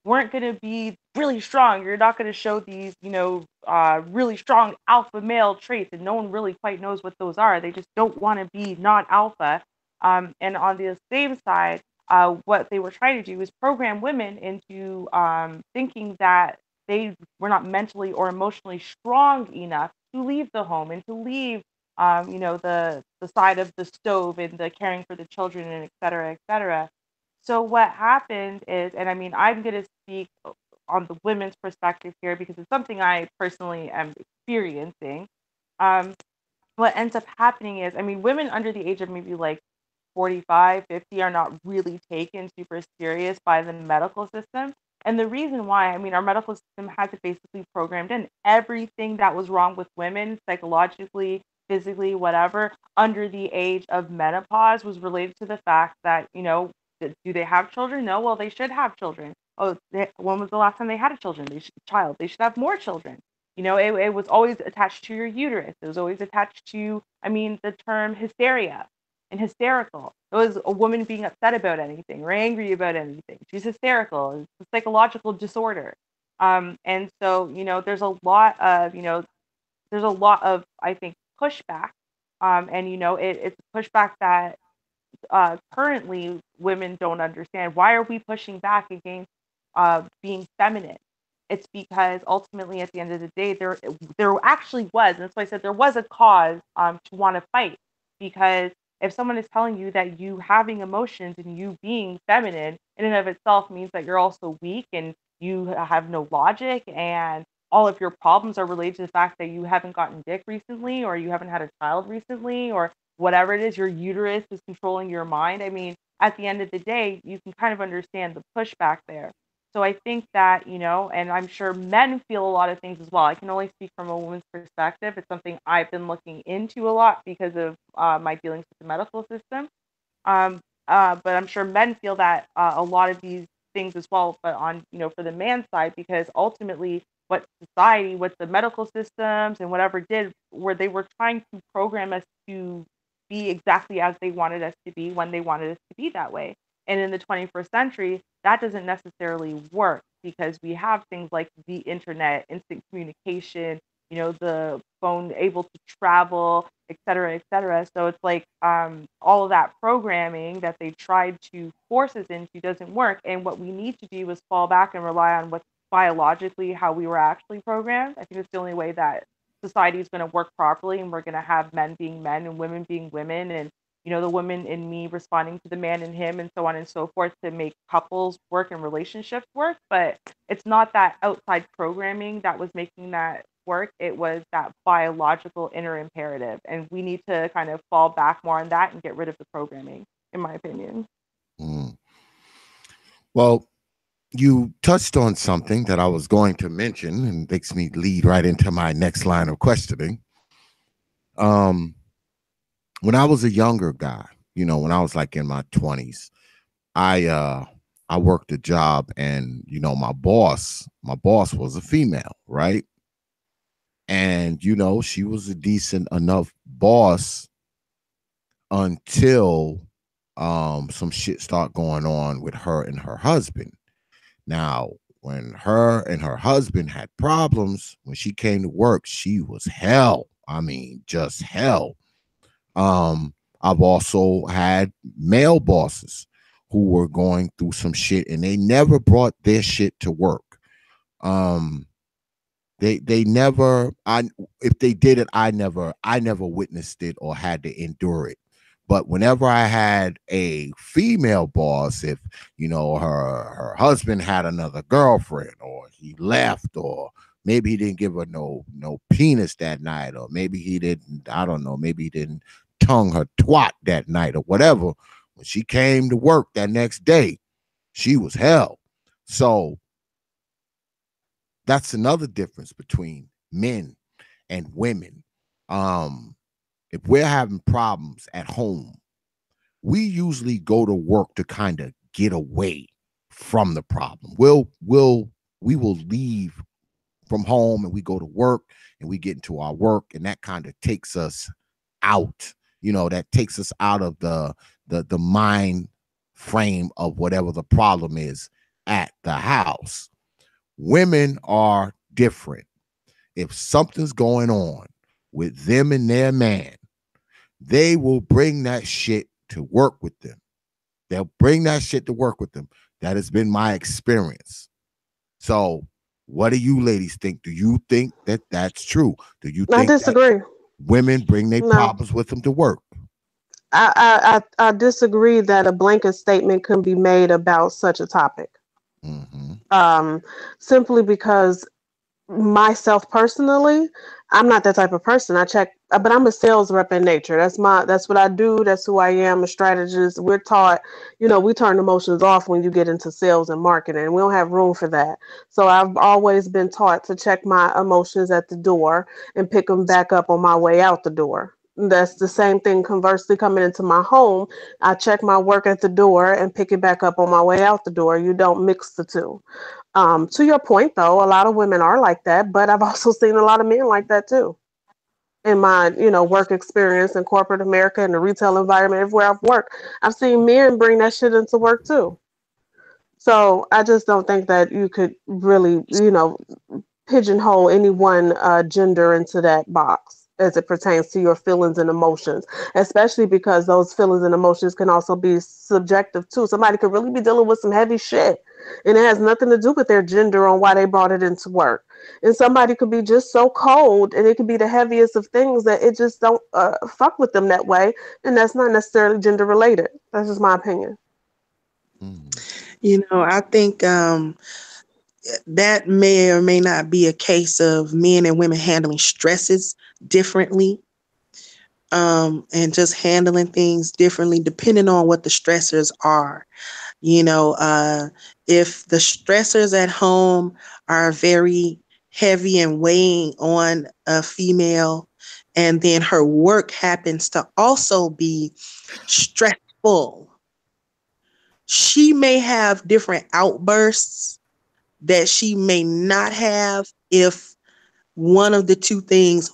[SPEAKER 6] weren't going to be really strong. You're not going to show these, really strong alpha male traits, and no one really quite knows what those are. They just don't want to be not alpha. And on the same side, what they were trying to do is program women into thinking that they were not mentally or emotionally strong enough to leave the home and to leave, the side of the stove and the caring for the children and et cetera, et cetera. So what happened is, and I mean, I'm going to speak on the women's perspective here because it's something I personally am experiencing. Um, what ends up happening is, I mean, women under the age of maybe like 45, 50 are not really taken super serious by the medical system. And the reason why, I mean, our medical system has it basically programmed in everything that was wrong with women, psychologically, physically, whatever, under the age of menopause was related to the fact that, do they have children? No, well, they should have children. Oh, when was the last time they had a children? Child. They should have more children. It was always attached to your uterus. It was always attached to, I mean, the term hysteria and hysterical. It was a woman being upset about anything or angry about anything. She's hysterical. It's a psychological disorder. And so, there's a lot of, I think, pushback. And, it's pushback that currently women don't understand. Why are we pushing back against being feminine? It's because ultimately, at the end of the day, there actually was, and that's why I said there was a cause to want to fight. Because if someone is telling you that you having emotions and you being feminine in and of itself means that you're also weak and you have no logic and all of your problems are related to the fact that you haven't gotten dick recently or you haven't had a child recently or whatever it is, your uterus is controlling your mind. I mean, at the end of the day, you can kind of understand the pushback there. So I think that, and I'm sure men feel a lot of things as well. I can only speak from a woman's perspective. It's something I've been looking into a lot because of my dealings with the medical system. Um, but I'm sure men feel that a lot of these things as well, but on, for the man side, because ultimately what society, what the medical systems and whatever did, where they were trying to program us to be exactly as they wanted us to be when they wanted us to be that way. And in the 21st century, that doesn't necessarily work because we have things like the internet, instant communication, the phone able to travel, et cetera, et cetera. So it's like all of that programming that they tried to force us into doesn't work. And what we need to do is fall back and rely on what's biologically how we were actually programmed. I think it's the only way that society is going to work properly and we're going to have men being men and women being women and the woman in me responding to the man in him and so on and so forth to make couples work and relationships work. But it's not that outside programming that was making that work. It was that biological inner imperative. And we need to kind of fall back more on that and get rid of the programming, in my opinion.
[SPEAKER 3] Mm. Well, you touched on something that I was going to mention and makes me lead right into my next line of questioning. When I was a younger guy, when I was like in my 20s, I worked a job and my boss was a female, right? And she was a decent enough boss until some shit started going on with her and her husband. Now, when her and her husband had problems, when she came to work, she was hell. I mean, just hell. I've also had male bosses who were going through some shit and they never brought their shit to work. They never, if they did it, I never witnessed it or had to endure it. But whenever I had a female boss, if her husband had another girlfriend, or he left, or maybe he didn't give her no penis that night, or maybe he didn't, I don't know, maybe he didn't tongue her twat that night or whatever, when she came to work that next day, she was hell. So that's another difference between men and women. If we're having problems at home, we usually go to work to kind of get away from the problem. We will leave from home and we go to work and we get into our work, and that kind of takes us out. That takes us out of the mind frame of whatever the problem is at the house. Women are different. If something's going on with them and their man, they will bring that shit to work with them. They'll bring that shit to work with them. That has been my experience. So, what do you ladies think? Do you think that that's true? Do you
[SPEAKER 4] I
[SPEAKER 3] think that
[SPEAKER 4] disagree.
[SPEAKER 3] women bring their
[SPEAKER 4] No,
[SPEAKER 3] problems with them to work?
[SPEAKER 4] I disagree that a blanket statement can be made about such a topic.
[SPEAKER 3] Mm-hmm.
[SPEAKER 4] Um, Simply because myself personally, I'm not that type of person. I check, but I'm a sales rep in nature. That's what I do. That's who I am, a strategist. We're taught, we turn emotions off when you get into sales and marketing. We don't have room for that. So I've always been taught to check my emotions at the door and pick them back up on my way out the door. That's the same thing conversely coming into my home. I check my work at the door and pick it back up on my way out the door. You don't mix the two. To your point, though, a lot of women are like that, but I've also seen a lot of men like that too. In my, work experience in corporate America and the retail environment, everywhere I've worked, I've seen men bring that shit into work too. So I just don't think that you could really, pigeonhole any one gender into that box as it pertains to your feelings and emotions, especially because those feelings and emotions can also be subjective too. Somebody could really be dealing with some heavy shit and it has nothing to do with their gender on why they brought it into work. And somebody could be just so cold and it could be the heaviest of things that it just don't fuck with them that way. And that's not necessarily gender related. That's just my opinion.
[SPEAKER 3] Mm-hmm.
[SPEAKER 7] I think that may or may not be a case of men and women handling stresses differently, and just handling things differently depending on what the stressors are. You know, if the stressors at home are very heavy and weighing on a female, and then her work happens to also be stressful, she may have different outbursts that she may not have if one of the two things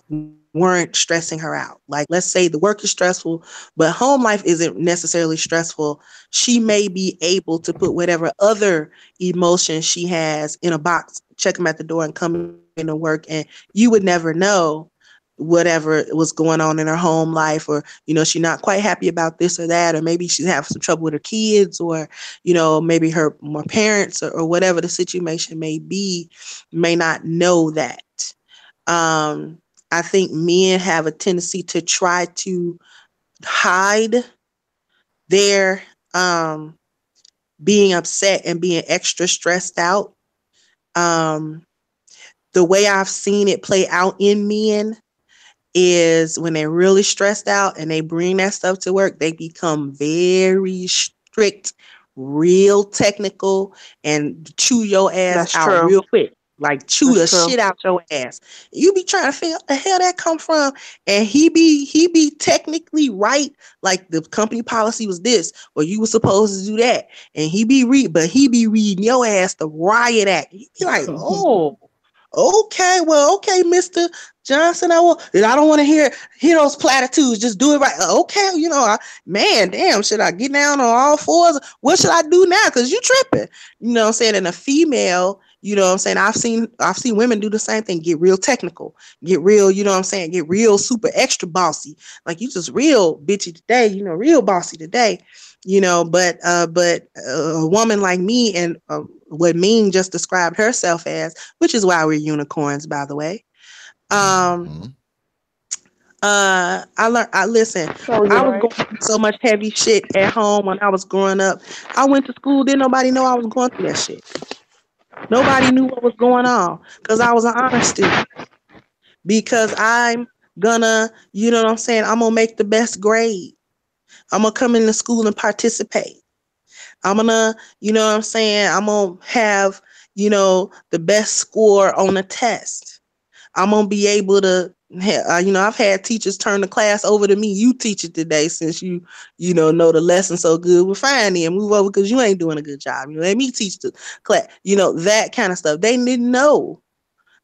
[SPEAKER 7] weren't stressing her out. Like, let's say the work is stressful, but home life isn't necessarily stressful. She may be able to put whatever other emotions she has in a box, check them at the door, and come into work, and you would never know whatever was going on in her home life, or she's not quite happy about this or that, or maybe she's having some trouble with her kids, or maybe her parents, or whatever the situation may be, may not know that. I think men have a tendency to try to hide their being upset and being extra stressed out. Um, the way I've seen it play out in men is when they're really stressed out and they bring that stuff to work, they become very strict, real technical, and chew your ass
[SPEAKER 4] That's
[SPEAKER 7] out
[SPEAKER 4] true.
[SPEAKER 7] real quick. Like chew
[SPEAKER 4] That's
[SPEAKER 7] the
[SPEAKER 4] true.
[SPEAKER 7] shit out your ass. You be trying to figure out the hell that come from, and he be technically right. Like the company policy was this, or you were supposed to do that, and but he be reading your ass the riot act. You be like, oh, okay, well, okay, Mister Johnson, I don't want to hear those platitudes. Just do it right. Okay, man, damn, should I get down on all fours? What should I do now? Because you tripping. You know what I'm saying? And a female, you know what I'm saying? I've seen women do the same thing, get real technical, get real, you know what I'm saying, get real super extra bossy. Like you just real bitchy today, real bossy today. But a woman like me, and what Ming just described herself as, which is why we're unicorns, by the way. Um,
[SPEAKER 3] Mm-hmm.
[SPEAKER 7] I learned. I listen.
[SPEAKER 4] So you're
[SPEAKER 7] I was
[SPEAKER 4] right.
[SPEAKER 7] going through so much heavy shit at home when I was growing up. I went to school. Didn't nobody know I was going through that shit. Nobody knew what was going on because I was an honor student. Because I'm gonna, you know what I'm saying? I'm gonna make the best grade. I'm gonna come into school and participate. I'm gonna, you know what I'm saying? I'm gonna have, the best score on the test. I'm gonna be able to, I've had teachers turn the class over to me. You teach it today since you know the lesson so good. We're fine then. Move over because you ain't doing a good job. Let me teach the class. That kind of stuff. They didn't know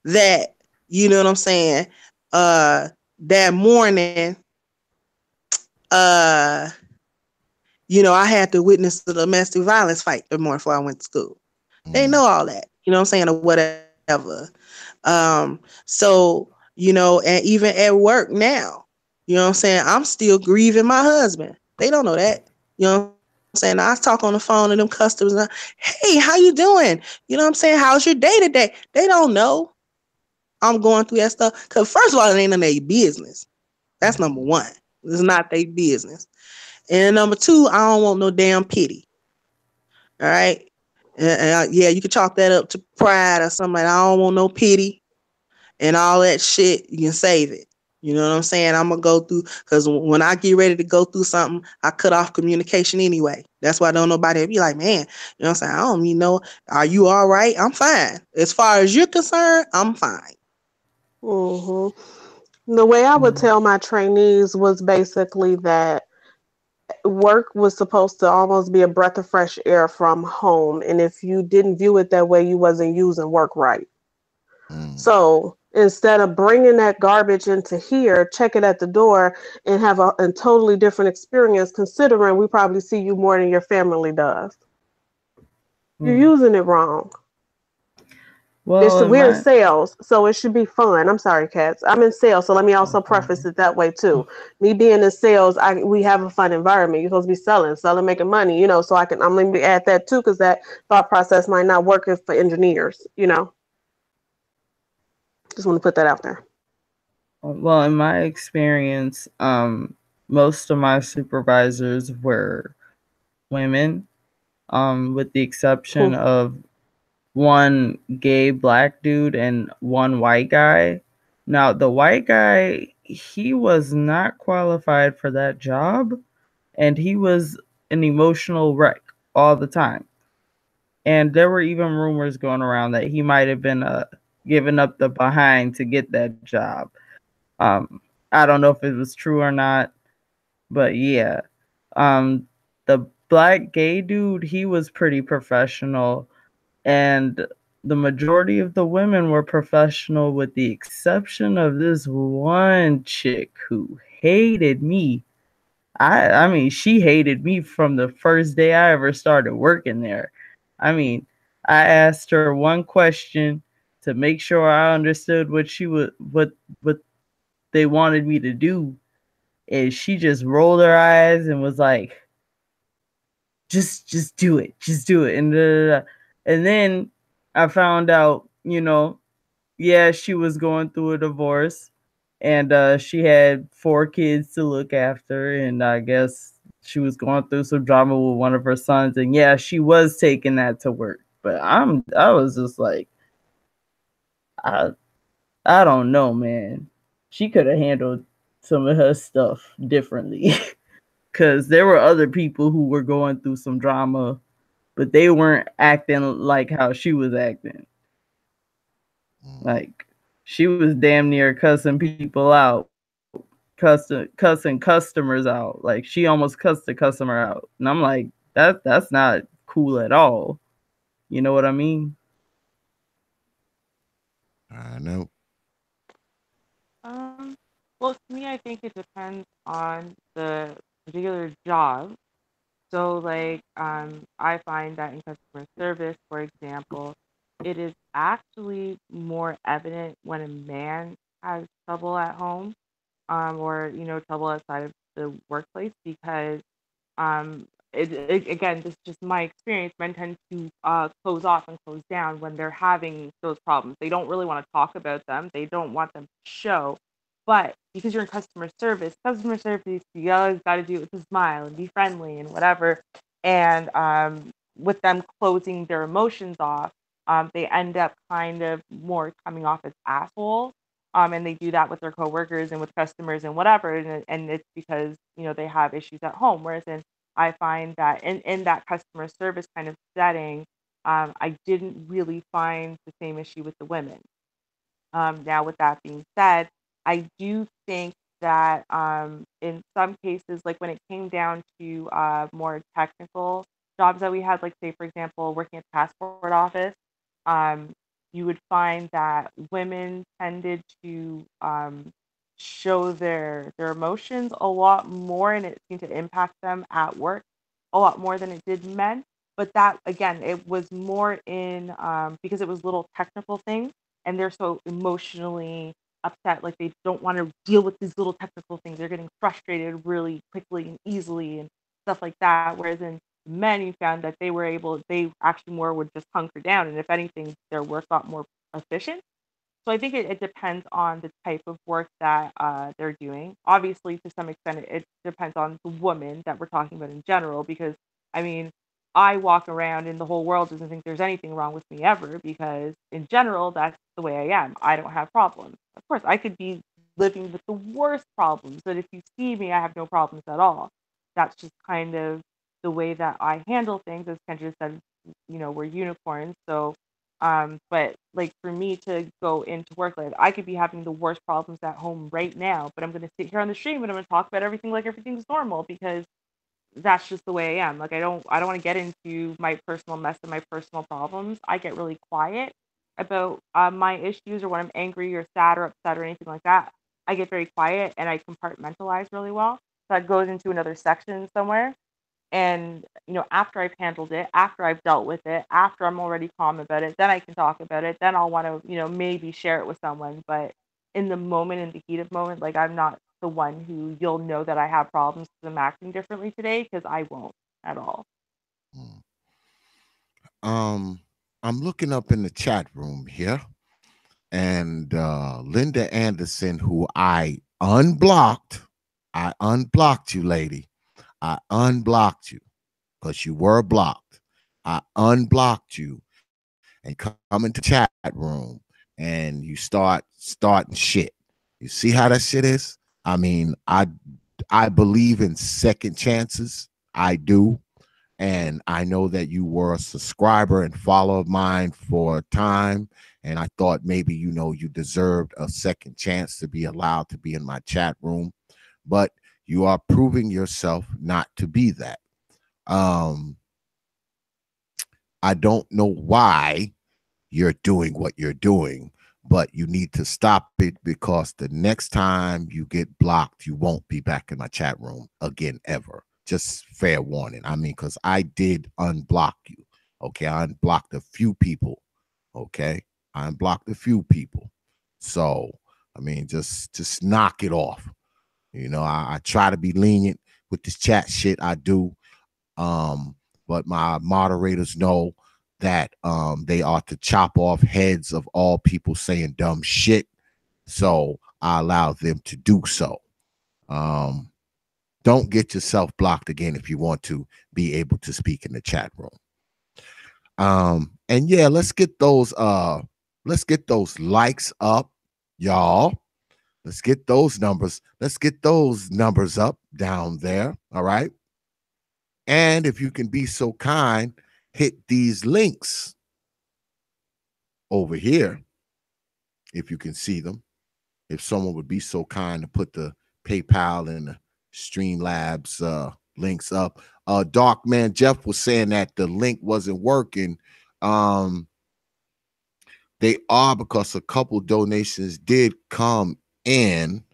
[SPEAKER 7] that. You know what I'm saying? That morning, uh, I had to witness a domestic violence fight the morning before I went to school. They know all that, what I'm saying, or whatever. So, and even at work now, what I'm saying, I'm still grieving my husband. They don't know that. You know what I'm saying? I talk on the phone to them customers, and hey, how you doing? You know what I'm saying? How's your day today? They don't know I'm going through that stuff. Because first of all, it ain't none of their business. That's number one. It's not their business. And number two, I don't want no damn pity. All right. Yeah, you can chalk that up to pride or something. Like, I don't want no pity and all that shit. You can save it. You know what I'm saying? I'm gonna go through, because when I get ready to go through something, I cut off communication anyway. That's why don't nobody be like, man, what I'm saying? I don't even know. Are you all right? I'm fine. As far as you're concerned, I'm fine.
[SPEAKER 4] hmm The way I would
[SPEAKER 5] Mm.
[SPEAKER 4] tell my trainees was basically that work was supposed to almost be a breath of fresh air from home, and if you didn't view it that way, you wasn't using work right. So instead of bringing that garbage into here, check it at the door and have a totally different experience, considering we probably see you more than your family does. You're
[SPEAKER 5] Mm.
[SPEAKER 4] using it wrong.
[SPEAKER 5] Well, in
[SPEAKER 4] We're in
[SPEAKER 5] my
[SPEAKER 4] sales, so it should be fun. I'm sorry, Cats. I'm in sales, so let me also preface it that way too. Me being in sales, we have a fun environment. You're supposed to be selling, making money. So I'm going to add that too, because that thought process might not work for engineers. Just want to put that out there.
[SPEAKER 5] well, in my experience, most of my supervisors were women, with the exception
[SPEAKER 4] Hmm.
[SPEAKER 5] of one gay black dude and one white guy. Now, the white guy, he was not qualified for that job, and he was an emotional wreck all the time. And there were even rumors going around that he might have been giving up the behind to get that job. I don't know if it was true or not, but yeah. The black gay dude, he was pretty professional, and the majority of the women were professional, with the exception of this one chick who hated me. I mean, she hated me from the first day I ever started working there. I mean, I asked her one question to make sure I understood what they wanted me to do, and she just rolled her eyes and was like, just do it, just do it, and da, da, da. And then I found out, yeah, she was going through a divorce, and she had 4 kids to look after, and I guess she was going through some drama with one of her sons, and yeah, she was taking that to work. But I was just like, I I don't know, man. She could have handled some of her stuff differently. Cause there were other people who were going through some drama, but they weren't acting like how she was acting. Like, she was damn near cussing people out, cussing customers out. Like, she almost cussed the customer out, and I'm like, that's not cool at all. You know what I mean?
[SPEAKER 3] I know.
[SPEAKER 6] Um, well, to me, I think it depends on the particular job. So, like, I find that in customer service, for example, it is actually more evident when a man has trouble at home, or trouble outside of the workplace, because again, this is just my experience. Men tend to close off and close down when they're having those problems. They don't really want to talk about them. They don't want them to show. But because you're in customer service, you always got to do it with a smile and be friendly and whatever. And with them closing their emotions off, they end up kind of more coming off as assholes. And they do that with their coworkers and with customers and whatever. And it's because, they have issues at home. Whereas I find that in that customer service kind of setting, I didn't really find the same issue with the women. Now, with that being said, I do think that in some cases, like when it came down to more technical jobs that we had, like say for example, working at the passport office, um, you would find that women tended to show their emotions a lot more, and it seemed to impact them at work. a lot more than it did men. But that again, it was more in because it was little technical things, and they're so emotionally upset, like they don't want to deal with these little technical things. They're getting frustrated really quickly and easily and stuff like that. Whereas in men, you found that they actually more would just hunker down, and if anything, their work got more efficient. So I think it depends on the type of work that they're doing. Obviously, to some extent, it depends on the woman that we're talking about in general. Because I mean, I walk around and the whole world doesn't think there's anything wrong with me ever. Because in general, that's the way I am. I don't have problems. Of course, I could be living with the worst problems, but if you see me, I have no problems at all. That's just kind of the way that I handle things. As Kendra said, we're unicorns, so but like for me to go into work, like I could be having the worst problems at home right now, but I'm gonna sit here on the stream and I'm gonna talk about everything like everything's normal because that's just the way I am. Like I don't want to get into my personal mess and my personal problems. I get really quiet about my issues or when I'm angry or sad or upset or anything like that. I get very quiet and I compartmentalize really well. So that goes into another section somewhere. And after I've handled it, after I've dealt with it, after I'm already calm about it, then I can talk about it. Then I'll want to maybe share it with someone. But in the moment, in the heat of moment, like I'm not the one who you'll know that I have problems because I'm acting differently today, because I won't at all.
[SPEAKER 3] Hmm. I'm looking up in the chat room here, and Linda Anderson, who I unblocked you, lady. I unblocked you because you were blocked. I unblocked you and come into the chat room and you starting shit. You see how that shit is? I mean, I believe in second chances. I do. And I know that you were a subscriber and follower of mine for a time. And I thought maybe, you deserved a second chance to be allowed to be in my chat room. But you are proving yourself not to be that. Um, I don't know why you're doing what you're doing, but you need to stop it because the next time you get blocked, you won't be back in my chat room again ever. Just fair warning. I mean, because I did unblock you. Okay. I unblocked a few people. Okay. I unblocked a few people. So, I mean, just knock it off. I try to be lenient with this chat shit. I do. But my moderators know that they are to chop off heads of all people saying dumb shit. So I allow them to do so. Don't get yourself blocked again if you want to be able to speak in the chat room. And yeah, let's get those likes up, y'all. Let's get those numbers. Let's get those numbers up down there. All right. And if you can be so kind, hit these links over here, if you can see them. If someone would be so kind to put the PayPal and the Streamlabs links up. Dark Man Jeff was saying that the link wasn't working. They are, because a couple donations did come in.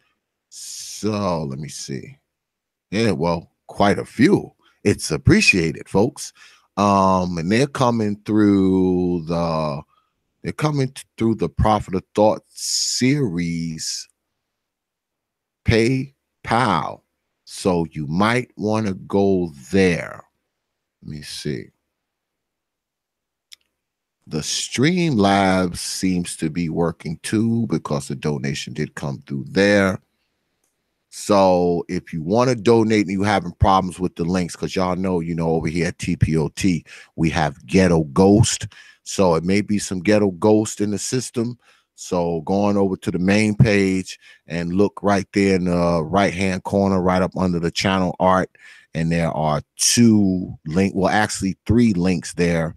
[SPEAKER 3] So let me see. Yeah, well, quite a few. It's appreciated, folks. And they're coming through the Prophet of Thought series PayPal. So you might want to go there. Let me see. The Streamlabs seems to be working too because the donation did come through there. So if you want to donate and you having problems with the links, because y'all know, over here at TPOT, we have Ghetto Ghost. So it may be some Ghetto Ghost in the system. So going over to the main page and look right there in the right-hand corner, right up under the channel art. And there are actually 3 links there.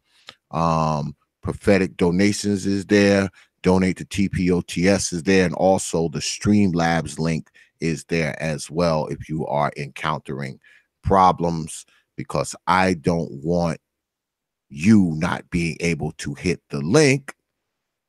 [SPEAKER 3] Prophetic Donations is there. Donate to TPOTS is there. And also the Streamlabs link is there as well if you are encountering problems, because I don't want you not being able to hit the link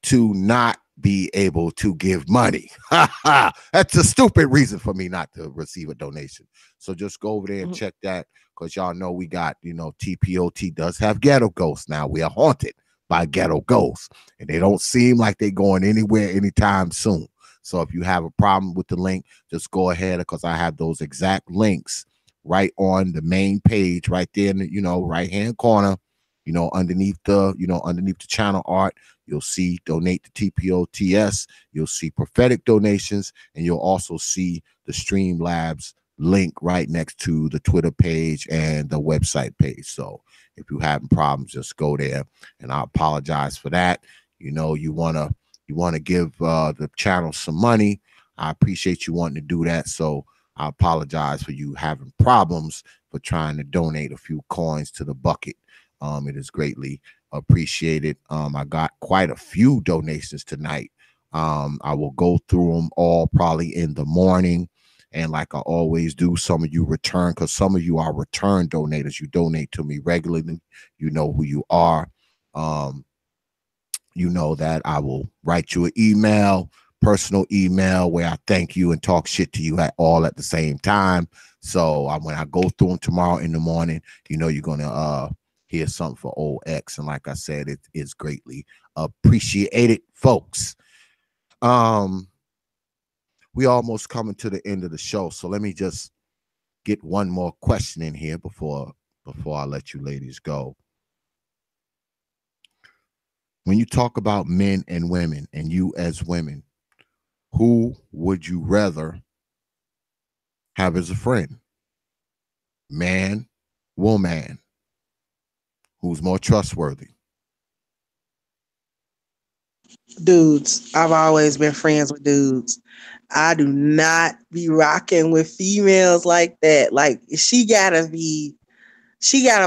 [SPEAKER 3] to not be able to give money. That's a stupid reason for me not to receive a donation. So just go over there and check that, because y'all know we got, TPOT does have ghetto ghosts now. We are haunted by ghetto ghosts, and they don't seem like they're going anywhere anytime soon. So if you have a problem with the link, just go ahead, because I have those exact links right on the main page, right there in the, right hand corner, underneath the channel art. You'll see donate to TPOTS. You'll see prophetic donations, and you'll also see the Streamlabs link right next to the Twitter page and the website page. So if you're having problems, just go there. And I apologize for that. You wanna give the channel some money. I appreciate you wanting to do that. So I apologize for you having problems for trying to donate a few coins to the bucket. It is greatly appreciated. I got quite a few donations tonight. I will go through them all probably in the morning. And like I always do, some of you return, because some of you are return donators. You donate to me regularly. You know who you are. Um, you know that I will write you an email, personal email, where I thank you and talk shit to you at the same time. So when I go through them tomorrow in the morning, you're gonna hear something for old X. And like I said, it is greatly appreciated, folks. Um, we almost coming to the end of the show, so let me just get one more question in here before I let you ladies go. When you talk about men and women, and you as women, who would you rather have as a friend? Man, woman, who's more trustworthy?
[SPEAKER 7] Dudes. I've always been friends with dudes. I do not be rocking with females like that. Like she gotta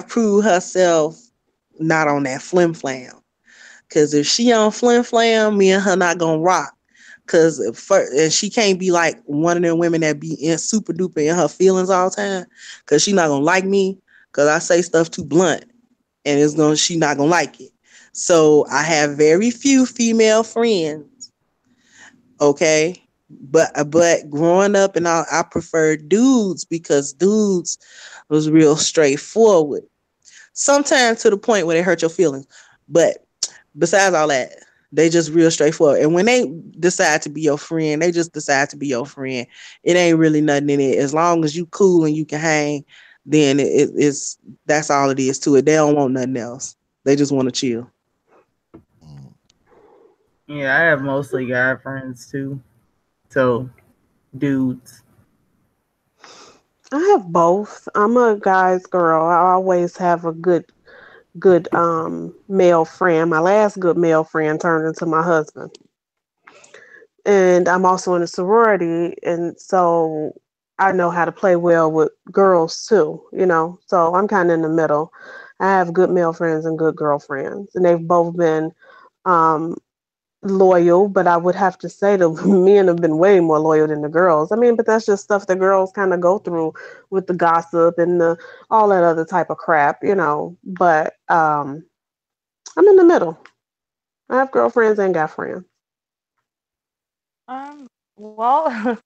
[SPEAKER 7] prove herself not on that flim flam. Cause if she on flim flam, me and her not gonna rock. And she can't be like one of them women that be in super duper in her feelings all the time. Cause she not gonna like me. Cause I say stuff too blunt, and she not gonna like it. So I have very few female friends. Okay. But growing up and I prefer dudes because dudes was real straightforward. Sometimes to the point where they hurt your feelings. But besides all that, they just real straightforward. And when they decide to be your friend, they just decide to be your friend. It ain't really nothing in it. As long as you cool and you can hang, then it's that's all it is to it. They don't want nothing else. They just want to chill.
[SPEAKER 5] Yeah, I have mostly guy friends too. So, dudes.
[SPEAKER 4] I have both. I'm a guy's girl. I always have a good male friend. My last good male friend turned into my husband. And I'm also in a sorority, and so I know how to play well with girls too. So I'm kind of in the middle. I have good male friends and good girlfriends, and they've both been um, loyal, but I would have to say the men have been way more loyal than the girls. I mean, but that's just stuff the girls kind of go through with the gossip and the all that other type of crap. But I'm in the middle. I have girlfriends and guy friends.
[SPEAKER 6] Well,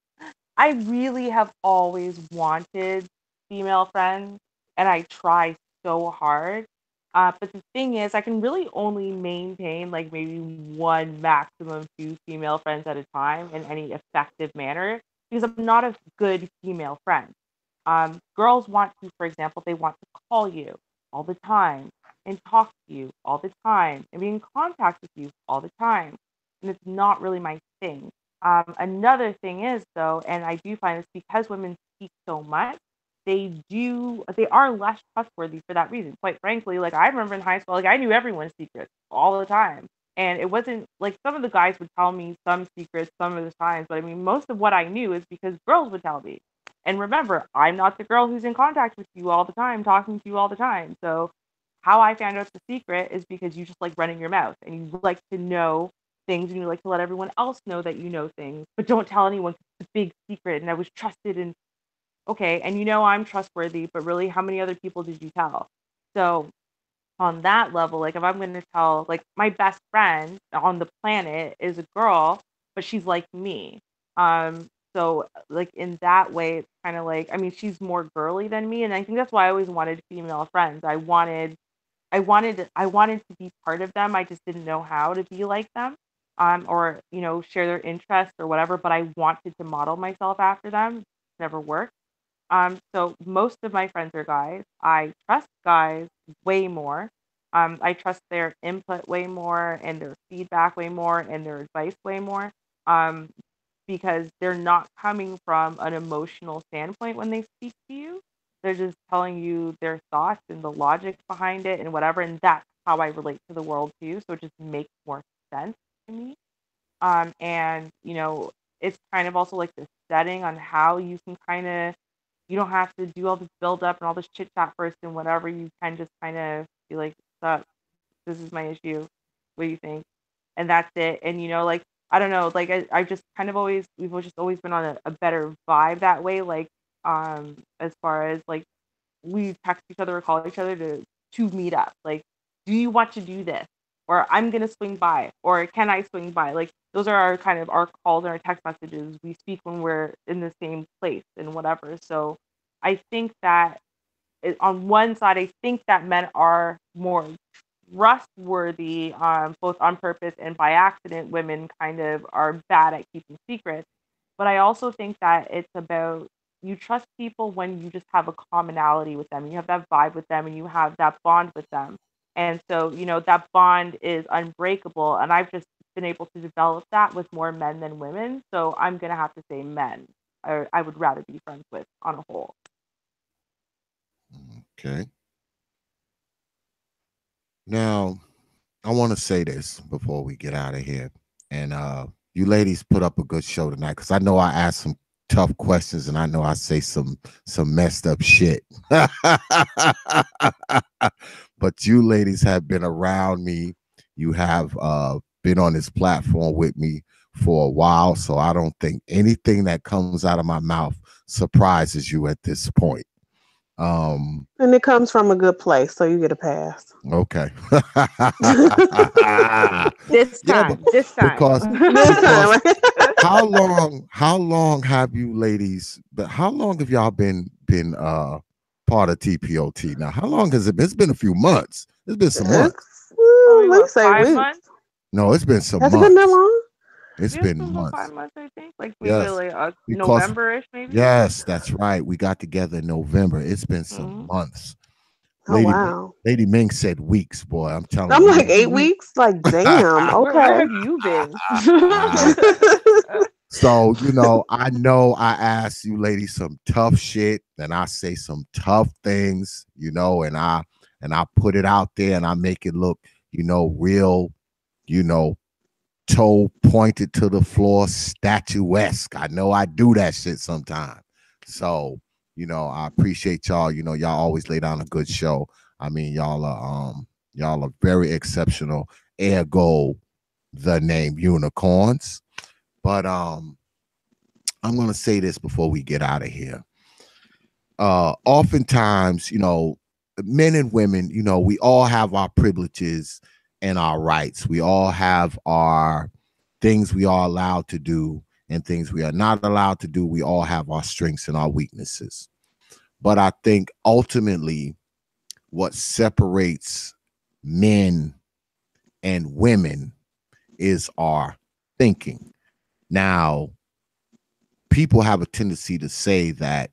[SPEAKER 6] I really have always wanted female friends, and I try so hard. But the thing is, I can really only maintain like maybe one, maximum two female friends at a time in any effective manner because I'm not a good female friend. Girls want to, for example, they want to call you all the time and talk to you all the time and be in contact with you all the time. And it's not really my thing. Another thing is though, and I do find this because women speak so much, they are less trustworthy for that reason. Quite frankly, like I remember in high school, like I knew everyone's secrets all the time. And it wasn't like some of the guys would tell me some secrets some of the times, but I mean most of what I knew is because girls would tell me. And remember, I'm not the girl who's in contact with you all the time, talking to you all the time. So how I found out the secret is because you just like running your mouth and you like to know things and you like to let everyone else know that you know things, but don't tell anyone 'cause it's a big secret and I was trusted and okay, and I'm trustworthy, but really how many other people did you tell? So on that level, like if I'm going to tell, like my best friend on the planet is a girl, but she's like me. So like in that way, it's kind of like, I mean, she's more girly than me, and I think that's why I always wanted female friends. I wanted to be part of them. I just didn't know how to be like them, or share their interests or whatever. But I wanted to model myself after them. Never worked. So most of my friends are guys. I trust guys way more. I trust their input way more and their feedback way more and their advice way more. Um, because they're not coming from an emotional standpoint when they speak to you. They're just telling you their thoughts and the logic behind it and whatever. And that's how I relate to the world too. So it just makes more sense to me. And it's kind of also like the setting on how you can kind of, you don't have to do all this build up and all this chit chat first and whatever. You can just kind of be like, "Sup, this is my issue. What do you think?" And that's it. And like, I don't know, like I just kind of always, we've just always been on a better vibe that way. Like, as far as like we text each other or call each other to meet up. Like, do you want to do this? Or I'm gonna swing by, or can I swing by? Like those are our kind of our calls and our text messages. We speak when we're in the same place and whatever. So I think that on one side, I think that men are more trustworthy, both on purpose and by accident. Women kind of are bad at keeping secrets. But I also think that it's about, you trust people when you just have a commonality with them. You have that vibe with them and you have that bond with them. And so, that bond is unbreakable. And I've just been able to develop that with more men than women. So I'm going to have to say men. I would rather be friends with on a whole.
[SPEAKER 3] Okay. Now, I want to say this before we get out of here. And you ladies put up a good show tonight, because I know I asked some tough questions and I know I say some messed up shit. But you ladies have been around me. You have been on this platform with me for a while. So I don't think anything that comes out of my mouth surprises you at this point.
[SPEAKER 4] And it comes from a good place, so you get a pass.
[SPEAKER 3] Okay.
[SPEAKER 6] This
[SPEAKER 3] Yeah,
[SPEAKER 6] time, this time.
[SPEAKER 3] because
[SPEAKER 4] This time, right?
[SPEAKER 3] how long have you ladies, but how long have y'all been part of TPOT now? How long has it been? It's been a few months. It's been some months.
[SPEAKER 6] Probably
[SPEAKER 4] We
[SPEAKER 6] what,
[SPEAKER 4] say
[SPEAKER 6] 5
[SPEAKER 4] weeks.
[SPEAKER 6] months?
[SPEAKER 3] No, it's been some
[SPEAKER 4] Has it been that
[SPEAKER 3] months.
[SPEAKER 4] long?
[SPEAKER 3] It's
[SPEAKER 6] Yeah,
[SPEAKER 3] been
[SPEAKER 6] it's about
[SPEAKER 3] months.
[SPEAKER 6] 5 months, I think. Like maybe
[SPEAKER 3] Yes,
[SPEAKER 6] like
[SPEAKER 3] because
[SPEAKER 6] November-ish, maybe.
[SPEAKER 3] yes, that's right. We got together in November. It's been some
[SPEAKER 6] Mhm.
[SPEAKER 3] months.
[SPEAKER 4] Oh wow.
[SPEAKER 3] Lady Ming said weeks, boy. I'm telling
[SPEAKER 4] I'm
[SPEAKER 3] you.
[SPEAKER 4] like 8 weeks. Like damn.
[SPEAKER 6] Where
[SPEAKER 4] Okay.
[SPEAKER 6] have you been?
[SPEAKER 3] So, I know I ask you ladies some tough shit and I say some tough things, and I put it out there and I make it look, real, you know, toe pointed to the floor, statuesque. I know I do that shit sometimes. So, I appreciate y'all. Y'all always lay down a good show. I mean, y'all are very exceptional. Ergo the name unicorns. But I'm gonna say this before we get out of here. Oftentimes, men and women, we all have our privileges and our rights. We all have our things we are allowed to do and things we are not allowed to do. We all have our strengths and our weaknesses. But I think ultimately what separates men and women is our thinking. Now, people have a tendency to say that,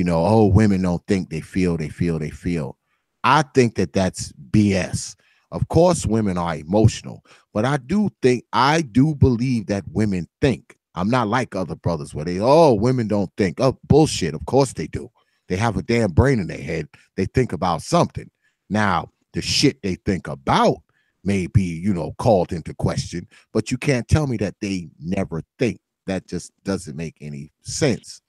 [SPEAKER 3] oh, women don't think, they feel, they feel, they feel. I think that that's BS. Of course, women are emotional, but I do believe that women think. I'm not like other brothers where women don't think. Oh, bullshit. Of course they do. They have a damn brain in their head. They think about something. Now, the shit they think about may be, called into question, but you can't tell me that they never think. That just doesn't make any sense.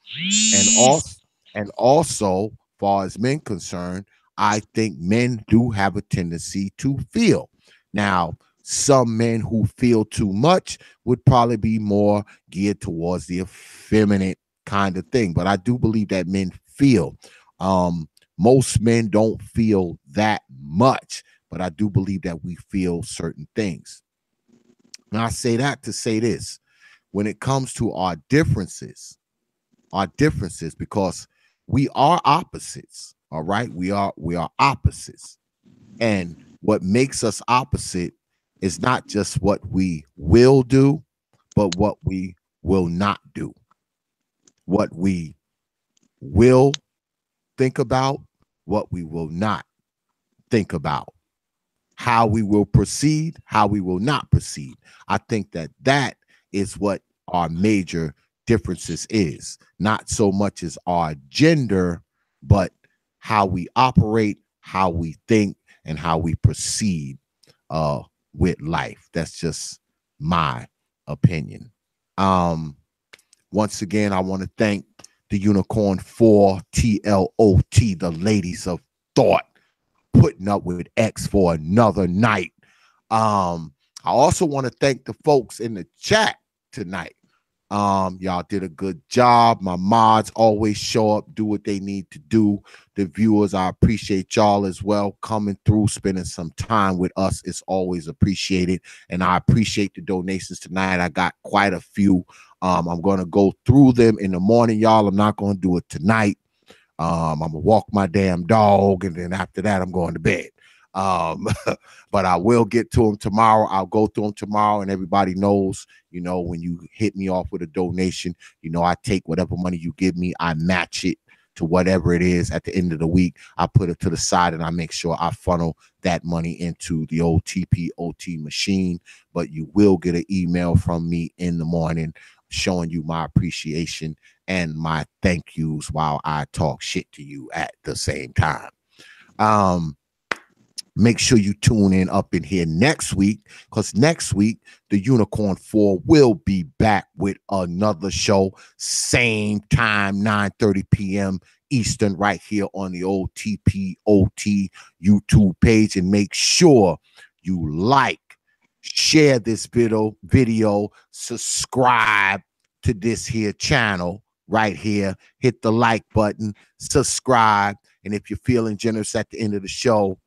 [SPEAKER 3] And also, far as men concerned, I think men do have a tendency to feel. Now, some men who feel too much would probably be more geared towards the effeminate kind of thing. But I do believe that men feel. Most men don't feel that much, but I do believe that we feel certain things. And I say that to say this: when it comes to our differences, because we are opposites. All right, we are opposites, and what makes us opposite is not just what we will do, but what we will not do, what we will think about, what we will not think about, how we will proceed, how we will not proceed. I think that that is what our major differences is. Not so much as our gender, but how we operate, how we think, and how we proceed with life. That's just my opinion. Um, Once again, I want to thank the Unicorn for T.L.O.T, the ladies of thought, putting up with X for another night. I also want to thank the folks in the chat tonight. Y'all did a good job. My mods always show up, do what they need to do. The viewers, I appreciate y'all as well coming through, spending some time with us. It's always appreciated, and I appreciate the donations tonight. I got quite a few. I'm going to go through them in the morning, y'all. I'm not going to do it tonight. I'm gonna walk my damn dog, and then after that, I'm going to bed. Um, but I will get to them tomorrow. I'll go through them tomorrow, and everybody knows, when you hit me off with a donation, I take whatever money you give me, I match it to whatever it is at the end of the week. I put it to the side, and I make sure I funnel that money into the old T.P.O.T machine. But you will get an email from me in the morning showing you my appreciation and my thank yous while I talk shit to you at the same time. Make sure you tune in up in here next week, because next week the Unicorn 4 will be back with another show, same time, 9:30 p.m. Eastern, right here on the old T.P.O.T YouTube page. And make sure you share this video, subscribe to this here channel right here, hit the like button, subscribe, and if you're feeling generous at the end of the show,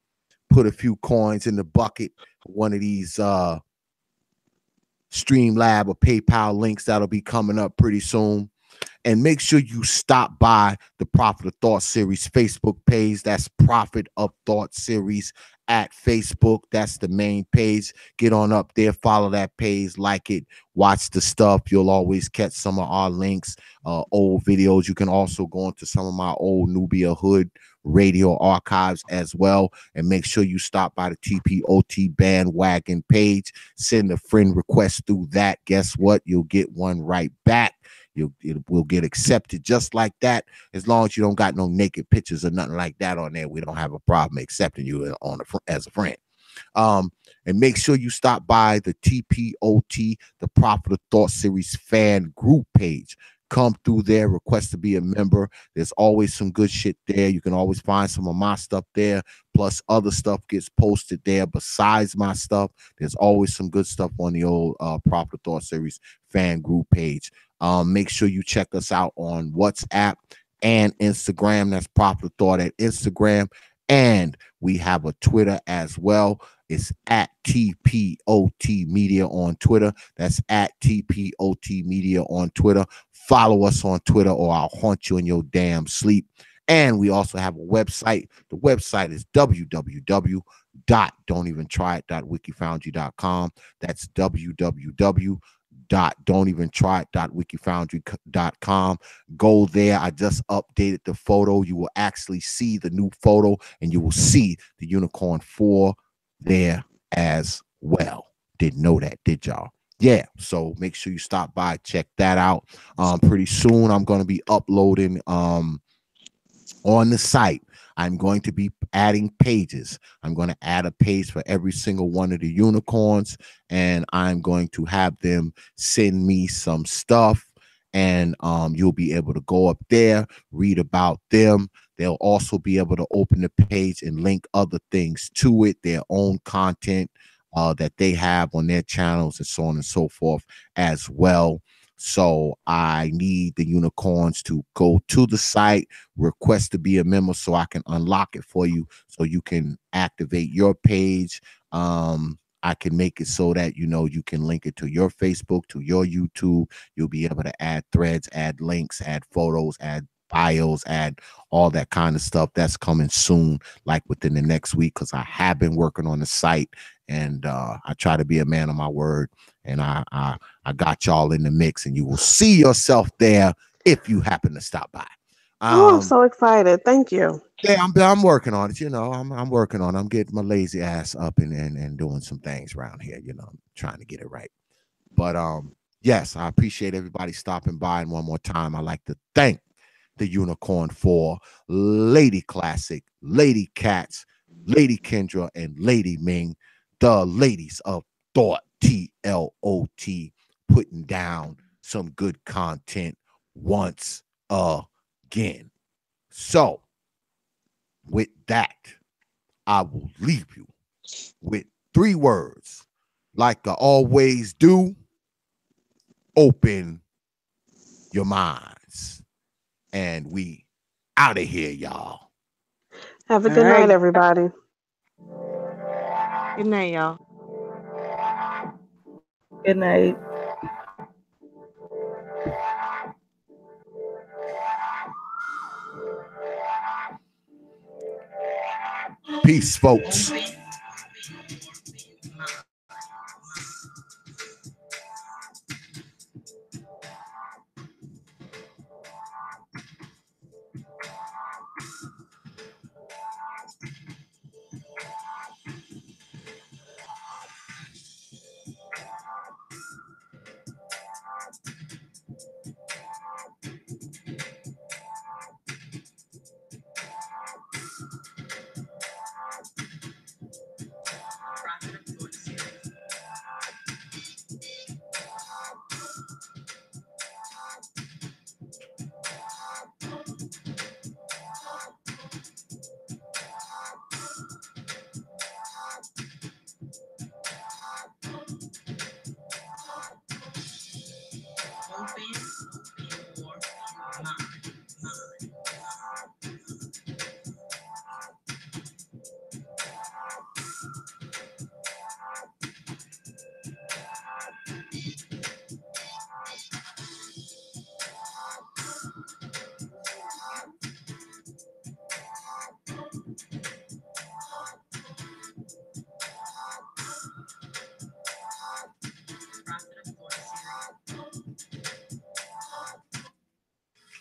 [SPEAKER 3] put a few coins in the bucket, one of these Streamlab or PayPal links that'll be coming up pretty soon. And make sure you stop by the Prophet of Thought Series Facebook page. That's Prophet of Thought Series at Facebook. That's the main page. Get on up there, follow that page, like it, watch the stuff. You'll always catch some of our links, old videos. You can also go into some of my old Nubia Hood radio archives as well. And make sure you stop by the T.P.O.T bandwagon page. Send a friend request through that. Guess what? You'll get one right back. It will get accepted just like that. As long as you don't got no naked pictures or nothing like that on there, we don't have a problem accepting you as a friend. And make sure you stop by the T.P.O.T, the Prophet of Thought Series fan group page. Come through there, request to be a member. There's always some good shit there. You can always find some of my stuff there. Plus, other stuff gets posted there besides my stuff. There's always some good stuff on the old Prophet of Thought Series fan group page. Make sure you check us out on WhatsApp and Instagram. That's Prophet of Thought at Instagram. And we have a Twitter as well. It's at T.P.O.T Media on Twitter. That's at T.P.O.T Media on Twitter. Follow us on Twitter, or I'll haunt you in your damn sleep. And we also have a website. The website is www.don'teventryi.wikifoundry.com. That's www.don'teventryi.wikifoundry.com. Go there. I just updated the photo. You will actually see the new photo, and you will see the Unicorn 4 there as well. Didn't know that, did y'all? Yeah, so make sure you stop by, check that out. Pretty soon I'm going to be uploading on the site. I'm going to be adding pages. I'm going to add a page for every single one of the unicorns, and I'm going to have them send me some stuff, and you'll be able to go up there, read about them. They'll also be able to open the page and link other things to it, their own content that they have on their channels and so on and so forth as well. So I need the unicorns to go to the site, request to be a member so I can unlock it for you so you can activate your page. I can make it so that, you know, you can link it to your Facebook, to your YouTube. You'll be able to add threads, add links, add photos, add bios, add all that kind of stuff. That's coming soon, like within the next week, because I have been working on the site, and I try to be a man of my word, and I got y'all in the mix, and you will see yourself there if you happen to stop by.
[SPEAKER 4] Oh, I'm so excited. Thank you.
[SPEAKER 3] Yeah, I'm working on it. You know, I'm working on it. I'm getting my lazy ass up and doing some things around here. You know, I'm trying to get it right. But yes, I appreciate everybody stopping by. And one more time, I like to thank the unicorn for Lady Classic, Lady Cats, Lady Kendra, and Lady Ming, the ladies of Thought, T.L.O.T, putting down some good content once again. So with that, I will leave you with 3 words. Like I always do, open your minds. And we out of here, y'all.
[SPEAKER 4] Have a
[SPEAKER 7] All
[SPEAKER 4] good night,
[SPEAKER 7] right.
[SPEAKER 4] everybody.
[SPEAKER 6] Good night, y'all.
[SPEAKER 5] Good night.
[SPEAKER 3] Peace, folks.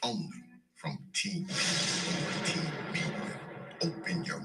[SPEAKER 2] Only from T.L.O.T Media. Open your